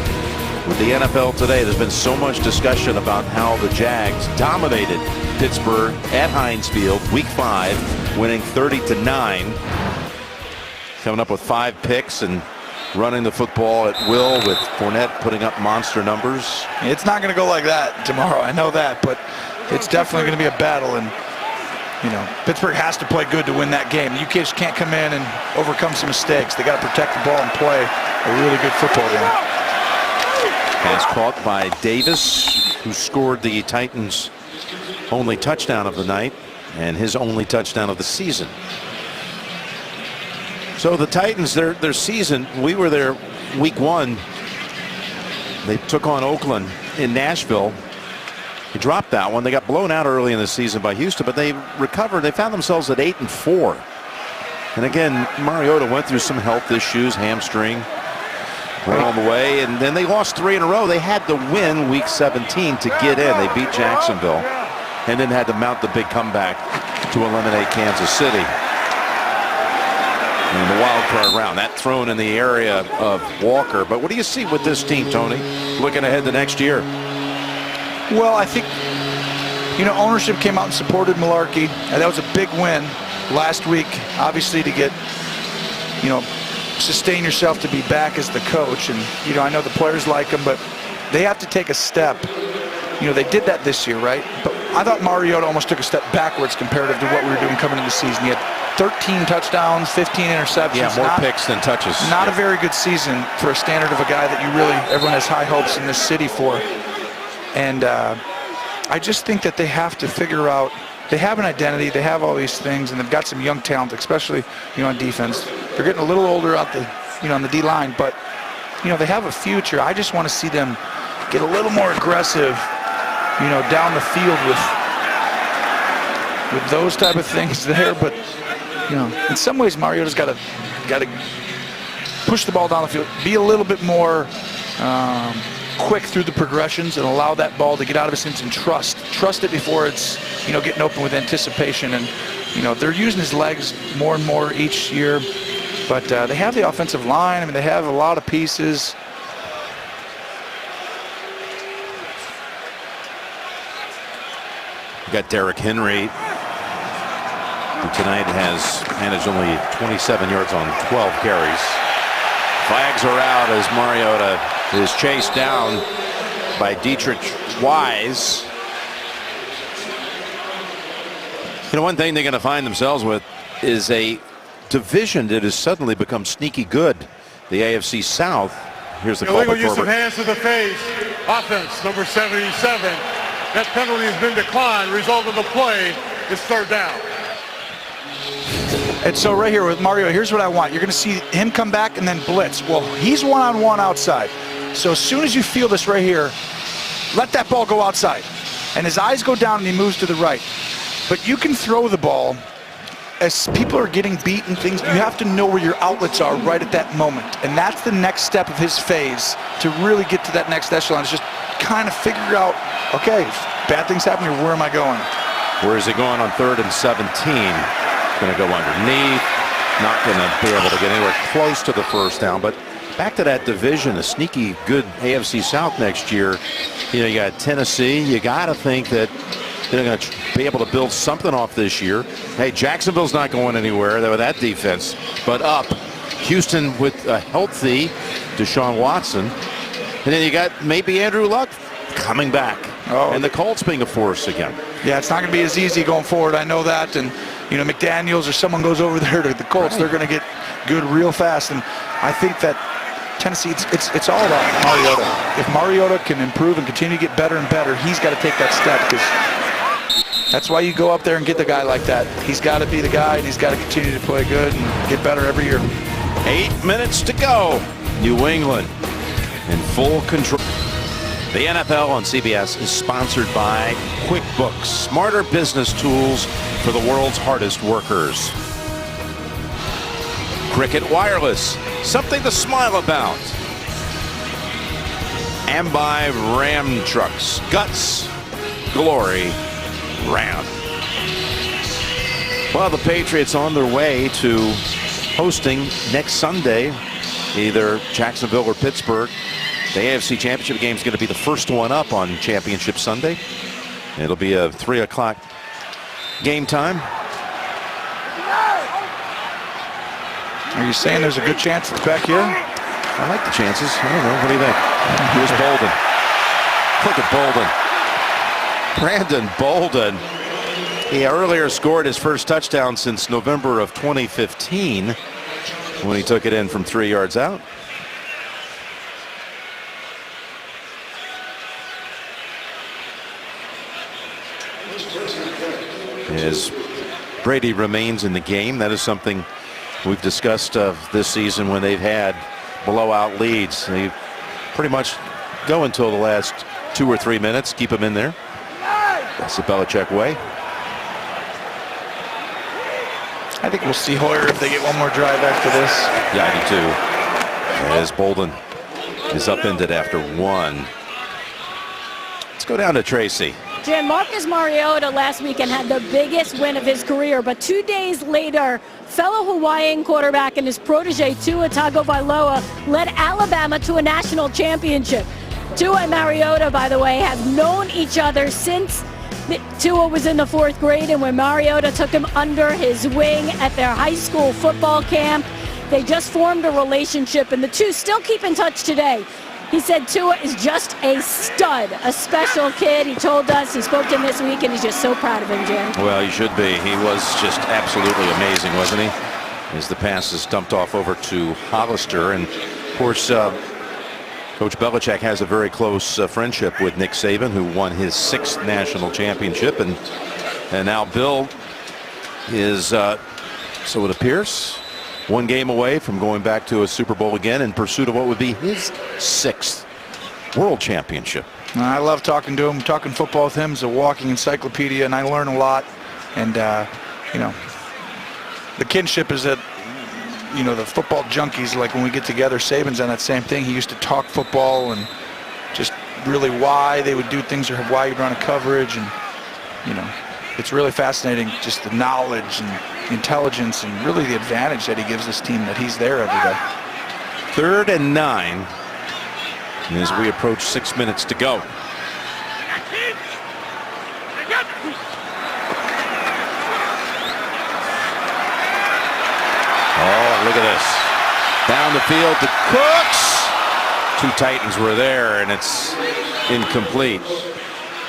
with the NFL today. There's been so much discussion about how the Jags dominated Pittsburgh at Heinz Field, Week 5, winning 30-9. Coming up with 5 picks and running the football at will, with Fournette putting up monster numbers. It's not going to go like that tomorrow, I know that, but it's definitely going to be a battle. And, you know, Pittsburgh has to play good to win that game. You just can't come in and overcome some mistakes. They got to protect the ball and play a really good football game. Pass caught by Davis, who scored the Titans' only touchdown of the night and his only touchdown of the season. So the Titans, their season, we were there Week 1. They took on Oakland in Nashville. They dropped that one. They got blown out early in the season by Houston, but they recovered. They found themselves at 8-4. And again, Mariota went through some health issues, hamstring, along the way, and then they lost 3 in a row. They had to win Week 17 to get in. They beat Jacksonville and then had to mount the big comeback to eliminate Kansas City. in the wild card round. That thrown in the area of Walker. But what do you see with this team, Tony, looking ahead to next year? Well, I think, ownership came out and supported Malarkey, and that was a big win last week, obviously, to get, sustain yourself to be back as the coach. And, I know the players like him, but they have to take a step. They did that this year, right? But I thought Mariota almost took a step backwards comparative to what we were doing coming into the season. He had 13 touchdowns, 15 interceptions. Yeah, more picks than touches. Not a very good season for a standard of a guy that everyone has high hopes in this city for. And I just think that they have to figure out, they have an identity, they have all these things, and they've got some young talent, especially, on defense. They're getting a little older out on the D-line, but, they have a future. I just want to see them get a little more aggressive, down the field with those type of things there. But, in some ways, Mariota's got to push the ball down the field, be a little bit more quick through the progressions, and allow that ball to get out of his hands and trust it before it's getting open with anticipation. And they're using his legs more and more each year, but they have the offensive line. I mean, they have a lot of pieces. You got Derrick Henry, who tonight has managed only 27 yards on 12 carries. Flags are out as Mariota is chased down by Dietrich Wise. One thing they're going to find themselves with is a division that has suddenly become sneaky good. The AFC South. Here's the call. Illegal use of hands to the face. Offense, number 77. That penalty has been declined. Result of the play is third down. And so right here with Mario, here's what I want. You're going to see him come back and then blitz. Well, he's one-on-one outside. So as soon as you feel this right here, let that ball go outside. And his eyes go down and he moves to the right. But you can throw the ball. As people are getting beat and things, you have to know where your outlets are right at that moment. And that's the next step of his phase to really get to that next echelon. Is just kind of figure out, okay, if bad things happen here, where am I going? Where is he going on 3rd and 17? Going to go underneath. Not going to be able to get anywhere close to the first down. But back to that division, a sneaky good AFC South next year. You got Tennessee. You got to think that they're going to be able to build something off this year. Hey, Jacksonville's not going anywhere with that defense, but up. Houston with a healthy Deshaun Watson. And then you got maybe Andrew Luck coming back. Oh, and the Colts being a force again. Yeah, it's not going to be as easy going forward. I know that. And, McDaniels or someone goes over there to the Colts, right. They're going to get good real fast. And I think that Tennessee, it's all about Mariota. If Mariota can improve and continue to get better and better, he's got to take that step, because that's why you go up there and get the guy like that. He's got to be the guy, and he's got to continue to play good and get better every year. 8 minutes to go. New England in full control. The NFL on CBS is sponsored by QuickBooks, smarter business tools for the world's hardest workers. Cricket Wireless, something to smile about. And by Ram Trucks, guts, glory, Ram. Well, the Patriots on their way to hosting next Sunday either Jacksonville or Pittsburgh. The AFC Championship game is going to be the first one up on Championship Sunday. It'll be a 3 o'clock game time. Are you saying there's a good chance it's back here? I like the chances. I don't know. What do you think? Here's Bolden. Look at Bolden. Brandon Bolden. He earlier scored his first touchdown since November of 2015 when he took it in from 3 yards out. As Brady remains in the game, that is something we've discussed this season when they've had blowout leads. They pretty much go until the last 2 or 3 minutes, keep them in there. That's the Belichick way. I think we'll see Hoyer if they get one more drive after this. Yeah, I do too. As Bolden is upended after 1. Let's go down to Tracy. Jim, Marcus Mariota last weekend had the biggest win of his career, but 2 days later, fellow Hawaiian quarterback and his protege Tua Tagovailoa led Alabama to a national championship. Tua and Mariota, by the way, have known each other since Tua was in the 4th grade, and when Mariota took him under his wing at their high school football camp, they just formed a relationship, and the two still keep in touch today. He said Tua is just a stud, a special kid. He told us, he spoke to him this week, and he's just so proud of him, Jim. Well, he should be. He was just absolutely amazing, wasn't he? As the pass is dumped off over to Hollister. And, of course, Coach Belichick has a very close friendship with Nick Saban, who won his 6th national championship. And now Bill is, so it appears, 1 game away from going back to a Super Bowl again in pursuit of what would be his 6th world championship. I love talking to him. Talking football with him is a walking encyclopedia, and I learn a lot. And, you know, the kinship is that, you know, the football junkies, like when we get together, Saban's on that same thing. He used to talk football and just really why they would do things or why you'd run a coverage. And, you know, it's really fascinating, just the knowledge and intelligence and really the advantage that he gives this team, that he's there every day. 3rd and 9 as we approach 6 minutes to go. Oh, look at this. Down the field to Cooks. 2 Titans were there, and it's incomplete.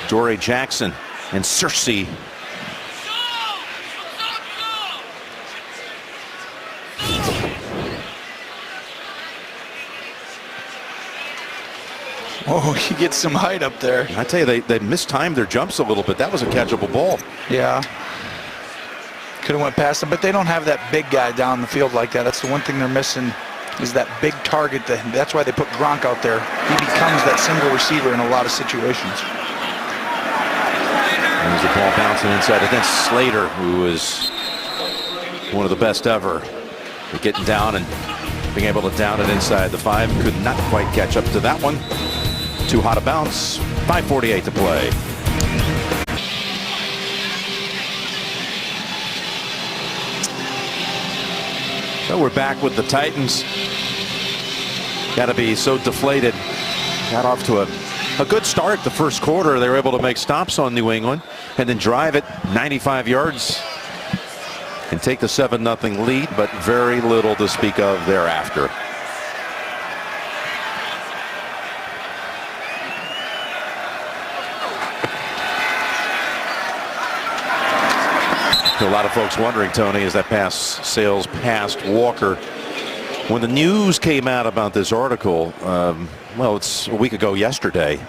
Dory Jackson and Cersei. Oh, he gets some height up there. I tell you, they mistimed their jumps a little bit. That was a catchable ball. Yeah. Could have went past him, but they don't have that big guy down the field like that. That's the one thing they're missing, is that big target. That's why they put Gronk out there. He becomes that single receiver in a lot of situations. There's the ball bouncing inside against Slater, who is one of the best ever. But getting down and being able to down it inside the 5. Could not quite catch up to that one. Too hot a bounce. 5:48 to play. So we're back with the Titans. Got to be so deflated. Got off to a good start the first quarter. They were able to make stops on New England and then drive it 95 yards and take the 7-0 lead, but very little to speak of thereafter. A lot of folks wondering, Tony, as that pass sails past Walker. When the news came out about this article, well, it's a week ago yesterday,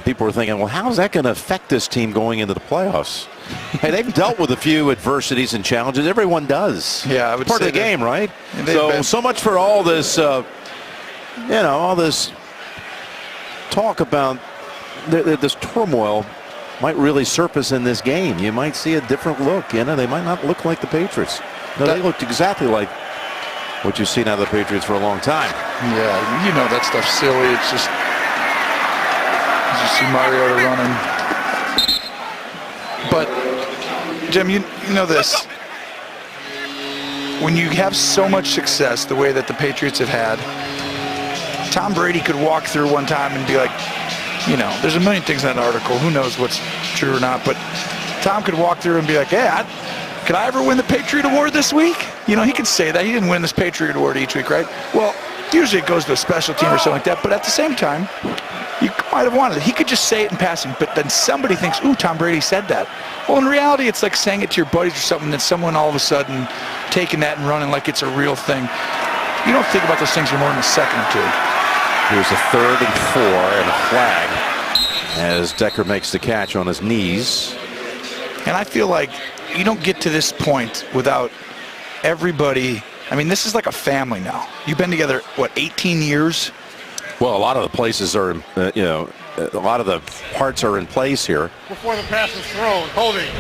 people were thinking, well, how is that going to affect this team going into the playoffs? Hey, they've dealt with a few adversities and challenges. Everyone does. Yeah, I would part say of the game, right? So much for all this, you know, all this talk about this turmoil might really surface in this game. You might see a different look. You know, they might not look like the Patriots. No, they looked exactly like what you've seen out of the Patriots for a long time. Yeah, you know that stuff's silly. It's just, you see Mariota running. But, Jim, you know this. When you have so much success the way that the Patriots have had, Tom Brady could walk through one time and be like, you know, there's a million things in that article. Who knows what's true or not. But Tom could walk through and be like, hey, could I ever win the Patriot Award this week? You know, he could say that. He didn't win this Patriot Award each week, right? Well, usually it goes to a special team or something like that. But at the same time, you might have wanted it. He could just say it in passing. But then somebody thinks, ooh, Tom Brady said that. Well, in reality, it's like saying it to your buddies or something, that someone all of a sudden taking that and running like it's a real thing. You don't think about those things for more than a second or two. Here's a 3rd and 4 and a flag as Decker makes the catch on his knees. And I feel like you don't get to this point without everybody. I mean, this is like a family now. You've been together, what, 18 years? Well, a lot of the places are, you know, a lot of the parts are in place here. Before the pass is thrown, holding.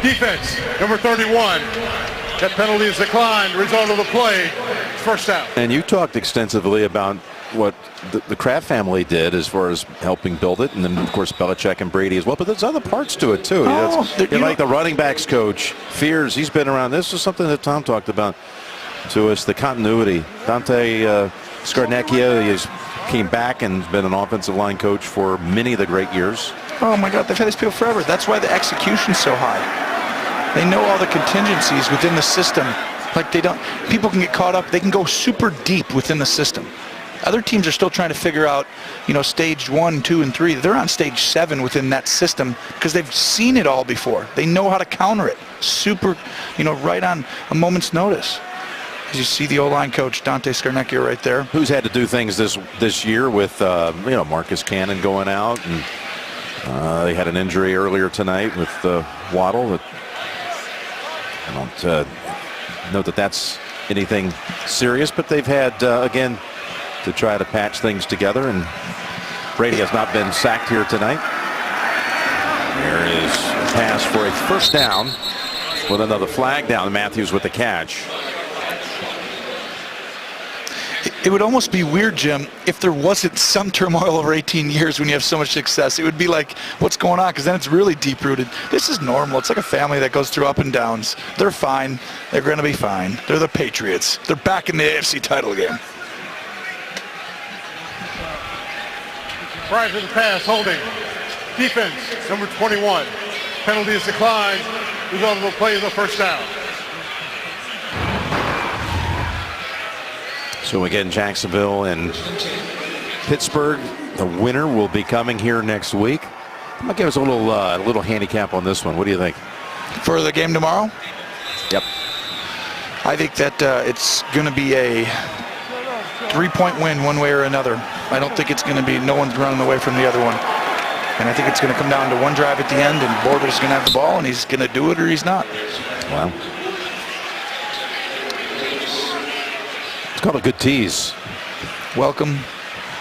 Defense, number 31. That penalty is declined. Result of the play, first down. And you talked extensively about what the Kraft family did as far as helping build it, and then of course Belichick and Brady as well. But there's other parts to it too. Like the running backs coach Fears, he's been around. This is something that Tom talked about to us, the continuity. Dante Scarnecchia came back and been an offensive line coach for many of the great years. Oh my God, they've had these people forever. That's why the execution's so high. They know all the contingencies within the system. Like people can get caught up. They can go super deep within the system. Other teams are still trying to figure out, stage 1, 2, and 3. They're on stage 7 within that system because they've seen it all before. They know how to counter it. Super, right on a moment's notice. As you see the O-line coach, Dante Scarnecchia, right there. Who's had to do things this year with, Marcus Cannon going out. And they had an injury earlier tonight with Waddle. I don't know that that's anything serious, but they've had, again, to try to patch things together, and Brady has not been sacked here tonight. There is a pass for a first down with another flag down. Matthews with the catch. It would almost be weird, Jim, if there wasn't some turmoil over 18 years when you have so much success. It would be like, what's going on? Because then it's really deep-rooted. This is normal. It's like a family that goes through up and downs. They're fine. They're going to be fine. They're the Patriots. They're back in the AFC title game. Prior to the pass, holding. Defense, number 21. Penalty is declined. Result of the play is a first down. So again, Jacksonville and Pittsburgh, the winner will be coming here next week. I'm gonna give us a little handicap on this one. What do you think? For the game tomorrow? Yep. I think that it's going to be a 3-point win one way or another. I don't think it's going to be no one's running away from the other one. And I think it's going to come down to one drive at the end, and Bortles going to have the ball, and he's going to do it or he's not. Wow. It's called a good tease. Welcome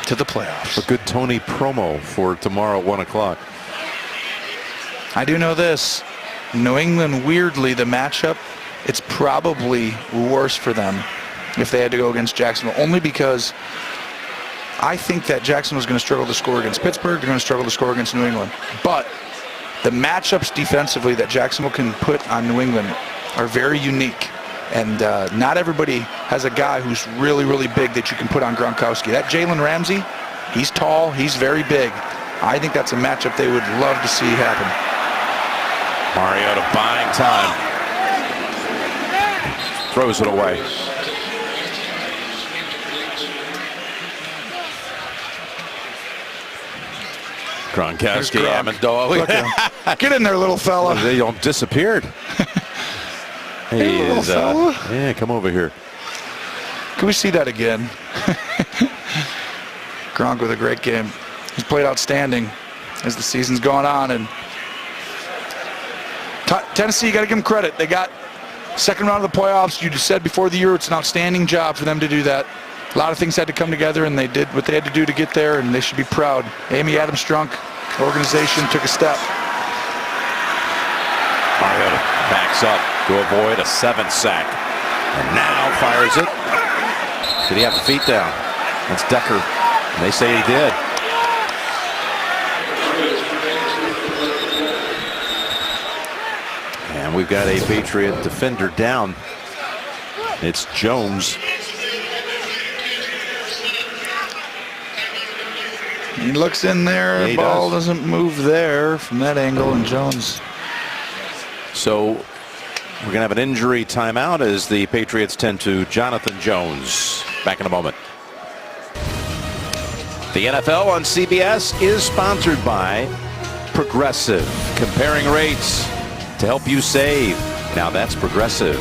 to the playoffs. A good Tony promo for tomorrow at 1 o'clock. I do know this. New England, weirdly, the matchup, it's probably worse for them if they had to go against Jacksonville, only because I think that Jacksonville's going to struggle to score against Pittsburgh. They're going to struggle to score against New England. But the matchups defensively that Jacksonville can put on New England are very unique. And not everybody has a guy who's really, really big that you can put on Gronkowski. That Jalen Ramsey, he's tall, he's very big. I think that's a matchup they would love to see happen. Mariota buying time. Throws it away. Gronkowski, Amendola. Get in there, little fella. They don't disappeared. He is, yeah, come over here. Can we see that again? Gronk with a great game. He's played outstanding as the season's gone on. And Tennessee, you got to give them credit. They got second round of the playoffs. You just said before the year it's an outstanding job for them to do that. A lot of things had to come together, and they did what they had to do to get there, and they should be proud. Amy Adams-Strunk organization took a step. Mariota backs up to avoid a 7th sack. And now fires it. Did he have the feet down? That's Decker. And they say he did. And we've got a Patriot defender down. It's Jones. He looks in there, Yeah, the ball doesn't move there from that angle, and Jones. So we're going to have an injury timeout as the Patriots tend to Jonathan Jones. Back in a moment. The NFL on CBS is sponsored by Progressive. Comparing rates to help you save. Now that's Progressive.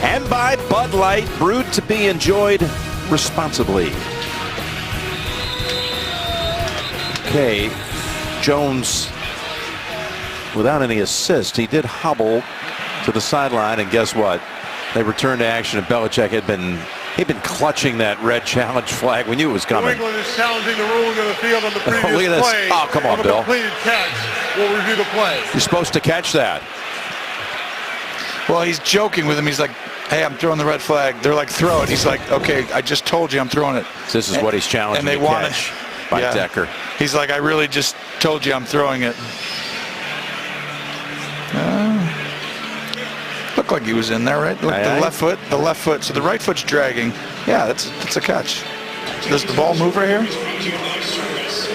And by Bud Light, brewed to be enjoyed responsibly. Okay, Jones, without any assist, he did hobble to the sideline, and guess what? They returned to action, and Belichick he'd been clutching that red challenge flag. We knew it was coming. New England is challenging the ruling of the field on the previous Look at this. play. Oh, come on, Bill. Completed catch. We'll review the play. You're supposed to catch that. Well, he's joking with him. He's like, hey, I'm throwing the red flag. They're like, throw it. He's like, okay, I just told you I'm throwing it. This is what he's challenging and they to want catch it. by Yeah. Decker. He's like, I really just told you I'm throwing it. Looked like he was in there, right? Look, the left foot. So the right foot's dragging. Yeah, that's a catch. Does the ball move right here?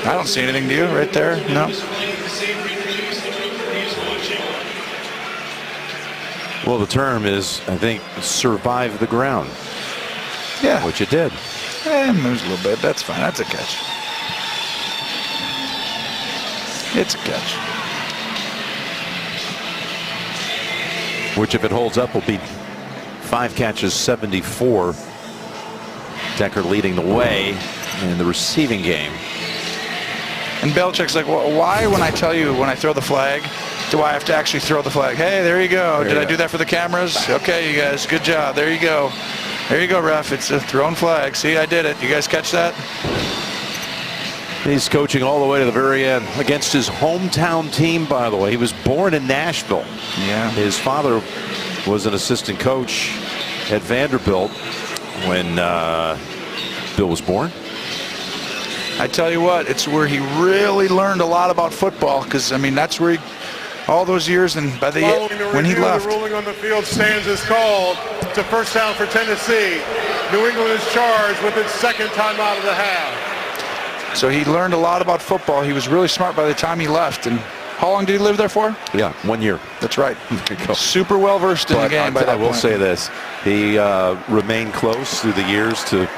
I don't see anything, do you? Right there? No. Well, the term is, I think, survive the ground. Yeah. Which it did. It moves a little bit. That's fine. That's a catch. It's a catch. Which, if it holds up, will be 5 catches, 74. Decker leading the way in the receiving game. And Belichick's like, well, why, when I tell you, when I throw the flag, do I have to actually throw the flag? Hey, there you go. Did I do that for the cameras? Okay, you guys, good job. There you go. There you go, ref. It's a thrown flag. See, I did it. You guys catch that? He's coaching all the way to the very end against his hometown team, by the way. He was born in Nashville. Yeah. His father was an assistant coach at Vanderbilt when Bill was born. I tell you what, it's where he really learned a lot about football, because, I mean, that's where he, all those years, and by the when he left. The ruling on the field stands as called. It's a first down for Tennessee. New England is charged with its second timeout of the half. So he learned a lot about football. He was really smart by the time he left. And how long did he live there for? Yeah, 1 year. That's right. Super well versed in the game by that point. I will say this. He remained close through the years to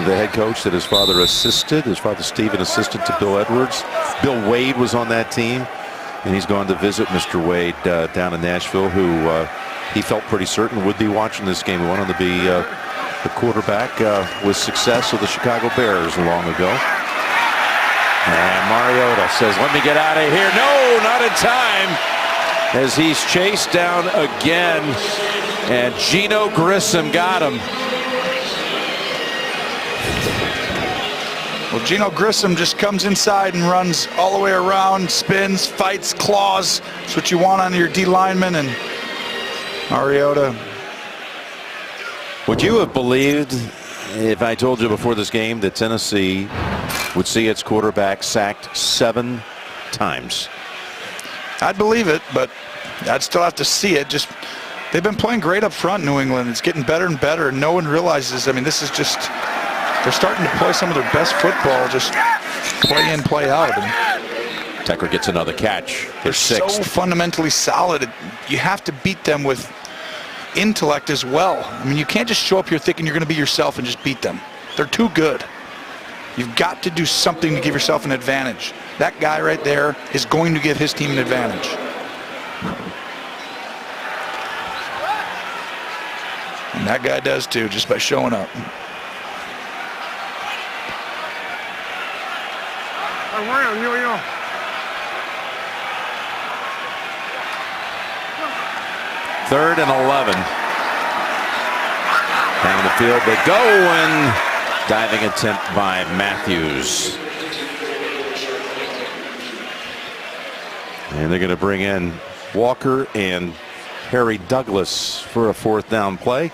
the head coach that his father assisted. His father, Stephen, assisted to Bill Edwards. Bill Wade was on that team. And he's gone to visit Mr. Wade down in Nashville, who he felt pretty certain would be watching this game. He wanted to be the quarterback with success of the Chicago Bears long ago. And Mariota says, let me get out of here. No, not in time. As he's chased down again. And Gino Grissom got him. Well, Gino Grissom just comes inside and runs all the way around, spins, fights, claws. That's what you want on your D lineman. And Mariota. Would you have believed if I told you before this game that Tennessee would see its quarterback sacked 7 times? I'd believe it, but I'd still have to see it. Just they've been playing great up front, New England. It's getting better and better, and no one realizes. I mean, this is just, they're starting to play some of their best football, just play in, play out. And Decker gets another catch. They're so fundamentally solid. You have to beat them with intellect as well. I mean, you can't just show up here thinking you're going to be yourself and just beat them. They're too good. You've got to do something to give yourself an advantage. That guy right there is going to give his team an advantage. And that guy does too, just by showing up. Third and 11. Down the field they go, and diving attempt by Matthews. And they're going to bring in Walker and Harry Douglas for a 4th down play.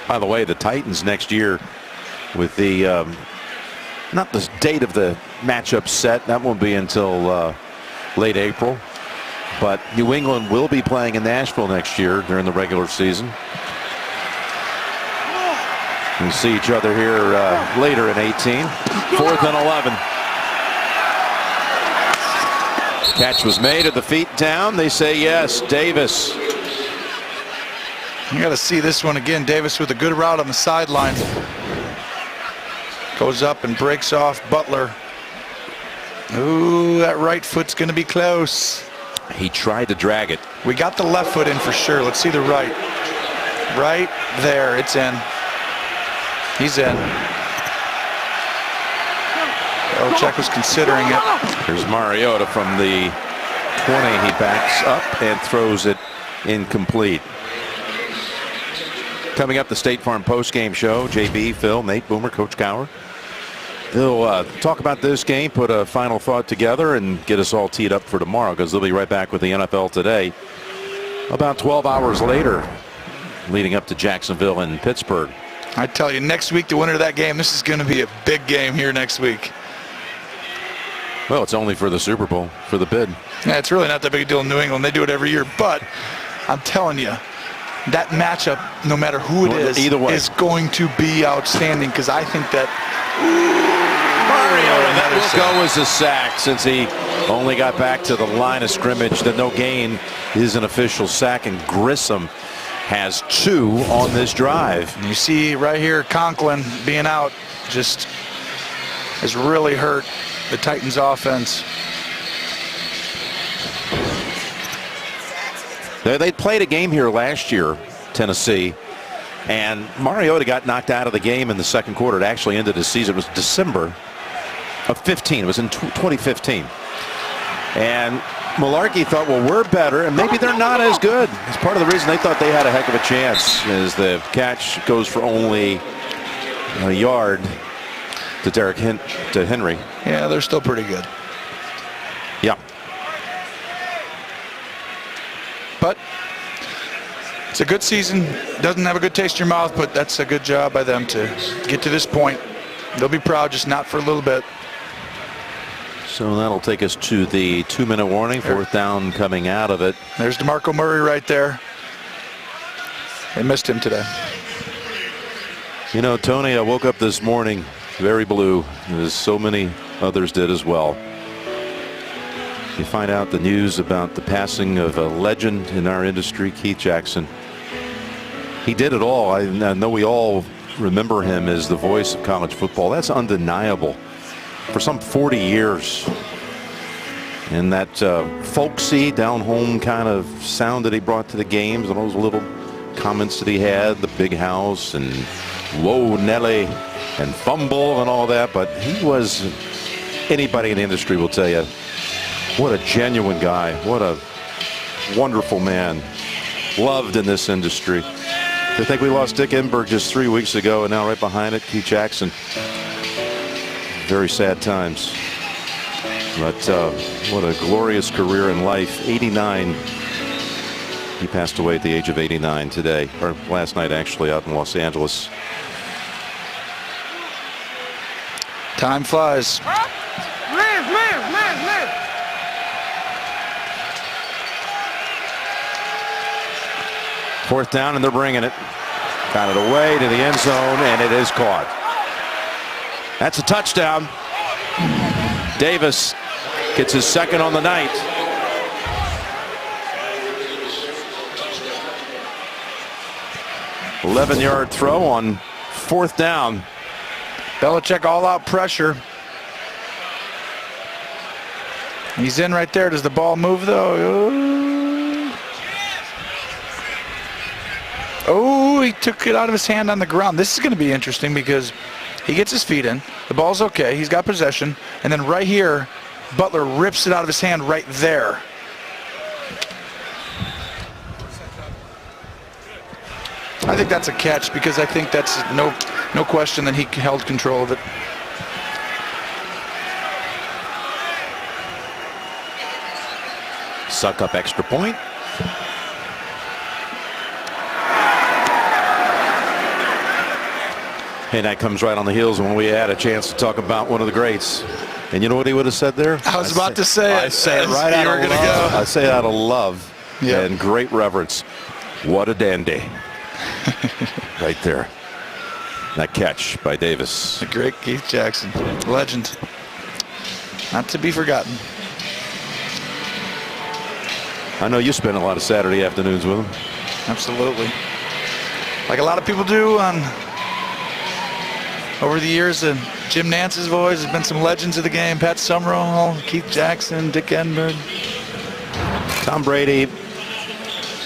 By the way, the Titans next year with the not the date of the matchup set, that won't be until late April, but New England will be playing in Nashville next year during the regular season. We'll see each other here later in 18. 4th and 11. Catch was made at the feet down. They say yes. Davis. You got to see this one again. Davis with a good route on the sideline. Goes up and breaks off Butler. Ooh, that right foot's going to be close. He tried to drag it. We got the left foot in for sure. Let's see the right. Right there. It's in. He's in. Belichick was considering it. Here's Mariota from the 20. He backs up and throws it incomplete. Coming up, the State Farm postgame show. JB, Phil, Nate, Boomer, Coach Gower. They'll talk about this game, put a final thought together, and get us all teed up for tomorrow, because they'll be right back with the NFL Today about 12 hours later, leading up to Jacksonville and Pittsburgh. I tell you, next week, the winner of that game, this is going to be a big game here next week. Well, it's only for the Super Bowl, for the bid. Yeah, it's really not that big a deal in New England. They do it every year. But I'm telling you, that matchup, no matter who it is, either way, is going to be outstanding, because I think that that will go as a sack, since he only got back to the line of scrimmage. The no gain is an official sack, and Grissom has 2 on this drive. And you see right here, Conklin being out just has really hurt the Titans offense. They played a game here last year, Tennessee, and Mariota got knocked out of the game in the second quarter. It actually ended the season. It was December of 15. It was in 2015. And Malarkey thought, well, we're better, and maybe they're not as good. It's part of the reason they thought they had a heck of a chance, as the catch goes for only a yard to to Henry. Yeah, they're still pretty good. Yeah. But it's a good season. Doesn't have a good taste in your mouth, but that's a good job by them to get to this point. They'll be proud, just not for a little bit. So that'll take us to the 2-minute warning. 4th down coming out of it. There's DeMarco Murray right there. They missed him today. You know, Tony, I woke up this morning very blue, as so many others did as well. You find out the news about the passing of a legend in our industry, Keith Jackson. He did it all. I know we all remember him as the voice of college football. That's undeniable. For some 40 years. And that folksy, down-home kind of sound that he brought to the games, and those little comments that he had, the big house and whoa Nelly and fumble and all that. But he was, anybody in the industry will tell you, what a genuine guy. What a wonderful man. Loved in this industry. I think we lost Dick Enberg just 3 weeks ago, and now right behind it, Keith Jackson. Very sad times. But what a glorious career in life. 89. He passed away at the age of 89 today, or last night actually, out in Los Angeles. Time flies. Fourth down, and they're bringing it. Got it away to the end zone, and it is caught. That's a touchdown. Davis gets his second on the night. "11-yard throw on fourth down. Belichick all-out pressure. He's in right there. Does the ball move, though? Oh, he took it out of his hand on the ground. This is going to be interesting because he gets his feet in. The ball's okay. He's got possession. And then right here, Butler rips it out of his hand right there. I think that's a catch because I think that's no question that he held control of it. Suck up extra point. And that comes right on the heels when we had a chance to talk about one of the greats. And you know what he would have said there? I was about to say it. I say it right out of love. I say it out of love and great reverence. What a dandy. Right there. That catch by Davis. The great Keith Jackson. Legend. Not to be forgotten. I know you spend a lot of Saturday afternoons with him. Absolutely. Like a lot of people do on over the years, and Jim Nance's voice has been some legends of the game. Pat Summerall, Keith Jackson, Dick Enberg. Tom Brady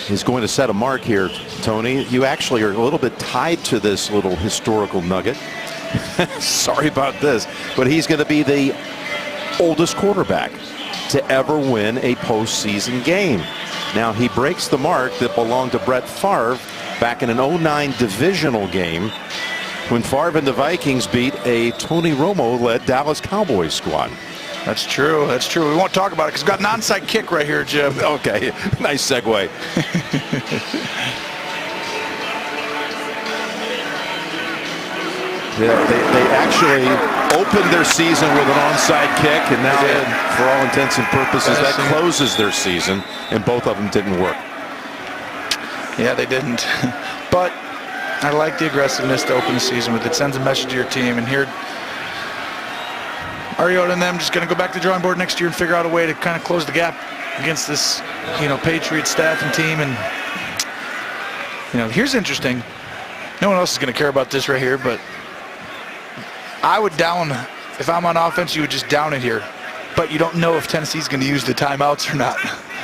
is going to set a mark here, Tony. You actually are a little bit tied to this little historical nugget. Sorry about this, but he's going to be the oldest quarterback to ever win a postseason game. Now, he breaks the mark that belonged to Brett Favre back in an 09 divisional game when Favre and the Vikings beat a Tony Romo-led Dallas Cowboys squad. That's true. That's true. We won't talk about it because we've got an onside kick right here, Jim. Okay, nice segue. They actually opened their season with an onside kick, and now, for all intents and purposes, that closes their season, and both of them didn't work. Yeah, they didn't. But I like the aggressiveness to open the season with. It sends a message to your team, and here Mariota and them just going to go back to the drawing board next year and figure out a way to kind of close the gap against this, Patriots staff and team. And, here's interesting. No one else is going to care about this right here, but I would down, if I'm on offense, you would just down it here. But you don't know if Tennessee's going to use the timeouts or not.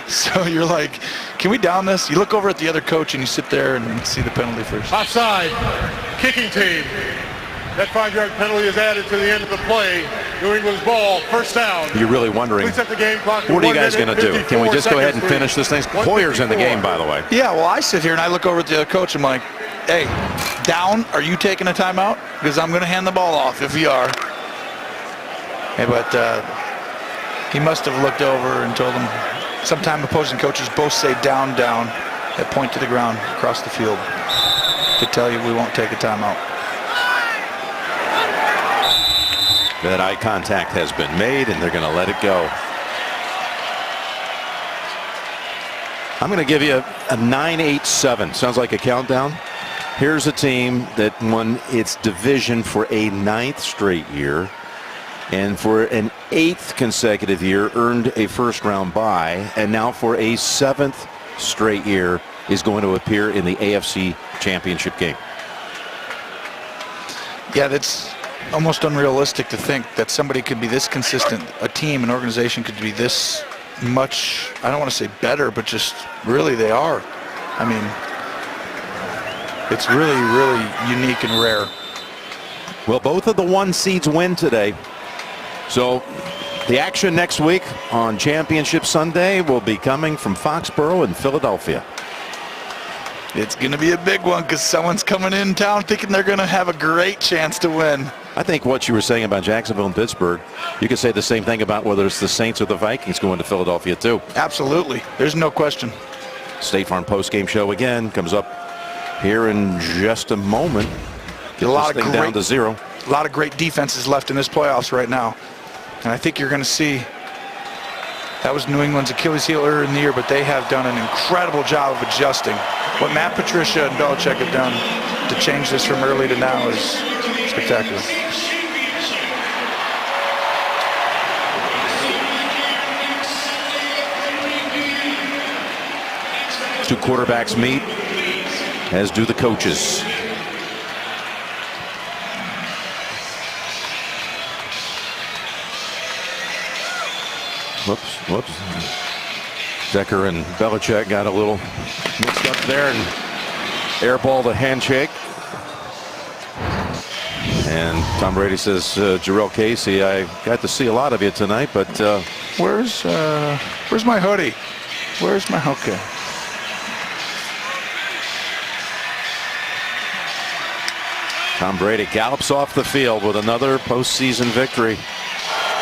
So you're like, can we down this? You look over at the other coach and you sit there and see the penalty first. Offside, kicking team. That 5-yard penalty is added to the end of the play. New England's ball, first down. You're really wondering, We set the game clock what are you guys going to do? Can we just go ahead and finish this thing? Hoyer's in the game, by the way. Yeah, well, I sit here and I look over at the other coach. I'm like, hey, down, are you taking a timeout? Because I'm going to hand the ball off if you are. Hey, but he must have looked over and told him, sometime opposing coaches both say down, down, that point to the ground across the field to tell you we won't take a timeout. That eye contact has been made, and they're going to let it go. I'm going to give you a 9-8-7. Sounds like a countdown. Here's a team that won its division for a 9th straight year, and for an 8th consecutive year earned a first-round bye, and now for a 7th straight year is going to appear in the AFC Championship game. Yeah, that's almost unrealistic to think that somebody could be this consistent. A team, an organization could be this much, I don't want to say better, but just really they are. I mean, it's really, really unique and rare. Well, both of the 1 seeds win today. So the action next week on Championship Sunday will be coming from Foxborough and Philadelphia. It's going to be a big one because someone's coming in town thinking they're going to have a great chance to win. I think what you were saying about Jacksonville and Pittsburgh, you could say the same thing about whether it's the Saints or the Vikings going to Philadelphia too. Absolutely. There's no question. State Farm postgame show again comes up here in just a moment. Get this thing down to 0. A lot of great defenses left in this playoffs right now. And I think you're going to see that was New England's Achilles heel earlier in the year, but they have done an incredible job of adjusting. What Matt Patricia and Belichick have done to change this from early to now is spectacular. Two quarterbacks meet, as do the coaches. Whoops. Decker and Belichick got a little mixed up there and airballed a handshake. And Tom Brady says, Jarrell Casey, I got to see a lot of you tonight, but where's my hoodie? Where's my okay? Tom Brady gallops off the field with another postseason victory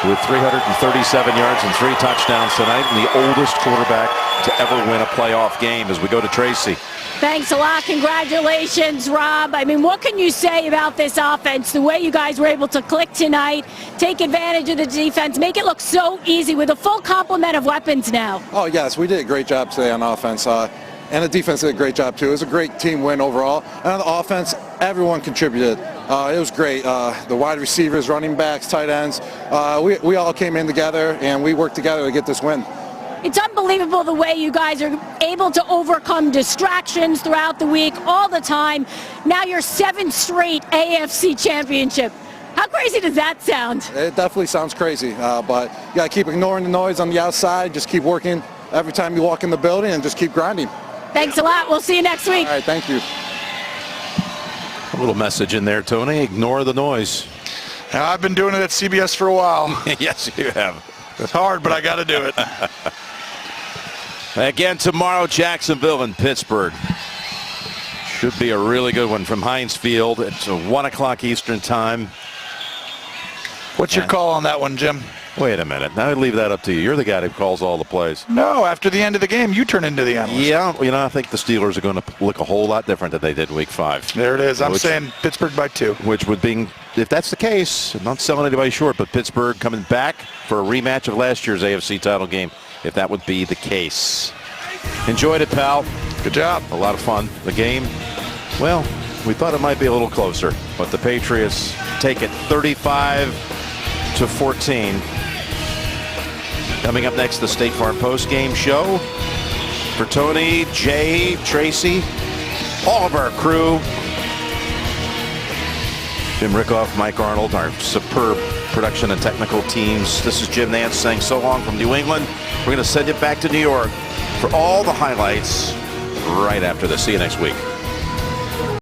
with 337 yards and 3 touchdowns tonight, and the oldest quarterback to ever win a playoff game. As we go to Tracy. Thanks a lot. Congratulations, Rob. I mean, what can you say about this offense? The way you guys were able to click tonight, take advantage of the defense, make it look so easy with a full complement of weapons now. Oh, yes, we did a great job today on offense. And the defense did a great job, too. It was a great team win overall. And on the offense, everyone contributed. It was great. The wide receivers, running backs, tight ends, we all came in together, and we worked together to get this win. It's unbelievable the way you guys are able to overcome distractions throughout the week, all the time. Now you're 7th straight AFC championship. How crazy does that sound? It definitely sounds crazy, but you got to keep ignoring the noise on the outside. Just keep working every time you walk in the building and just keep grinding. Thanks a lot. We'll see you next week. All right, thank you. A little message in there, Tony. Ignore the noise. Now, I've been doing it at CBS for a while. Yes, you have. It's hard, but I got to do it. Again tomorrow, Jacksonville and Pittsburgh. Should be a really good one from Heinz Field. It's 1 o'clock Eastern time. What's your call on that one, Jim? Wait a minute. Now I leave that up to you. You're the guy who calls all the plays. No, after the end of the game, you turn into the analyst. Yeah, you know, I think the Steelers are going to look a whole lot different than they did Week 5. There it is. I'm saying Pittsburgh by 2. Which would be, if that's the case, I'm not selling anybody short, but Pittsburgh coming back for a rematch of last year's AFC title game, if that would be the case. Enjoyed it, pal. Good job. A lot of fun. The game, well, we thought it might be a little closer, but the Patriots take it 35-14. Coming up next, the State Farm post-game show. For Tony, Jay, Tracy, all of our crew. Jim Rickoff, Mike Arnold, our superb production and technical teams. This is Jim Nance saying so long from New England. We're going to send you back to New York for all the highlights right after this. See you next week.